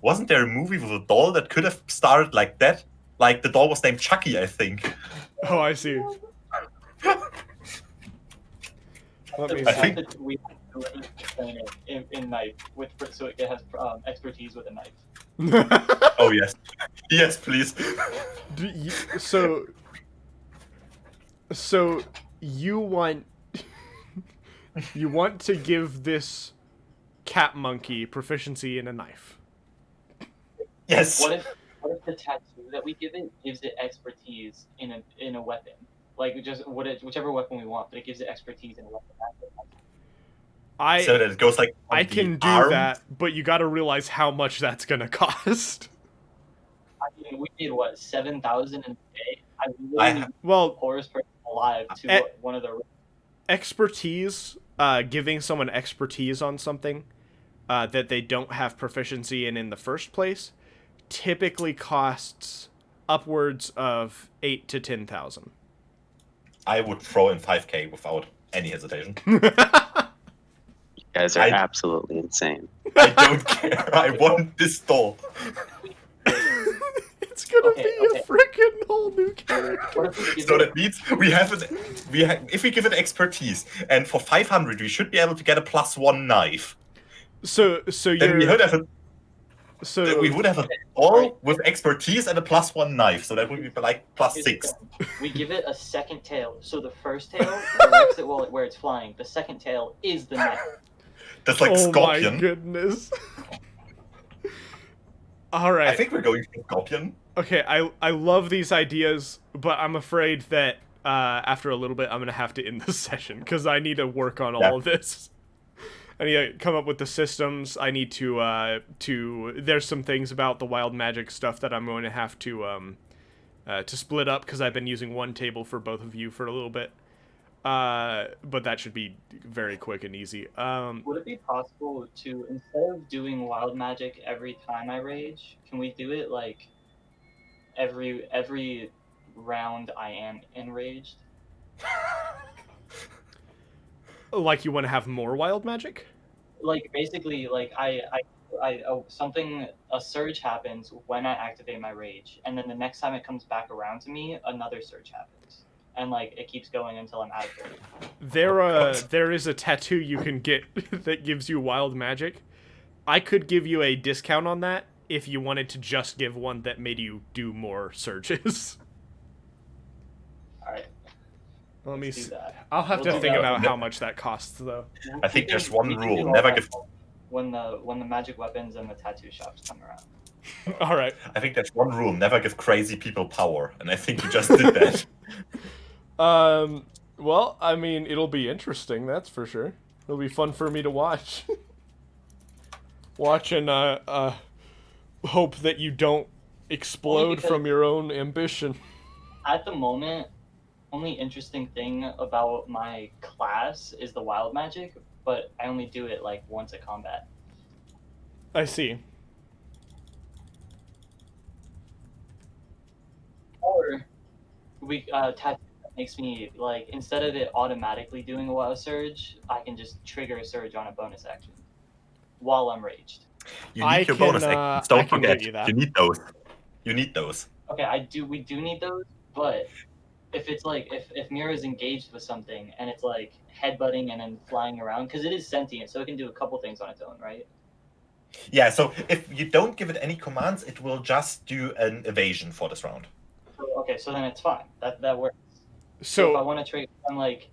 Wasn't there a movie with a doll that could have started like that? Like, the doll was named Chucky, I think. Oh, I see. Let me I see. think- We have to train it in knife so it has expertise with a knife. Oh, yes. Yes, please. So you want to give this cat monkey proficiency in a knife? Yes. What if the tattoo that we give it gives it expertise in a weapon? Like whichever weapon we want, but it gives it expertise in a weapon. So that it goes like on I the can do arm? that, but you got to realize how much that's gonna cost. I mean, we did what 7,000 in a day. I I literally ha- Well, poorest person alive to Eh. one of the. expertise, giving someone expertise on something that they don't have proficiency in the first place, typically costs upwards of 8,000 to 10,000. I would throw in 5k without any hesitation. You guys are I- absolutely insane. I don't care. I want this doll. It's gonna Okay, be okay. a freaking whole new character. What if we give So it? that means if we give it expertise, and for 500 we should be able to get a +1 knife. So Then we would have a so we would have a doll with expertise and a +1 knife. So that would be like +6. We give it a second tail. So the first tail directs it where it's flying. The second tail is the knife. That's like oh my Scorpion. goodness. All right. I think we're going for Scorpion. Okay, I love these ideas, but I'm afraid that after a little bit I'm gonna have to end this session because I need to work on all of this. I need to come up with the systems. I need to there's some things about the wild magic stuff that I'm going to have to split up because I've been using one table for both of you for a little bit. But that should be very quick and easy. Would it be possible to, instead of doing wild magic every time I rage, can we do it like every round I am enraged? Like you want to have more wild magic? Like basically, like a surge happens when I activate my rage, and then the next time it comes back around to me, another surge happens, and like it keeps going until I'm out of it. There is a tattoo you can get that gives you wild magic. I could give you a discount on that if you wanted to just give one that made you do more surges. All right. Let me Let's do see. that. I'll have We'll to do think that. about how much that costs, though. I think there's one We can rule: do all never that give. when the magic weapons and the tattoo shops come around. All right. I think there's one rule: never give crazy people power. And I think you just did that. Well, I mean, it'll be interesting, that's for sure. It'll be fun for me to watch. Watch and hope that you don't explode because- from your own ambition. At the moment, only interesting thing about my class is the wild magic, but I only do it like once a combat. I see. Or we tattoo makes me like, instead of it automatically doing a wild surge, I can just trigger a surge on a bonus action while I'm raged. You I need your can, bonus actions. I Don't can get forget. you that. You need those. You need those. Okay, we do need those, but if it's like if Mira's engaged with something and it's like headbutting and then flying around, because it is sentient, so it can do a couple things on its own, right? Yeah, so if you don't give it any commands, it will just do an evasion for this round. Okay, so then it's fine. That works. So if I So want to trade, I'm like,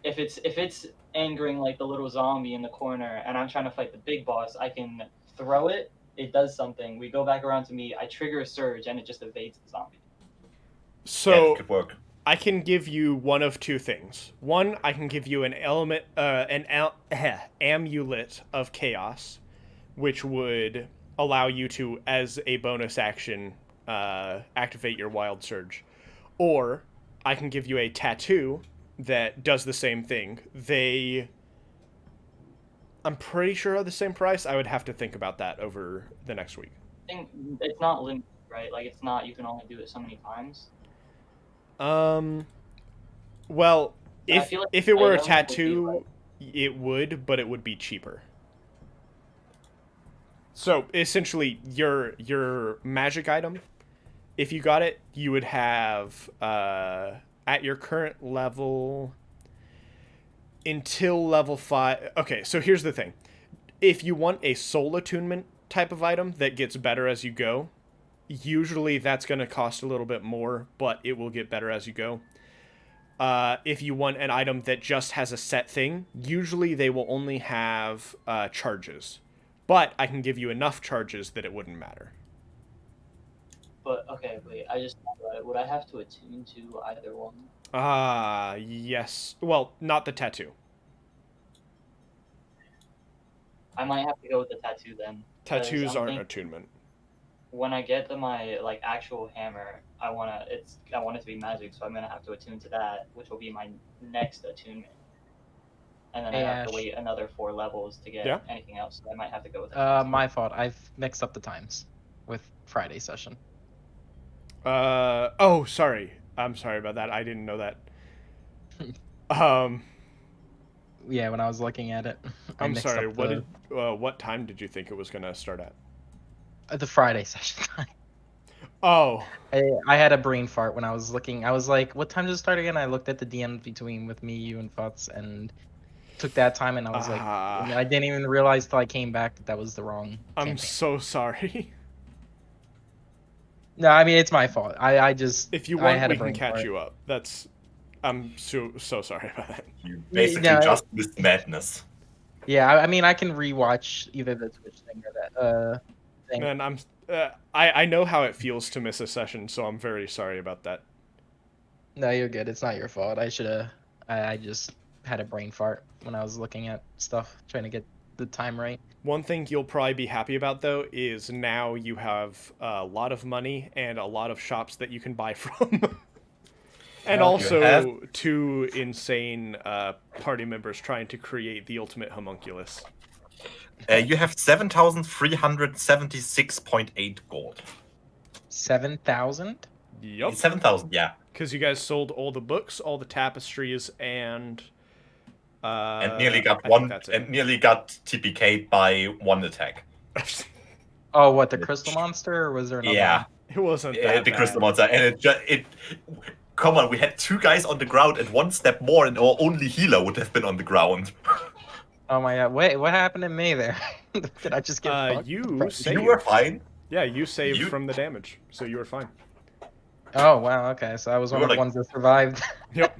if it's angering like the little zombie in the corner, and I'm trying to fight the big boss, I can throw it. It does something. We go back around to me. I trigger a surge, and it just evades the zombie. Yeah, that so could work. I can give you one of two things. One, I can give you an amulet of chaos, which would allow you to, as a bonus action, activate your wild surge. Or I can give you a tattoo that does the same thing. I'm pretty sure are the same price. I would have to think about that over the next week. I think it's not limited, right? Like it's not. You can only do it so many times. Well, I feel like if it were a item would be, tattoo, it would, but it would be cheaper. So essentially, your magic item, if you got it, you would have at your current level until level 5. Okay, so here's the thing: if you want a soul attunement type of item that gets better as you go, usually that's going to cost a little bit more, but it will get better as you go. If you want an item that just has a set thing, usually they will only have charges. But I can give you enough charges that it wouldn't matter. But okay, wait. I just would I have to attune to either one? Yes. Well, not the tattoo. I might have to go with the tattoo then. 'cause Tattoos I'm aren't thinking attunement. when I get to my like actual hammer, I want it to be magic, so I'm gonna have to attune to that, which will be my next attunement. And then Hey, I have to Ash. wait another 4 levels to get Yeah. anything else. So I might have to go with the tattoo. My fault. I've mixed up the times with Friday session. Oh, sorry. I'm sorry about that. I didn't know that. Um, Yeah, when I was looking at it, I I'm mixed sorry. up the, What time did you think it was gonna start at? the Friday session time. Oh, I had a brain fart when I was looking. I was like, "What time does it start again?" I looked at the DM between with me, you, and Futz, and took that time, and I was like, I didn't even realize till I came back that was the wrong I'm campaign. so sorry. No, I mean it's my fault. I just If you I want, had we a can brain catch fart. you up. I'm so sorry about that. You basically Yeah, just missed madness. Yeah, I mean I can rewatch either the Twitch thing or that thing. Man, I know how it feels to miss a session, so I'm very sorry about that. No, you're good. It's not your fault. I should have. I just had a brain fart when I was looking at stuff, trying to get the time right. One thing you'll probably be happy about, though, is now you have a lot of money and a lot of shops that you can buy from. And Okay. also have- 2 insane party members trying to create the ultimate homunculus. You have 7,376.8 gold. 7,000. Yup. 7,000, yeah. Because you guys sold all the books, all the tapestries, and And nearly got I think that's it. and nearly got TPK'd by 1 attack. Oh, what, the crystal monster, or was there another Yeah. one? It wasn't that The bad. crystal monster, and it. Come on, we had 2 guys on the ground, and 1 step more, and our only healer would have been on the ground. Oh my god! Wait, what happened to me there? Did I just get fucked? You saved. You were fine. Yeah, you saved You- from the damage, so you were fine. Oh wow, okay, so I was You one were of the like- ones that survived. Yep.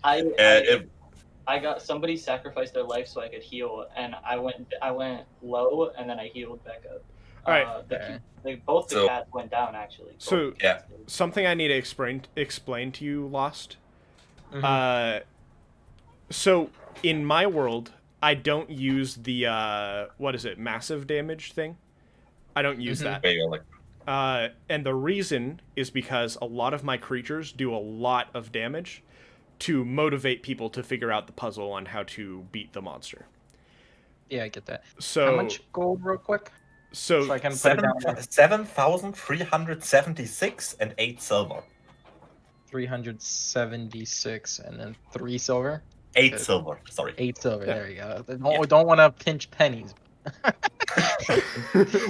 I got somebody sacrificed their life so I could heal, and I went low, and then I healed back up. All right. Okay. Both the So- cats went down actually. Both So- the cats did. Something I need to explain to you, Lost. Mhm. So in my world, I don't use the massive damage thing. I don't use Mhm. that. Where you're like, And the reason is because a lot of my creatures do a lot of damage to motivate people to figure out the puzzle on how to beat the monster. Yeah, I get that. So How much gold, real quick? So So I can put it down. 7,376 and 8 silver. 376 and then 3 silver. 8 Good. silver, sorry. 8 silver. Yeah. There you go. Don't want to pinch pennies.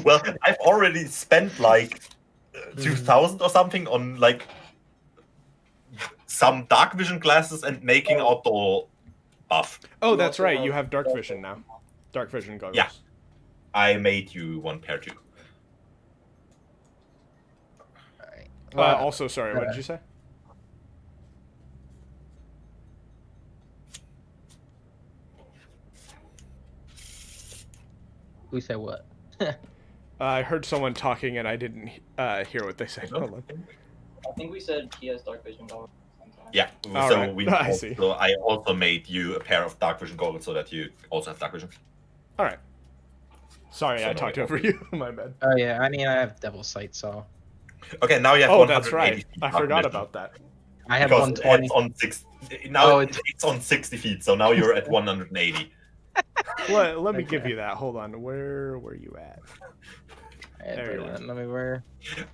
Well, I've already spent like 2,000 or something on like some dark vision glasses and making outdoor buff. Oh, You that's also right. have You have dark dark vision now. Dark vision goggles. Yeah. I made you one pair too. Alright. Well, Also, sorry, what did you say? who said what? I heard someone talking and I didn't hear what they said. Hold on. I think we said he has dark vision goggles sometimes. Yeah. All so right. we I see. I also made you a pair of dark vision goggles so that you also have dark vision. All right. Sorry, So I no, talked it over won't you. My bad. Oh yeah, I mean I have devil sight, so Okay, now you have Oh, 180 that's right. feet I dark forgot vision. about that. I have Because 120. it's on 6. Now Oh, it's on 60 feet, so now you're at 180. Let me give Okay. you that. Hold on. Where were you at? There you are. Let me wear.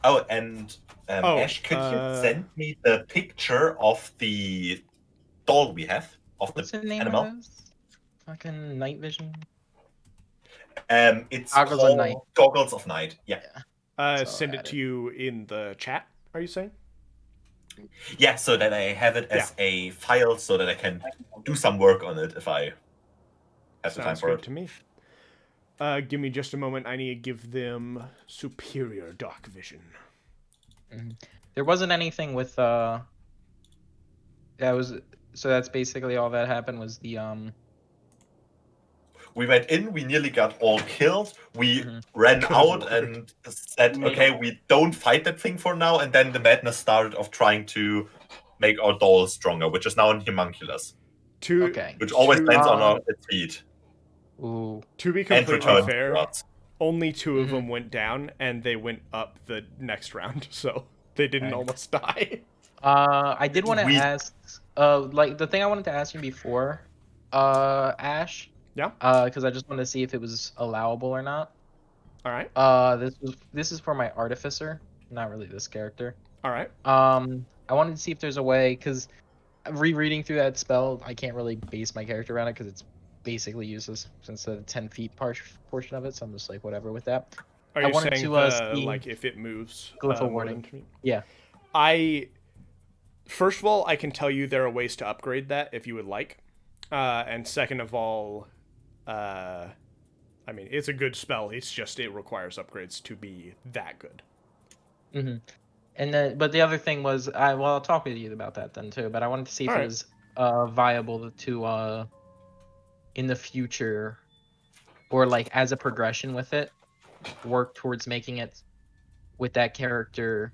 Oh, and Oh, Ash, could you send me the picture of the doll we have of What's the the name animal? of those? Fucking night vision. It's Goggles of called Night. Goggles of Night. Yeah. So Send it add to you in the chat. Are you saying? Yeah, so that I have it as a file so that I can do some work on it if I have the time Sounds for good it. to me. Give me just a moment. I need to give them superior dark vision. There wasn't anything with that was so that's basically all that happened was the We went in, we nearly got all killed. We Mhm. ran Good out lord. and said, Made okay, a- we don't fight that thing for now. And then the madness started of trying to make our doll stronger, which is now in Homunculus, Okay. which always to- lands on its feet Ooh. To be and completely returns fair, to us. only 2 of Mhm. them went down, and they went up the next round, so they didn't Okay. almost die. I did want to We- ask like the thing I wanted to ask you before Ash, Yeah. because I just wanted to see if it was allowable or not. All right. This is for my artificer, not really this character. All right. I wanted to see if there's a way, because rereading through that spell, I can't really base my character around it because it's basically useless since the 10 feet portion of it. So I'm just like whatever with that. Are I you wanted saying to the see like if it moves Glyph of more Warding. than 2 feet? Yeah. First of all, I can tell you there are ways to upgrade that if you would like. And second of all, I mean, it's a good spell. It's just it requires upgrades to be that good. Mm-hmm. And then, but the other thing was, I'll talk with you about that then too. But I wanted to see if All it right. was viable to in the future, or like as a progression with it, work towards making it with that character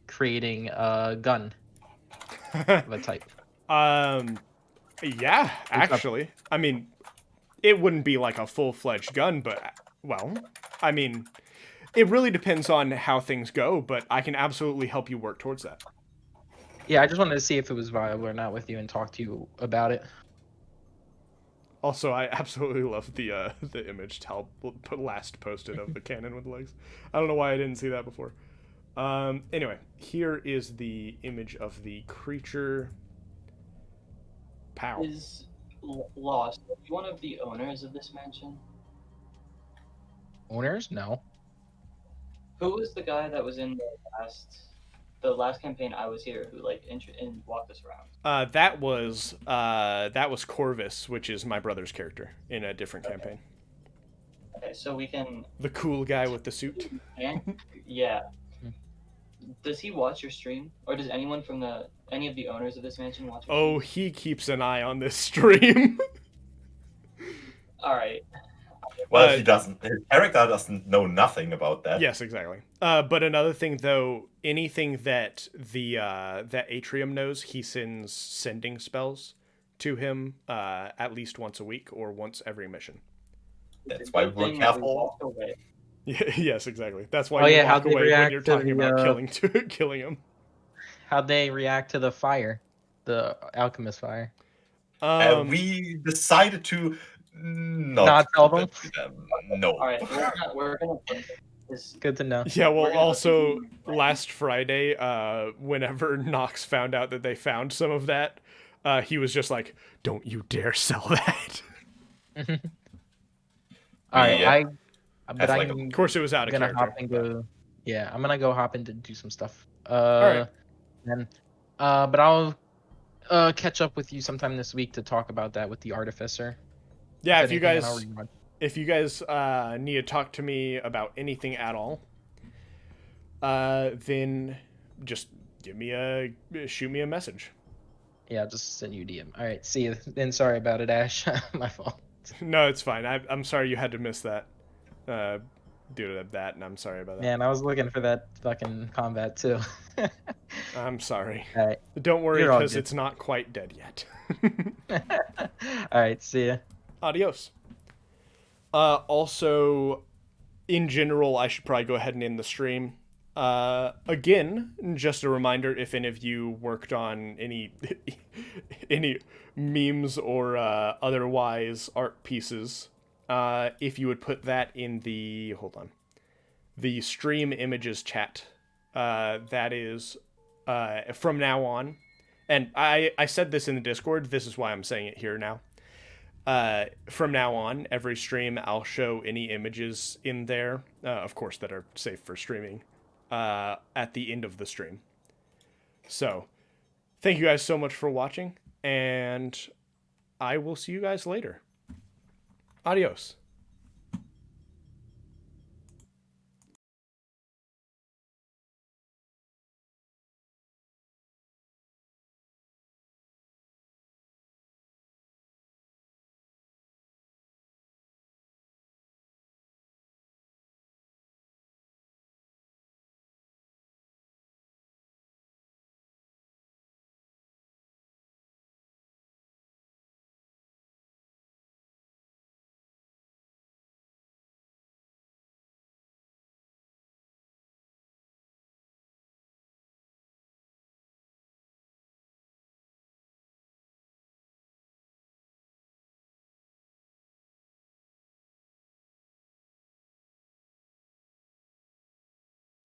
creating a gun of a type. Yeah, actually. I mean, it wouldn't be like a full-fledged gun, but well, I mean, it really depends on how things go, but I can absolutely help you work towards that. Yeah, I just wanted to see if it was viable or not with you and talk to you about it. Also, I absolutely love the image Tal last posted of the cannon with legs. I don't know why I didn't see that before. Anyway, here is the image of the creature. Pow. Is Lost one of the owners of this mansion? Owners? No. Who was the guy that was in the last campaign I was here who like and walked us around? That was Corvus, which is my brother's character in a different campaign. Okay, so we can. The cool guy with the suit. Yeah. Does he watch your stream, or does anyone from any of the owners of this mansion watch? Oh, he keeps an eye on this stream. All right. Well, he doesn't. His character doesn't know nothing about that. Yes, exactly. But another thing, though, anything that that Atrium knows, he sends sending spells to him at least once a week or once every mission. That's why we're careful. Yes, exactly. That's why Oh, you yeah, walk how'd they away when react you're to talking the, about killing him. How'd they react to the fire, the alchemist fire? We decided to Not tell them? No. All right, we're gonna. Good to know. Yeah, well, We're gonna- also, last Friday, whenever Nox found out that they found some of that, he was just like, don't you dare sell that. Alright, That's like Of course, it was out of gonna character. hop and go. Yeah, I'm gonna go hop in to do some stuff. Alright. Then, but I'll catch up with you sometime this week to talk about that with the artificer. Yeah, if you anything, and I'll guys... rewatch. if you guys need to talk to me about anything at all, then just shoot me a message. Yeah, I'll just send you a DM. All right, see you. Then sorry about it, Ash. My fault. No, it's fine. I'm sorry you had to miss that due to that, and I'm sorry about that. Man, I was looking for that fucking combat too. I'm sorry. All right. Don't worry, You're all because good. it's not quite dead yet. All right, see ya. Adios. Also, in general, I should probably go ahead and end the stream. Again, just a reminder, if any of you worked on any any memes or otherwise art pieces, if you would put that in the the stream images chat. That is from now on, and I said this in the Discord. This is why I'm saying it here now. From now on, every stream I'll show any images in there, of course, that are safe for streaming, at the end of the stream. So, thank you guys so much for watching, and I will see you guys later. Adios.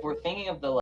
We're thinking of the